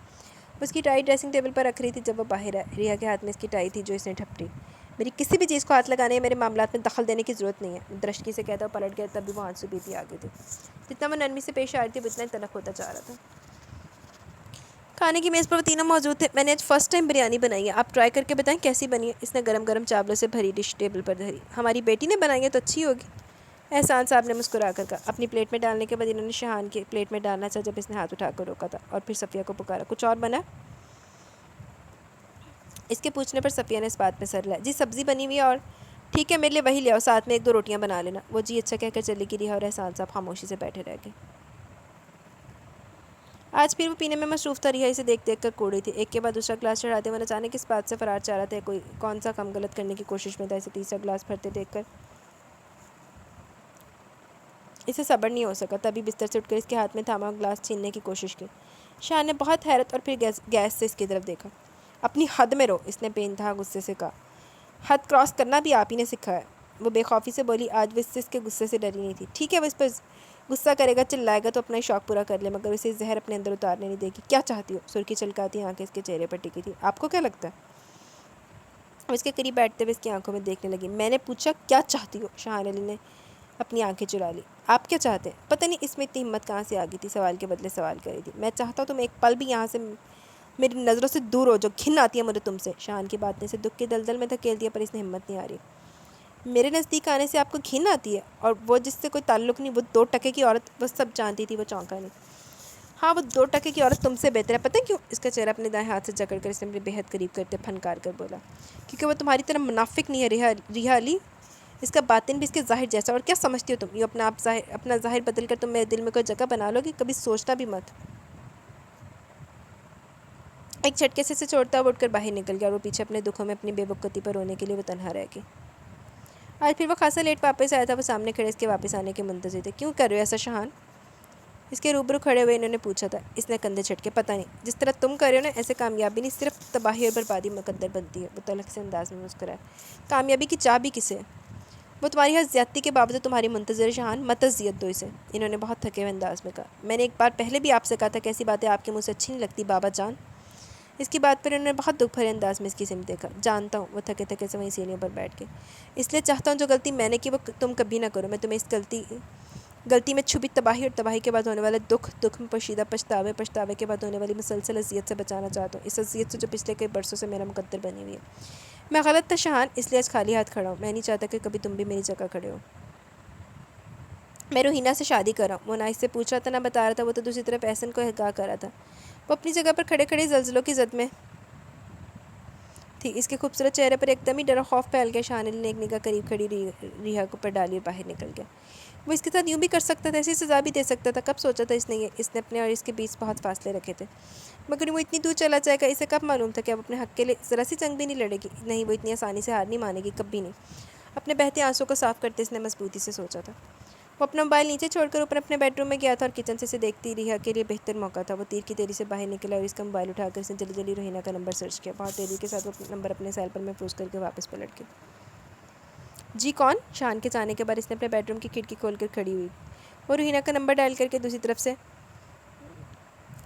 اس کی ٹائی ڈریسنگ ٹیبل پر رکھ رہی تھی جب وہ باہر آئے۔ ریحا کے ہاتھ میں اس کی ٹائی تھی جو اس نے ڈھپٹی۔ میری کسی بھی چیز کو ہاتھ لگانے یا میرے معاملات میں دخل دینے کی ضرورت نہیں ہے، درشکی سے کہتا وہ پلٹ گیا، تب بھی وہ آنسو پیتی آگے تھی۔ جتنا وہ نرمی سے پیش آ رہی تھی وہ اتنا تلخ ہوتا جا رہا تھا۔ کھانے کی میز پر وہ تینوں موجود تھے۔ میں نے آج فرسٹ ٹائم بریانی بنائی ہے، آپ ٹرائی کر کے بتائیں کیسی بنی ہے؟ اس نے گرم گرم چاولوں سے بھری ڈش ٹیبل پر دھری۔ ہماری بیٹی نے بنائی ہے تو اچھی ہوگی، احسان صاحب نے مسکرا کر کہا۔ اپنی پلیٹ میں ڈالنے کے بعد انہوں نے شہان کی پلیٹ میں ڈالنا چاہا، جب اس نے ہاتھ اٹھا کر روکا تھا، اور پھر صفیہ کو پکارا، کچھ اور بنا؟ اس کے پوچھنے پر صفیہ نے اس بات میں سر ہلایا، جی سبزی بنی ہوئی ہے، اور ٹھیک ہے میرے لیے وہی لے آؤ، ساتھ میں ایک دو روٹیاں بنا لینا۔ وہ جی اچھا کہہ کر چلی گئی۔ ریحا اور احسان صاحب خاموشی سے بیٹھے رہ گئے۔ آج پھر وہ پینے میں مصروف تھا۔ ریحا اسے دیکھ کر کوڑی تھی، ایک کے بعد دوسرا گلاس چڑھاتے ہوئے اچانک اس بات سے فرار چاہ رہا تھا، کون سا کم غلط کرنے کی کوشش میں تھا۔ اسے تیسرا گلاس بھرتے دیکھ کر اسے صبر نہیں ہو سکا، تبھی بستر سے اٹھ کر اس کے ہاتھ میں تھاما گلاس چھیننے کی کوشش کی۔ شان نے بہت حیرت اور پھر گیس سے اس کی طرف دیکھا۔ اپنی حد میں رہو، اس نے بے انتہا غصے سے کہا۔ حد کراس کرنا بھی آپ ہی نے سکھایا ہے، وہ بے خوفی سے بولی۔ آج وہ اس کے غصے سے ڈری نہیں تھی۔ ٹھیک ہے وہ اس پر غصہ کرے گا، چلائے گا تو اپنا ہی شوق پورا کر لے، مگر اسے زہر اپنے اندر اتارنے نہیں دے گی۔ کیا چاہتی ہو؟ سرخی چلکاتی آنکھیں اس کے چہرے پر ٹکی تھی۔ آپ کو کیا لگتا ہے؟ وہ اس کے قریب بیٹھتے ہوئے اس کی آنکھوں میں دیکھنے لگی۔ میں نے پوچھا کیا چاہتی ہو؟ شہان علی نے اپنی آنکھیں چرا لی۔ آپ کیا چاہتے ہیں؟ پتہ نہیں اس میں اتنی ہمت کہاں سے آ گئی تھی، سوال کے بدلے سوال کر رہی تھی۔ میں چاہتا ہوں تم ایک پل بھی یہاں سے میری نظروں سے دور ہو، جو گھن آتی ہے مجھے تم سے۔ شان کی بات نے اسے دکھ کے دلدل میں دھکیل دیا، پر اس نے ہمت نہیں آ رہی۔ میرے نزدیک آنے سے آپ کو گھن آتی ہے؟ اور وہ جس سے کوئی تعلق نہیں، وہ 2 ٹکے کی عورت، وہ سب جانتی تھی۔ وہ چونکا نہیں۔ ہاں وہ 2 ٹکے کی عورت تم سے بہتر ہے، پتہ کیوں؟ اس کا چہرہ اپنے دائیں ہاتھ سے جکڑ کر اس نے اپنے بےحد قریب کرتے پھنکار کر بولا، کیونکہ وہ تمہاری طرح منافق نہیں ہے ریحا علی، اس کا باطن بھی اس کے ظاہر جیسا۔ اور کیا سمجھتی ہو تم، یہ اپنا ظاہر بدل کر تم میرے دل میں کوئی جگہ بنا لو گی؟ کبھی سوچتا بھی مت۔ ایک جھٹکے سے اسے چھوڑتا ہوا اٹھ کر باہر نکل گیا، اور وہ پیچھے اپنے دکھوں میں اپنی بے وقتی پر رونے کے لیے وہ تنہا رہ گئی۔ آج پھر وہ خاصا لیٹ واپس آیا تھا۔ وہ سامنے کھڑے اس کے واپس آنے کے منتظر تھے۔ کیوں کر رہے ہو ایسا شہان؟ اس کے روبرو کھڑے ہوئے انہوں نے پوچھا تھا۔ اس نے کندھے جھٹکے، پتہ نہیں، جس طرح تم کر رہے ہو نا، ایسے کامیابی نہیں صرف تباہی اور بربادی مقدر بنتی ہے۔ وہ تلخ سے انداز میں مسکرایا۔ کامیابی کی چابی کسے؟ وہ تمہاری ہر زیادتی کے باوجود تمہاری منتظر شہان، مت اذیت دو اسے، انہوں نے بہت تھکے ہوئے انداز میں کہا۔ میں نے ایک بار پہلے بھی آپ سے کہا تھا کہ ایسی باتیں آپ کے منہ سے اچھی نہیں لگتی بابا جان۔ اس کی بات پر انہوں نے بہت دکھ بھرے انداز میں اس کی سمت دیکھا۔ جانتا ہوں، وہ تھکے تھکے سے وہیں سیڑھیوں پر بیٹھ کے، اس لیے چاہتا ہوں جو غلطی میں نے کی وہ تم کبھی نہ کرو۔ میں تمہیں اس غلطی میں چھپی تباہی اور تباہی کے بعد ہونے والے دکھ میں پوشیدہ پچھتاوے کے بعد ہونے والی مسلسل اذیت سے بچانا چاہتا ہوں، اس اذیت سے جو پچھلے کئی برسوں سے میرا مقدر بنی ہوئی ہے۔ میں غلط تھا شہان، اس لیے آج خالی ہاتھ کھڑا ہوں۔ میں نہیں چاہتا کہ کبھی تم بھی میری جگہ کھڑے ہو۔ میں روحینہ سے شادی کر رہا ہوں۔ وہ نہ اس سے پوچھ رہا تھا نہ بتا رہا تھا، وہ تو دوسری طرف احسن کو احگاہ کر رہا تھا۔ وہ اپنی جگہ پر کھڑے کھڑے زلزلوں کی زد میں تھی۔ اس کے خوبصورت چہرے پر ایک دم ہی ڈر و خوف پھیل گیا۔ شان علی نے ایک نگاہ قریب کھڑی ریحا پر ڈالی اور باہر نکل گیا۔ وہ اس کے ساتھ یوں بھی کر سکتا تھا، ایسی سزا بھی دے سکتا تھا۔ کب سوچا تھا اس نے اپنے اور اس کے بیچ بہت فاصلے رکھے تھے، مگر وہ اتنی دور چلا جائے گا، اسے کب معلوم تھا کہ اب اپنے حق کے لیے ذرا سی جنگ بھی نہیں لڑے گی؟ نہیں، وہ اتنی آسانی سے ہار نہیں مانے گی، کبھی نہیں۔ اپنے بہتے آنسوں کو صاف کرتے اس نے مضبوطی سے سوچا تھا۔ وہ اپنا موبائل نیچے چھوڑ کر اوپر اپنے بیڈ روم میں گیا تھا، اور کچن سے اسے دیکھتی ریحا کے لیے بہتر موقع تھا۔ وہ تیر کی تیزی سے باہر نکلا اور اس کا موبائل اٹھا کر اس نے جلدی جلدی روحینہ کا نمبر سرچ کیا۔ بہت تیزی کے ساتھ وہ نمبر اپنے سیل پر محفوظ کر کے واپس پلٹ گئی۔ جی کون؟ شان کے جانے کے بعد اس نے اپنے بیڈ روم کی کھڑکی کھول کر کھڑی ہوئی۔ وہ روحینہ کا نمبر ڈائل کر کے دوسری طرف سے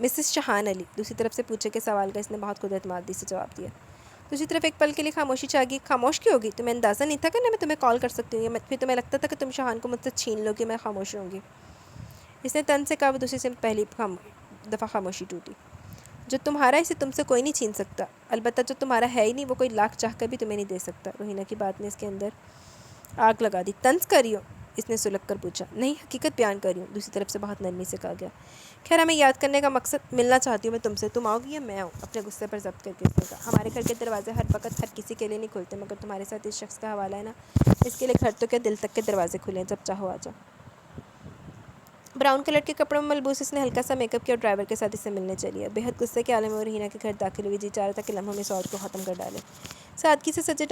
مسز شاہان علی دوسری طرف سے پوچھے کے سوال کا اس نے بہت خود اعتمادی سے جواب دیا۔ دوسری طرف ایک پل کے لیے خاموشی چھا گئی۔ خاموش کیوں ہوگی؟ تمہیں اندازہ نہیں تھا کہ میں تمہیں کال کر سکتی ہوں، یا پھر تمہیں لگتا تھا کہ تم شاہان کو مجھ سے چھین لو گی، میں خاموش رہوں گی؟ اس نے تن سے کہا۔ وہ دوسری سے پہلی دفعہ خاموشی ٹوٹی۔ جو تمہارا اسے تم سے کوئی نہیں چھین سکتا، البتہ جو تمہارا ہے ہی نہیں وہ کوئی لاکھ چاہ کر بھی تمہیں نہیں دے سکتا۔ روہینہ کی بات نے اس کے اندر آگ لگا دی۔ طنز کر رہی ہو؟ اس نے سلگ کر پوچھا۔ نہیں، حقیقت بیان کر رہی ہوں، دوسری طرف سے بہت نرمی سے کہا گیا۔ خیر، ہمیں یاد کرنے کا مقصد ملنا چاہتی ہوں میں تم سے، تم آؤ گی یا میں آؤں؟ اپنے غصے پر ضبط کر کے اس نے کہا۔ ہمارے گھر کے دروازے ہر وقت ہر کسی کے لیے نہیں کھلتے، مگر تمہارے ساتھ اس شخص کا حوالہ ہے نا، اس کے لیے گھر تو کیا دل تک کے دروازے کھلے ہیں، جب چاہو آ جاؤ۔ براؤن کلر کے کپڑوں میں ملبوس اس نے ہلکا سا میک اپ کیا اور ڈرائیور کے ساتھ اس سے ملنے چلی ہے۔ بےحد غصے کے عالم میں رہینہ کے گھر داخل ہوئی، جی چاہ رہا تھا کہ لمحوں میں اس عورت کو ختم کر ڈالے۔ سادگی سے سجے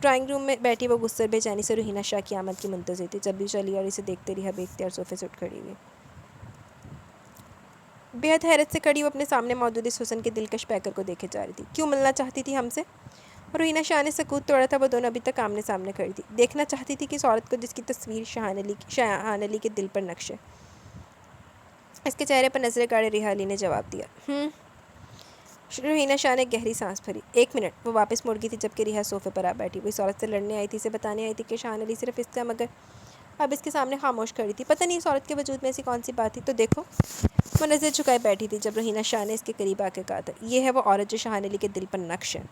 ڈرائنگ روم میں بیٹھی وہ غصے اور بے چینی سے روہینہ شاہ کی آمد کی منتظر تھی، جب بھی چلی اور اسے دیکھتے رہا بے اختیار صوفے سے اٹھ کھڑی ہوئی۔ بےحد حیرت سے کھڑی وہ اپنے سامنے موجود اس حسن کے دلکش پیکر کو دیکھے جا رہی تھی۔ کیوں ملنا چاہتی تھی ہم سے؟ روہینہ شاہ نے سکوت توڑا تھا۔ وہ دونوں ابھی تک آمنے سامنے کھڑی تھی، دیکھنا چاہتی تھی کہ اس عورت کو جس کی تصویر شاہان علی کے دل پر نقش ہے۔ اس کے چہرے پر نظریں گاڑے ریحا علی نے جواب دیا۔ روہینہ شاہ نے گہری سانس بھری۔ ایک منٹ۔ وہ واپس مڑ گئی تھی جبکہ ریحا صوفے پر آ بیٹھی۔ وہ اس عورت سے لڑنے آئی تھی، اسے بتانے آئی تھی کہ شاہان علی صرف اس کا، مگر اب اس کے سامنے خاموش کھڑی تھی۔ پتہ نہیں اس عورت کے وجود میں ایسی کون سی بات تھی۔ تو دیکھو، وہ نظر جھکائے بیٹھی تھی جب روہینہ شاہ نے اس کے قریب آ کے کہا تھا، یہ ہے وہ عورت جو شاہان علی کے دل پر نقش ہے۔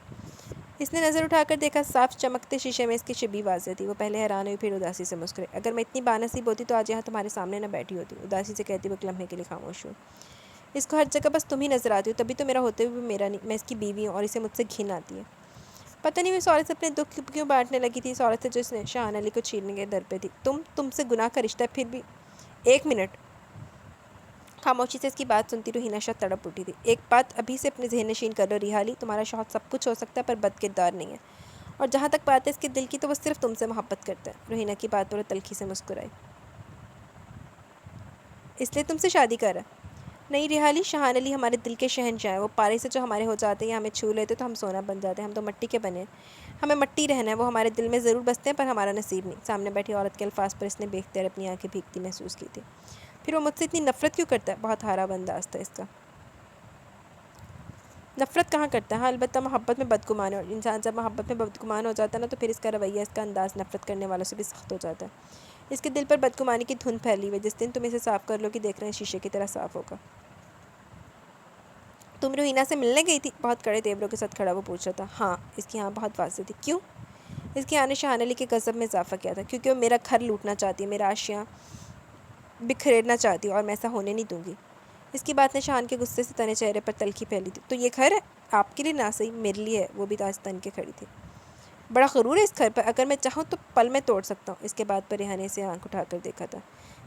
اس نے نظر اٹھا کر دیکھا، صاف چمکتے شیشے میں اس کی شبیہ واضح تھی۔ وہ پہلے حیران ہوئی، پھر اداسی سے مسکرائی۔ اگر میں اتنی بانصیب ہوتی تو آج یہاں تمہارے سامنے نہ بیٹھی ہوتی، اداسی سے کہتی وہ ایک لمحے کے لیے خاموش ہوئی۔ اس کو ہر جگہ بس تم ہی نظر آتی ہو، تبھی تو میرا ہوتے ہوئے بھی میرا نہیں، میں اس کی بیوی ہوں اور اسے مجھ سے گھن آتی ہے۔ پتہ نہیں وہ اس عورت سے اپنے دکھ کیوں بانٹنے لگی تھی، اس عورت سے جو اس نے شاہان علی کو چھیننے کے در پہ تھی۔ تم سے گناہ کا رشتہ ہے، پھر بھی ایک منٹ۔ خاموشی سے اس کی بات سنتی روہینہ شاہ تڑپ اٹھی تھی۔ ایک بات ابھی سے اپنے ذہن نشین کر لو ریحا علی، تمہارا شوہر سب کچھ ہو سکتا ہے پر بد کردار نہیں ہے، اور جہاں تک بات ہے اس کے دل کی تو وہ صرف تم سے محبت کرتا ہے۔ روہینہ کی بات پر وہ تلخی سے مسکرائی۔ اس لیے تم سے شادی کر رہا ہے؟ نہیں ریحا علی، شاہان علی ہمارے دل کے شہنشاہ ہیں، وہ پارے سے جو ہمارے ہو جاتے ہیں یا ہمیں چھو لیتے تو ہم سونا بن جاتے ہیں، ہم تو مٹی کے بنے ہیں، ہمیں مٹی رہنا ہے، وہ ہمارے دل میں ضرور بستے ہیں پر ہمارا نصیب نہیں۔ سامنے بیٹھی عورت کے الفاظ پر اس نے بے اختیار اپنی آنکھیں بھیگتی محسوس کی تھی۔ پھر وہ مجھ سے اتنی نفرت کیوں کرتا ہے؟ بہت ہارا ہوا انداز تھا اس کا۔ نفرت کہاں کرتا ہے؟ ہاں، البتہ محبت میں بدگمان ہے، اور انسان جب محبت میں بدگمان ہو جاتا ہے نا تو پھر اس کا رویہ، اس کا انداز نفرت کرنے والوں سے بھی سخت ہو جاتا ہے۔ اس کے دل پر بدگمانی کی دھند پھیلی ہوئی، جس دن تم اسے صاف کر لو گی دیکھ رہے ہیں شیشے کی طرح صاف ہوگا۔ تم روہینہ سے ملنے گئی تھی؟ بہت کڑے تیوروں کے ساتھ کھڑا وہ پوچھ رہا تھا۔ ہاں، اس کی بہت واضح تھی۔ کیوں؟ اس کی نے شاہان علی کے غضب میں اضافہ کیا تھا۔ کیونکہ وہ میرا گھر لوٹنا چاہتی ہے، میرا اشیاء بکھیرنا چاہتی ہے، اور میں ایسا ہونے نہیں دوں گی۔ اس کی بات نے شاہان کے غصے سے تنے چہرے پر تلخی پھیلی تھی۔ تو یہ گھر ہے آپ کے لیے؟ نہ صحیح میرے لیے ہے۔ وہ بھی تاج تن کے کھڑی تھی۔ بڑا غرور ہے اس گھر پر، اگر میں چاہوں تو پل میں توڑ سکتا ہوں۔ اس کے بعد پر ریحا نے اسے آنکھ اٹھا کر دیکھا تھا۔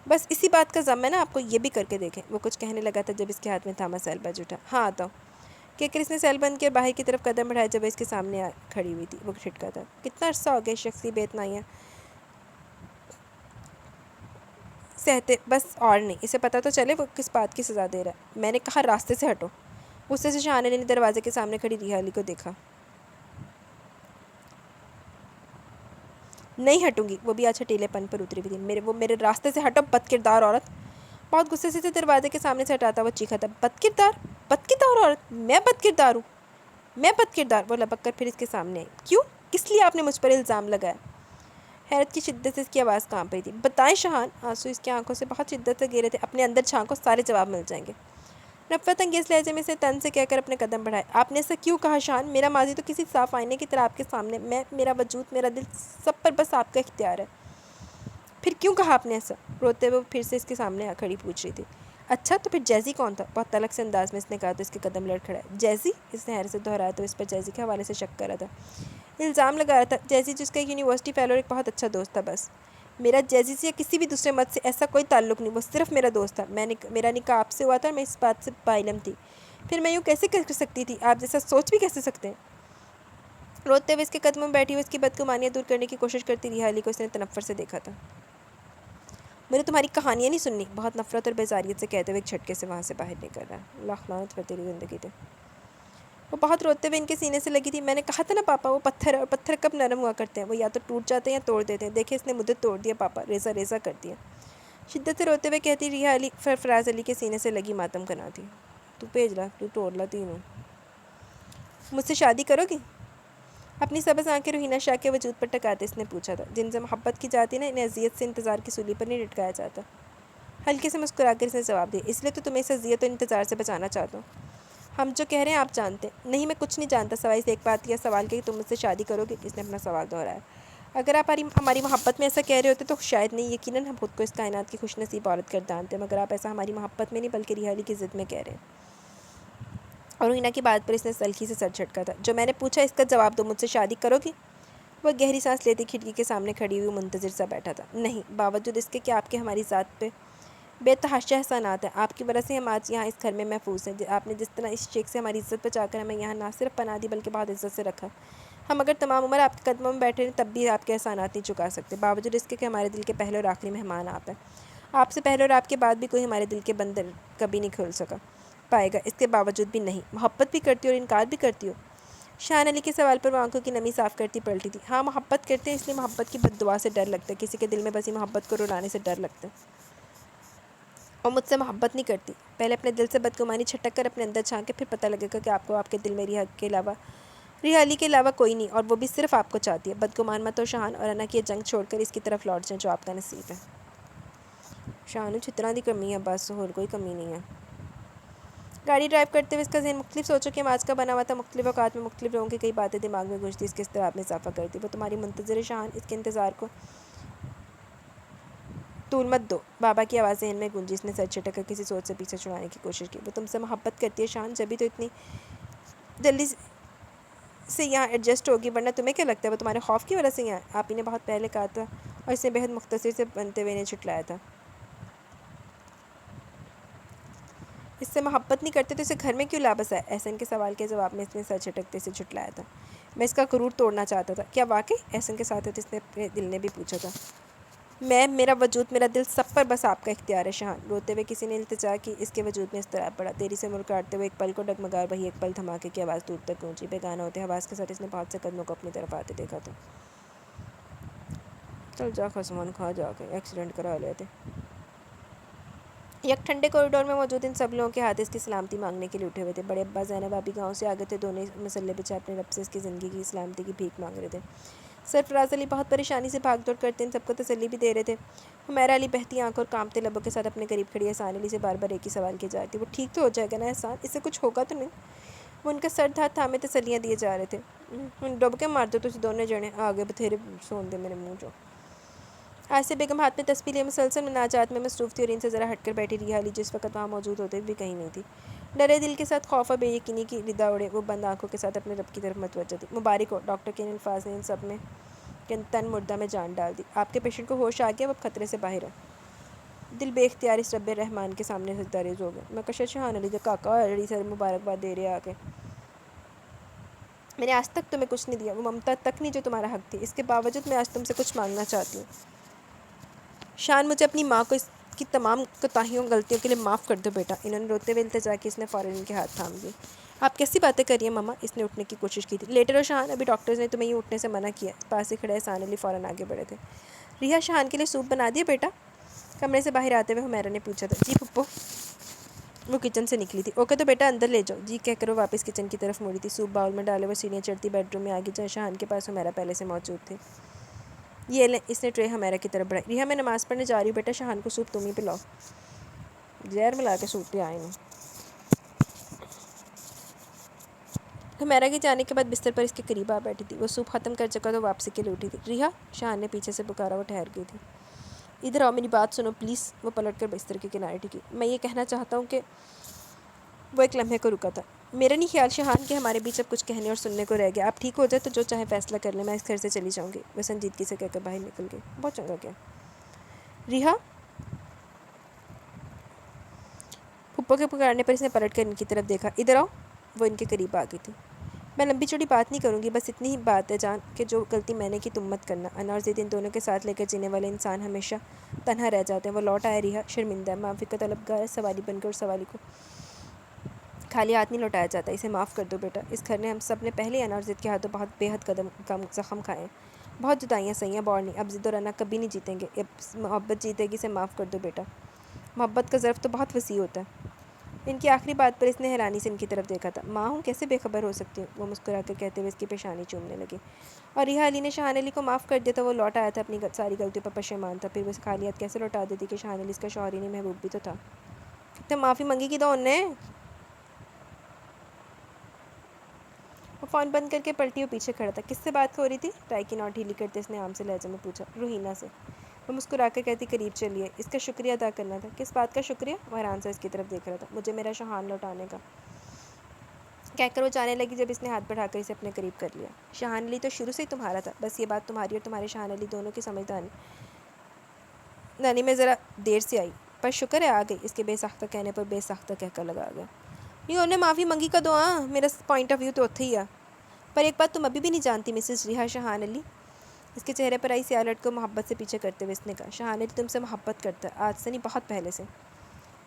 بس اسی بات کا ضم ہے نا آپ کو، یہ بھی کر کے دیکھیں۔ وہ کچھ کہنے لگا تھا جب اس کے ہاتھ میں تھاما سیل بج اٹھا۔ ہاں آتا ہوں کہ اس نے سیل بند کیا، باہر کی طرف قدم بڑھایا جب اس کے سامنے کھڑی ہوئی تھی۔ وہ چھٹکا تھا۔ کتنا عرصہ ہو گیا اس شخص کی بے اتنائیاں سہتے، بس اور نہیں، اسے پتہ تو چلے وہ کس بات کی سزا دے رہا ہے۔ میں نے کہا راستے سے ہٹو۔ غصے سے شاہان علی نے دروازے کے سامنے کھڑی ریحا علی کو دیکھا۔ نہیں ہٹوں گی۔ وہ بھی آج ہٹیلے پن پر اتری ہوئی تھی۔ میرے راستے سے ہٹو بد کردار عورت۔ بہت غصے سے دروازے کے سامنے سے ہٹاتا وہ چیخا تھا۔ بد کردار عورت؟ میں بد کردار ہوں؟ میں بد کردار؟ وہ لپک کر پھر اس کے سامنے آئی۔ کیوں؟ کس لیے آپ نے مجھ پر الزام لگایا؟ حیرت کی شدت سے اس کی آواز کانپ رہی تھی۔ بتائیں شاہان۔ آنسو اس کی آنکھوں سے بہت شدت سے گرے تھے۔ اپنے اندر جھانکو، سارے جواب مل جائیں گے۔ نفرت انگیز لہجے میں سے تن سے کہہ کر اپنے قدم بڑھائے۔ آپ نے ایسا کیوں کہا شاہان؟ میرا ماضی تو کسی صاف آئینے کی طرح آپ کے سامنے، میرا وجود، میرا دل، سب پر بس آپ کا اختیار ہے۔ پھر کیوں کہا آپ نے ایسا؟ روتے ہوئے پھر سے اس کے سامنے کھڑی پوچھ رہی تھی۔ اچھا تو پھر جیزی کون تھا؟ بہت تلخ سے انداز میں اس نے کہا تو اس کے قدم لڑکھڑائے۔ جیزی؟ اس نے حیرت سے دہرایا تو اس پر جیزی کے حوالے سے شک کر رہا تھا، الزام لگا رہا تھا۔ جیزی جس کا ایک یونیورسٹی فیلو اور ایک بہت اچھا دوست تھا، بس۔ میرا جیزی سے یا کسی بھی دوسرے مرد سے ایسا کوئی تعلق نہیں، وہ صرف میرا دوست تھا۔ میرا نکاح آپ سے ہوا تھا اور میں اس بات سے باعلم تھی۔ پھر میں یوں کیسے کر سکتی تھی؟ آپ جیسا سوچ بھی کیسے سکتے ہیں؟ روتے ہوئے اس کے قدموں میں بیٹھی ہوئی اس کی بدگمانیاں دور کرنے کی کوشش کرتی ریحا علی کو اس نے تنفر سے دیکھا تھا۔ مجھے تمہاری کہانیاں نہیں سننی، بہت نفرت اور بیزاریت سے کہتے ہوئے ایک جھٹکے سے وہاں سے باہر نکل رہا۔ لاکھ لعنت پر تیری زندگی دے۔ وہ بہت روتے ہوئے ان کے سینے سے لگی تھی۔ میں نے کہا تھا نا پاپا، وہ پتھر ہے اور پتھر کب نرم ہوا کرتے ہیں، وہ یا تو ٹوٹ جاتے ہیں یا توڑ دیتے ہیں۔ دیکھیں اس نے مجھے توڑ دیا پاپا، ریزہ ریزہ کر دیا۔ شدت سے روتے ہوئے کہتی ریحا علی فراز علی کے سینے سے لگی ماتم کرنا تھی. تو بھیج لا، تو توڑ لا تینوں. مجھ سے شادی کرو گی؟ اپنی سبز آنکھیں روحینہ شاہ کے وجود پر ٹکاتے اس نے پوچھا تھا. جن سے محبت کی جاتی نا، انہیں اذیت سے انتظار کی سولی پر نہیں لٹکایا جاتا. ہلکے سے مسکرا کر اس نے جواب دیا. اس لیے تو تمہیں اس اذیت و انتظار سے بچانا چاہتا ہوں. ہم جو کہہ رہے ہیں آپ جانتے ہیں. نہیں، میں کچھ نہیں جانتا سوائے اس ایک بات یا سوال کہ تم مجھ سے شادی کرو گے. اس نے اپنا سوال دہرایا. اگر آپ ہماری محبت میں ایسا کہہ رہے ہوتے تو شاید نہیں. یقیناً ہم خود کو اس کائنات کی خوش نصیب عورت کر جانتے ہیں، مگر آپ ایسا ہماری محبت میں نہیں بلکہ ریحا علی کی ضد میں کہہ رہے ہیں. اور روحینہ کی بات پر اس نے سلخی سے سر جھٹکا تھا. جو میں نے پوچھا اس کا جواب دو. مجھ سے شادی کرو گی؟ وہ گہری سانس لیتی کھڑکی کے سامنے کھڑی ہوئی منتظر سا بیٹھا تھا. نہیں، باوجود اس کے کہ آپ کے ہماری ذات پہ بے تحاشا احسانات ہیں. آپ کی وجہ سے ہم آج یہاں اس گھر میں محفوظ ہیں. آپ نے جس طرح اس شیخ سے ہماری عزت بچا کر ہمیں یہاں نہ صرف پناہ دی بلکہ بہت عزت سے رکھا. ہم اگر تمام عمر آپ کے قدموں میں بیٹھے رہیں تب بھی آپ کے احسانات نہیں چکا سکتے. باوجود اس کے کہ ہمارے دل کے پہلے اور آخری مہمان آپ ہیں. آپ سے پہلے اور آپ کے بعد بھی کوئی ہمارے دل کے بندر کبھی نہیں کھول سکا پائے گا. اس کے باوجود بھی نہیں. محبت بھی کرتی ہو اور انکار بھی کرتی ہو؟ شان علی کے سوال پر وہ آنکھوں کی نمی صاف کرتی پلٹی تھی. ہاں، محبت کرتے ہیں، اس لیے محبت کی بد دعا سے ڈر لگتا ہے. کسی کے دل میں بسی محبت کو رلانے سے ڈر لگتا ہے. اور مجھ سے محبت نہیں کرتی. پہلے اپنے دل سے بدگمانی چھٹک کر اپنے اندر جھانکے، پھر پتہ لگے گا کہ آپ کو آپ کے دل میں ریحا علی کے علاوہ کوئی نہیں، اور وہ بھی صرف آپ کو چاہتی ہے. بدگمان مت ہو شاہان، اور انا کی یہ جنگ چھوڑ کر اس کی طرف لوٹ جائیں جو آپ کا نصیب ہے. شاہانو چھترا دی کمی ہے، بس اور کوئی کمی نہیں ہے. گاڑی ڈرائیو کرتے ہوئے اس کا ذہن مختلف سوچوں کے آواز کا بنا ہوا تھا. مختلف اوقات میں مختلف لوگوں کی کئی باتیں دماغ میں گونجتی، اس کے اضطراب میں اضافہ کرتی. وہ تمہاری منتظر ہے شاہان، اس کے انتظار کو طول مت دو. بابا کی آواز ذہن میں گونجی. اس نے سر جھٹک کر کسی سوچ سے پیچھے چھڑانے کی کوشش کی. وہ تم سے محبت کرتی ہے شاہان، جبھی تو اتنی جلدی سے یہاں ایڈجسٹ ہوگی، ورنہ تمہیں کیا لگتا ہے وہ تمہارے خوف کی وجہ سے یہاں؟ آپ ہی نے بہت پہلے کہا تھا. اور اس نے بہت مختصر سے بنتے ہوئے نے چھٹلایا تھا. اس سے محبت نہیں کرتے تو اسے گھر میں کیوں لابس ہے؟ احسن کے سوال کے جواب میں اس نے سر جھٹکتے سے جھٹلایا تھا. میں اس کا غرور توڑنا چاہتا تھا. کیا واقعی؟ احسن کے ساتھ اس نے اپنے دل نے بھی پوچھا تھا. میرا وجود، میرا دل، سب پر بس آپ کا اختیار ہے شاہان. روتے ہوئے کسی نے التجا کی. اس کے وجود میں اضطراب پڑا. دیری سے مڑ کاٹتے ہوئے ایک پل کو ڈگمگا وہی ایک پل دھماکے کی آواز دور تک گونجی. بیگانہ ہوتے حواس کے ساتھ اس نے بہت سے قدموں کو اپنی طرف آتے دیکھا تھا. چل جا خسمان کھا جا کے ایکسیڈنٹ کرا لیتے. یک ٹھنڈے کوریڈور میں موجود ان سب لوگوں کے ہاتھ اس کی سلامتی مانگنے کے لیے اٹھے ہوئے تھے. بڑے ابا زینب ابھی گاؤں سے آگے تھے. دونوں مسلے بچھائے اپنے رب سے اس کی زندگی کی سلامتی کی بھیک مانگ رہے تھے. سرفراز علی بہت پریشانی سے بھاگ دوڑ کرتے ان سب کو تسلی بھی دے رہے تھے. حمیرہ علی بہتی آنکھوں اور کانپتے لبوں کے ساتھ اپنے قریب کھڑی احسان علی سے بار بار ایک ہی سوال کی جا رہی تھی. وہ ٹھیک تو ہو جائے گا نا احسان؟ اس سے کچھ ہوگا تو نہیں؟ وہ ان کا سر ہاتھ تھامے تسلیاں دیے جا رہے تھے. ڈب کے مار دو تو دونوں جنے آگے بتھیرے سون دے میرے منہ جو. آئسہ بیگم ہاتھ میں تسبیح لیے مسلسل مناجات میں مصروف تھی اور ان سے ذرا ہٹ کر بیٹھی. ریحا علی جس وقت وہاں موجود ہوتے بھی کہیں نہیں تھی. ڈرے دل کے ساتھ خوف اور بے یقینی کی ردا اڑے وہ بند آنکھوں کے ساتھ اپنے رب کی طرف متوجہ تھی. مبارک ہو. ڈاکٹر کے ان الفاظ نے ان سب میں تن مردہ میں جان ڈال دی. آپ کے پیشنٹ کو ہوش آ گیا، وہ اب خطرے سے باہر ہے. دل بے اختیار اس رب رحمان کے سامنے سجدہ ریز ہو گیا. میں کشش شاہان علی کاکا علی سر مبارکباد دے رہے آ کے. میں نے آج تک تمہیں کچھ نہیں دیا، وہ ممتا تک نہیں جو تمہارا حق تھی. اس کے باوجود میں آج تم سے کچھ مانگنا چاہتی ہوں. شان، مجھے اپنی ماں کو اس کی تمام کوتاہیوں غلطیوں کے لیے معاف کر دو بیٹا. انہوں نے روتے ہوئے التجا کی. اس نے فوراً ان کے ہاتھ تھام دیے. آپ کیسی باتیں کر رہی ہیں ماما؟ اس نے اٹھنے کی کوشش کی تھی. لیٹر ہو شاہان، ابھی ڈاکٹرز نے تمہیں یہ اٹھنے سے منع کیا. پاس ہی کھڑے احسان علی فوراً آگے بڑھے تھے. ریحا، شاہان کے لیے سوپ بنا دیا بیٹا؟ کمرے سے باہر آتے ہوئے حمیرہ نے پوچھا تھا. جی پھپھو. وہ کچن سے نکلی تھی. اوکے تو بیٹا اندر لے جاؤ جی کہہ کر وہ واپس کچن کی طرف مڑی تھی. سوپ باؤل میں ڈالے وہ سیڑھیاں چڑھتی بیڈ روم میں آگے جہاں شاہان کے پاس حمیرہ پہلے سے موجود تھی. یہ لیں. اس نے ٹرے حمیرہ کی طرف بڑھائی. ریحا، میں نماز پڑھنے جا رہی ہوں بیٹا. شاہان کو سوپ تم ہی پلاؤ. زہر ملا کے سوپ پہ آئے ہیں. حمیرہ کے جانے کے بعد بستر پر اس کے قریب آ بیٹھی تھی. وہ سوپ ختم کر چکا تو واپسی کے لیے اٹھی تھی. ریحا، شاہان نے پیچھے سے پکارا. وہ ٹھہر گئی تھی. ادھر آؤ، میری بات سنو پلیز. وہ پلٹ کر بستر کے کنارے ٹکی. میں یہ کہنا چاہتا ہوں کہ وہ ایک لمحے کو رکا تھا. میرا نہیں خیال شاہان کہ ہمارے بیچ اب کچھ کہنے اور سننے کو رہ گیا. آپ ٹھیک ہو جائے تو جو چاہے فیصلہ کر لیں. میں اس گھر سے چلی جاؤں گی. وہ سنجیدگی سے کہہ کر باہر نکل گئی. بہت چنگا کیا ریحا. پھپھو کے پکارنے پر اس نے پلٹ کر ان کی طرف دیکھا. ادھر آؤ. وہ ان کے قریب آ گئی تھی. میں لمبی چوڑی بات نہیں کروں گی، بس اتنی ہی بات ہے جان کہ جو غلطی میں نے کی تم مت کرنا. انا اور ضد ان دونوں کے ساتھ لے کر جینے والے انسان ہمیشہ تنہا رہ جاتے ہیں. وہ لوٹ آیا ریحا. شرمندہ ہے، معافی کا طلبگار ہے. سوالی بن کر اور سوالی کو خالی ہاتھ نہیں لوٹایا جاتا. اسے معاف کر دو بیٹا. اس گھر نے ہم سب نے پہلے انا اور ضد کے ہاتھوں بہت بے حد کم زخم کھائے ہیں. بہت جدائیاں صحیح ہیں بور نہیں، اب ضد و رنا کبھی نہیں جیتیں گے، اب محبت جیتے گی، اسے معاف کر دو بیٹا۔ محبت کا ظرف تو بہت وسیع ہوتا ہے۔ ان کی آخری بات پر اس نے حیرانی سے ان کی طرف دیکھا تھا۔ ماں ہوں، کیسے بے خبر ہو سکتی ہوں، وہ مسکرا کر کہتے ہوئے اس کی پیشانی چومنے لگی۔ اور ریحا علی نے شاہان علی کو معاف کر دیا تھا، وہ لوٹ آیا تھا، اپنی ساری غلطیوں پر پشیمان تھا، پھر وہ خالی ہاتھ کیسے لوٹا دیتی کہ شاہان علی اس کا شوہر ہی نہیں محبوب بھی تو تھا۔ تو معافی منگی کی تو انہیں وہ فون بند کر کے پلٹی اور پیچھے کھڑا تھا۔ کس سے بات ہو رہی تھی؟ ٹائی کی نوٹ ڈھیلی کرتے اس نے عام سے لہجے میں پوچھا۔ روحینہ سے۔ وہ مسکرا کر کہتی قریب چلیے، اس کا شکریہ ادا کرنا تھا۔ کس بات کا شکریہ؟ وہ حیران سے اس کی طرف دیکھ رہا تھا۔ مجھے میرا شاہان لوٹانے کا، کہہ کر وہ جانے لگی جب اس نے ہاتھ بڑھا کر اسے اپنے قریب کر لیا۔ شاہان علی تو شروع سے ہی تمہارا تھا، بس یہ بات تمہاری اور تمہارے شاہان علی دونوں کی سمجھداری نانی میں ذرا دیر سے آئی، پر شکر ہے آ گئی۔ اس کے بے ساختہ کہنے پر بے ساختہ کہہ کر لگا گیا۔ نہیں انہیں معافی منگی کا دعا، میرا پوائنٹ آف ویو تو اتھے ہی ہے، پر ایک بات تم ابھی بھی نہیں جانتی مسز ریحا، شاہان علی اس کے چہرے پر آئی سیاہ لٹ کو محبت سے پیچھے کرتے ہوئے اس نے کہا، شاہان علی تم سے محبت کرتا ہے، آج سے نہیں بہت پہلے سے۔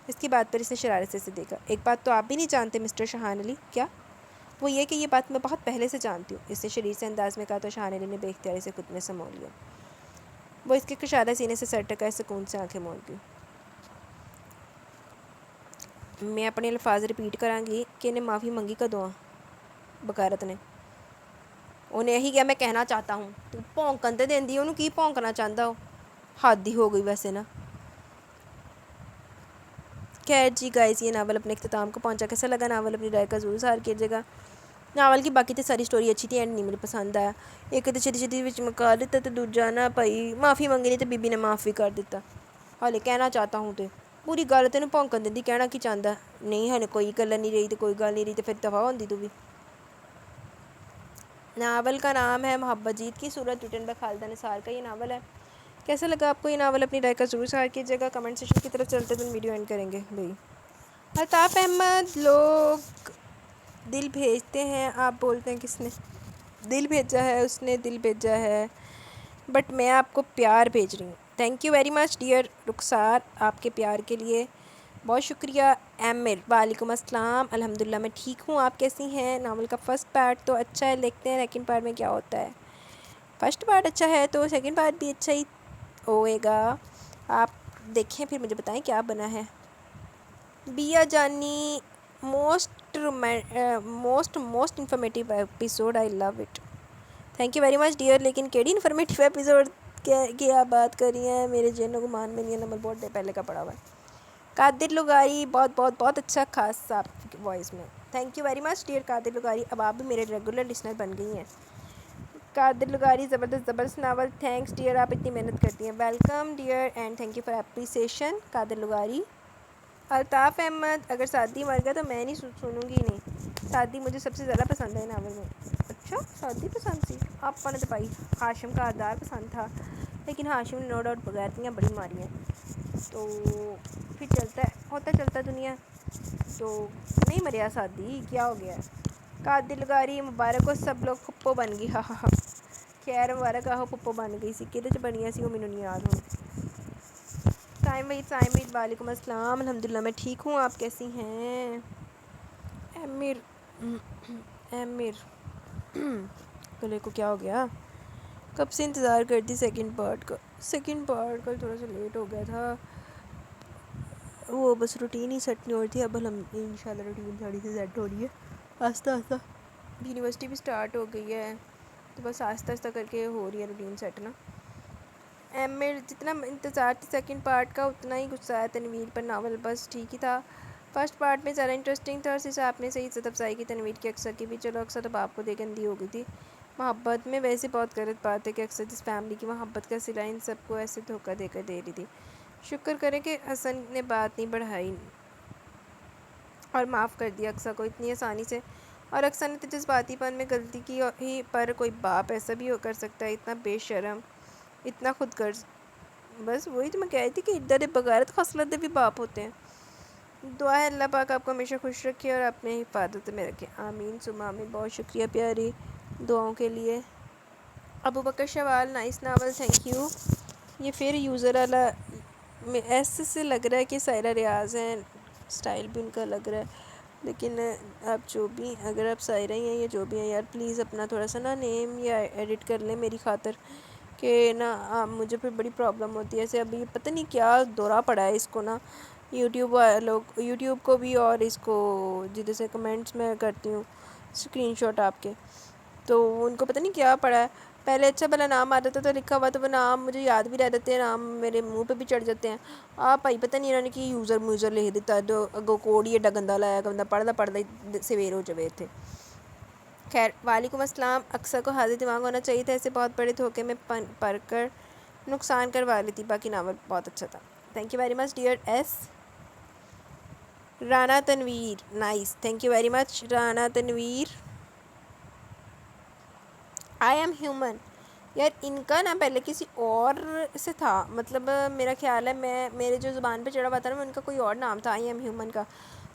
اس کی بات پر اس نے شرارت سے اسے دیکھا۔ ایک بات تو آپ بھی نہیں جانتے مسٹر شاہان علی۔ کیا؟ وہ یہ کہ یہ بات میں بہت پہلے سے جانتی ہوں، اس نے شریر سے انداز میں کہا تو شاہان علی نے بے اختیاری سے خود میں سمو لیا۔ وہ اس کے کشادہ سینے سے سر ٹکائے سکون سے آنکھیں موند گئی۔ میں اپنے الفاظ ریپیٹ کراں گی کہ انہیں معافی منگی کا دعا، بکارت نے۔ انہیں یہی کیا میں کہنا چاہتا ہوں، تو پونکن تے دین دی، انہوں کی پونکنا چاہتا ہو، حد ہی ہو گئی ویسے نا۔ خیر جی گائز، یہ ناول اپنے اختتام کو پہنچا، کیسا لگا ناول اپنی رائے کا ضرور اظہار کیجیے گا۔ ناول کی باقی تو ساری سٹوری اچھی تھی، اینڈ نہیں مجھے پسند آیا۔ ایک تو چھتی چھتی وچ مکا دیتا تو دوجا نا پئی معافی منگی نہیں تو بی بی نے معاف بھی کر دیتا۔ ہالے کہنا چاہتا ہوں تے پوری گل تینوں پونکن دیندی، کہنا کی چاہتا نہیں، ہنے کوئی گل نہیں رہی تو کوئی گل نہیں رہی تو پھر دفا ہوندی تو بھی۔ ناول کا نام ہے محبت جیت کی صورت، ریٹن بائی خالدہ نثار کا یہ ناول ہے۔ کیسا لگا آپ کو یہ ناول؟ اپنی رائے کا ضرور اظہار کیجیے گا۔ کمنٹ سیکشن کی طرف چلتے تو ویڈیو اینڈ کریں گے بھائی۔ الطاف احمد لوگ دل بھیجتے ہیں، آپ بولتے ہیں کس نے دل بھیجا ہے؟ اس نے دل بھیجا ہے، بٹ میں آپ کو پیار بھیج رہی ہوں۔ Thank you very much dear Rukhsar, آپ کے پیار کے لیے بہت شکریہ۔ عامر وعلیکم السلام، الحمدللہ میں ٹھیک ہوں، آپ کیسی ہیں؟ ناول کا فرسٹ پارٹ تو اچھا ہے، دیکھتے ہیں سیکنڈ پارٹ میں کیا ہوتا ہے۔ فرسٹ پارٹ اچھا ہے تو سیکنڈ پارٹ بھی اچھا ہی ہوئے گا، آپ دیکھیں پھر مجھے بتائیں کیا بنا ہے۔ بیا جانی most informative episode, I love it, thank you very much dear. لیکن کیڑی انفارمیٹیو ایپیسوڈ کی آپ بات کر رہی ہیں؟ میرے ذہن و گمان میں نہیں ہے، نمبر بہت پہلے کا پڑا ہوا ہے۔ قادر لغاری بہت بہت بہت اچھا خاص آپ کی وائس میں، thank you very much dear Qadir لغاری، اب آپ بھی میرے ریگولر لسنر بن گئی ہیں۔ قادر لغاری زبردست ناول، تھینکس ڈیئر، آپ اتنی محنت کرتی ہیں، welcome dear and thank you for appreciation Qadir لغاری۔ الطاف احمد اگر سعدی مر گیا تو میں نہیں سنوں گی، نہیں سعدی مجھے سب سے زیادہ پسند ہے ناول میں۔ اچھا سعدی پسند تھی آپ کو؟ نے تو پائی ہاشم کا آدار پسند تھا، لیکن ہاشم نے نو ڈاؤٹ بغیرتیاں بڑی ماری ہیں، تو پھر چلتا ہے ہوتا چلتا دنیا، تو نہیں مریا سعدی، کیا ہو گیا ہے؟ قادر لغاری مبارک ہو، سب لوگ پھپھو بن گئی، ہاں ہاں ہاں، خیر مبارک آہو پھپھو بن گئی سی، کہدے چ بنیا سی وہ مینوں نہیں یاد ہوں۔ سائمید وعلیکم السلام، الحمدللہ میں ٹھیک ہوں، آپ کیسی ہیں؟ امیر گلے کو کیا ہو گیا؟ کب سے انتظار کرتی سیکنڈ پارٹ کا؟ سیکنڈ پارٹ کا تھوڑا سا لیٹ ہو گیا تھا، وہ بس روٹین ہی سیٹ نہیں ہو رہی تھی، اب ہم انشاءاللہ روٹین تھوڑی سی سیٹ ہو رہی ہے آہستہ آہستہ، یونیورسٹی بھی سٹارٹ ہو گئی ہے تو بس آہستہ آہستہ کر کے ہو رہی ہے روٹین سیٹ نا۔ میرے جتنا انتظار تھا سیکنڈ پارٹ کا اتنا ہی غصہ آیا تنویر پر، ناول بس ٹھیک ہی تھا، فرسٹ پارٹ میں زیادہ انٹرسٹنگ تھا، اور صرف آپ نے صحیح عزت افزائی کی تنویر کی، اکثر کی بھی، چلو اکثر تو باپ کو دے گندی ہو گئی تھی محبت میں، ویسے بہت غلط بات ہے کہ اکثر جس فیملی کی محبت کا صلہ ان سب کو ایسے دھوکہ دے کر دے رہی تھی۔ شکر کریں کہ حسن نے بات نہیں بڑھائی اور معاف کر دیا اقصیٰ کو اتنی آسانی سے، اور اقصیٰ نے تو جذباتی پن میں غلطی کی ہی، پر کوئی باپ ایسا بھی کر سکتا ہے؟ اتنا بے شرم، اتنا خود غرض، بس وہی تو میں کہہ رہی تھی کہ ادھر بغیرت خصلت بھی باپ ہوتے ہیں۔ دعا ہے اللہ پاک آپ کو ہمیشہ خوش رکھے اور اپنے حفاظت میں رکھے، آمین ثم آمین۔ بہت شکریہ پیاری دعاؤں کے لیے۔ ابو بکر شوال نائس ناول، تھینک یو۔ یہ پھر یوزر والا ایس سے لگ رہا ہے کہ سائرہ ریاض ہیں، سٹائل بھی ان کا لگ رہا ہے، لیکن آپ جو بھی اگر آپ سائرہ ہی ہیں یا جو بھی ہیں یار پلیز اپنا تھوڑا سا نا نیم یا ایڈٹ کر لیں میری خاطر کہ نا مجھے پھر بڑی پرابلم ہوتی ہے. ایسے ابھی پتہ نہیں کیا دورہ پڑا ہے اس کو نا یوٹیوب کو بھی اور اس کو جدھر سے کمنٹس میں کرتی ہوں اسکرین شاٹ آپ کے تو ان کو پتہ نہیں کیا پڑا ہے. پہلے اچھا بھلا نام آتا تھا تو لکھا ہوا تو وہ نام مجھے یاد بھی رہ جاتے ہیں, نام میرے منہ پہ بھی چڑھ جاتے ہیں. آپ بھائی پتہ نہیں انہوں نے کہ یوزر لکھ دیتا ہے جو اگو کوڈ ہی ایڈا گندا لایا کہ بندہ پڑھتا سویر ہو جائے تھے. خیر وعلیکم السلام. اکثر کو حاضر دماغ ہونا چاہیے تھا, ایسے بہت بڑے دھوکے میں پڑھ کر نقصان کروا لی تھی. باقی ناول بہت اچھا تھا. Thank you very much dear S Rana Tanveer. Nice, thank you very much Rana Tanveer. I am human. یار ان کا نا پہلے کسی اور سے تھا, مطلب میرا خیال ہے میرے جو زبان پہ چڑھا ہوا تھا نا ان کا کوئی اور نام تھا آئی ایم ہیومن کا,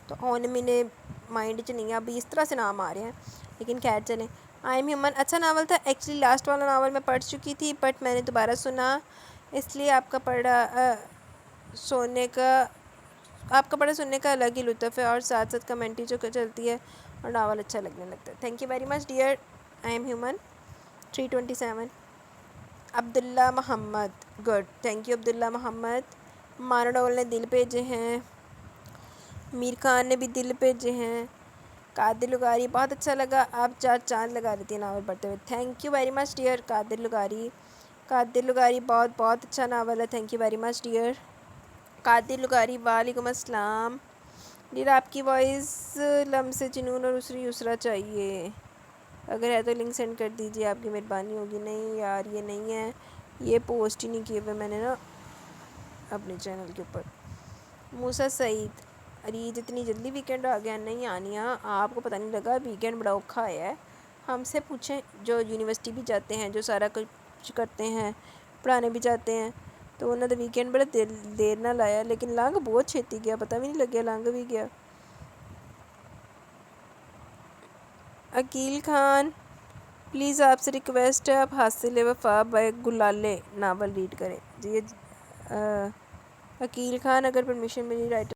تو آن میرے مائنڈ چ نہیں ہے ابھی اس طرح سے نام آ رہے ہیں. لیکن خیر چلیں. آئی ایم ہیومن اچھا ناول تھا ایکچولی. لاسٹ والا ناول میں پڑھ چکی تھی بٹ میں نے دوبارہ سنا, اس لیے آپ کا پڑھا سننے کا الگ ہی لطف ہے اور ساتھ ساتھ کمنٹری جو چلتی ہے اور ناول اچھا لگنے لگتا ہے. Thank you very much dear I am human 327. Abdullah Muhammad. Good, thank you Abdullah Muhammad. Manu doll نے دل بھیجے ہیں, میر خان نے بھی دل بھیجے ہیں. قادر لغاری بہت اچھا لگا, آپ 4 چاند لگا دیتی ہیں ناول پڑھتے ہوئے. Thank you very much dear Qadir لغاری. قادر لغاری بہت اچھا ناول ہے. Thank you very much dear Qadir لغاری. وعلیکم السلام. ڈیئر آپ کی وائس لمس جنون اور یسرا چاہیے, اگر ہے تو لنک سینڈ کر دیجیے, آپ کی مہربانی ہوگی. نہیں یار یہ نہیں ہے, یہ پوسٹ ہی نہیں کیے ہوئے میں نے نا اپنے چینل کے اوپر. موسیٰ سعید. ارے جتنی جلدی ویکینڈ آ گیا. نہیں آنیا آپ کو پتہ نہیں لگا, ویکینڈ بڑا اوکھا آیا ہے. ہم سے پوچھیں جو یونیورسٹی بھی جاتے ہیں, جو سارا کچھ کرتے ہیں, پڑھانے بھی جاتے ہیں, تو انہوں نے ویکینڈ بڑا دیر نہ لایا, لیکن لنگ بہت چھیتی گیا, پتہ بھی نہیں لگیا لنگ بھی گیا. عقیل خان پلیز آپ سے ریکویسٹ ہے, آپ حاصل وفا بائی گلالے ناول ریڈ کریں. جی عقیل خان اگر پرمیشن میری رائٹر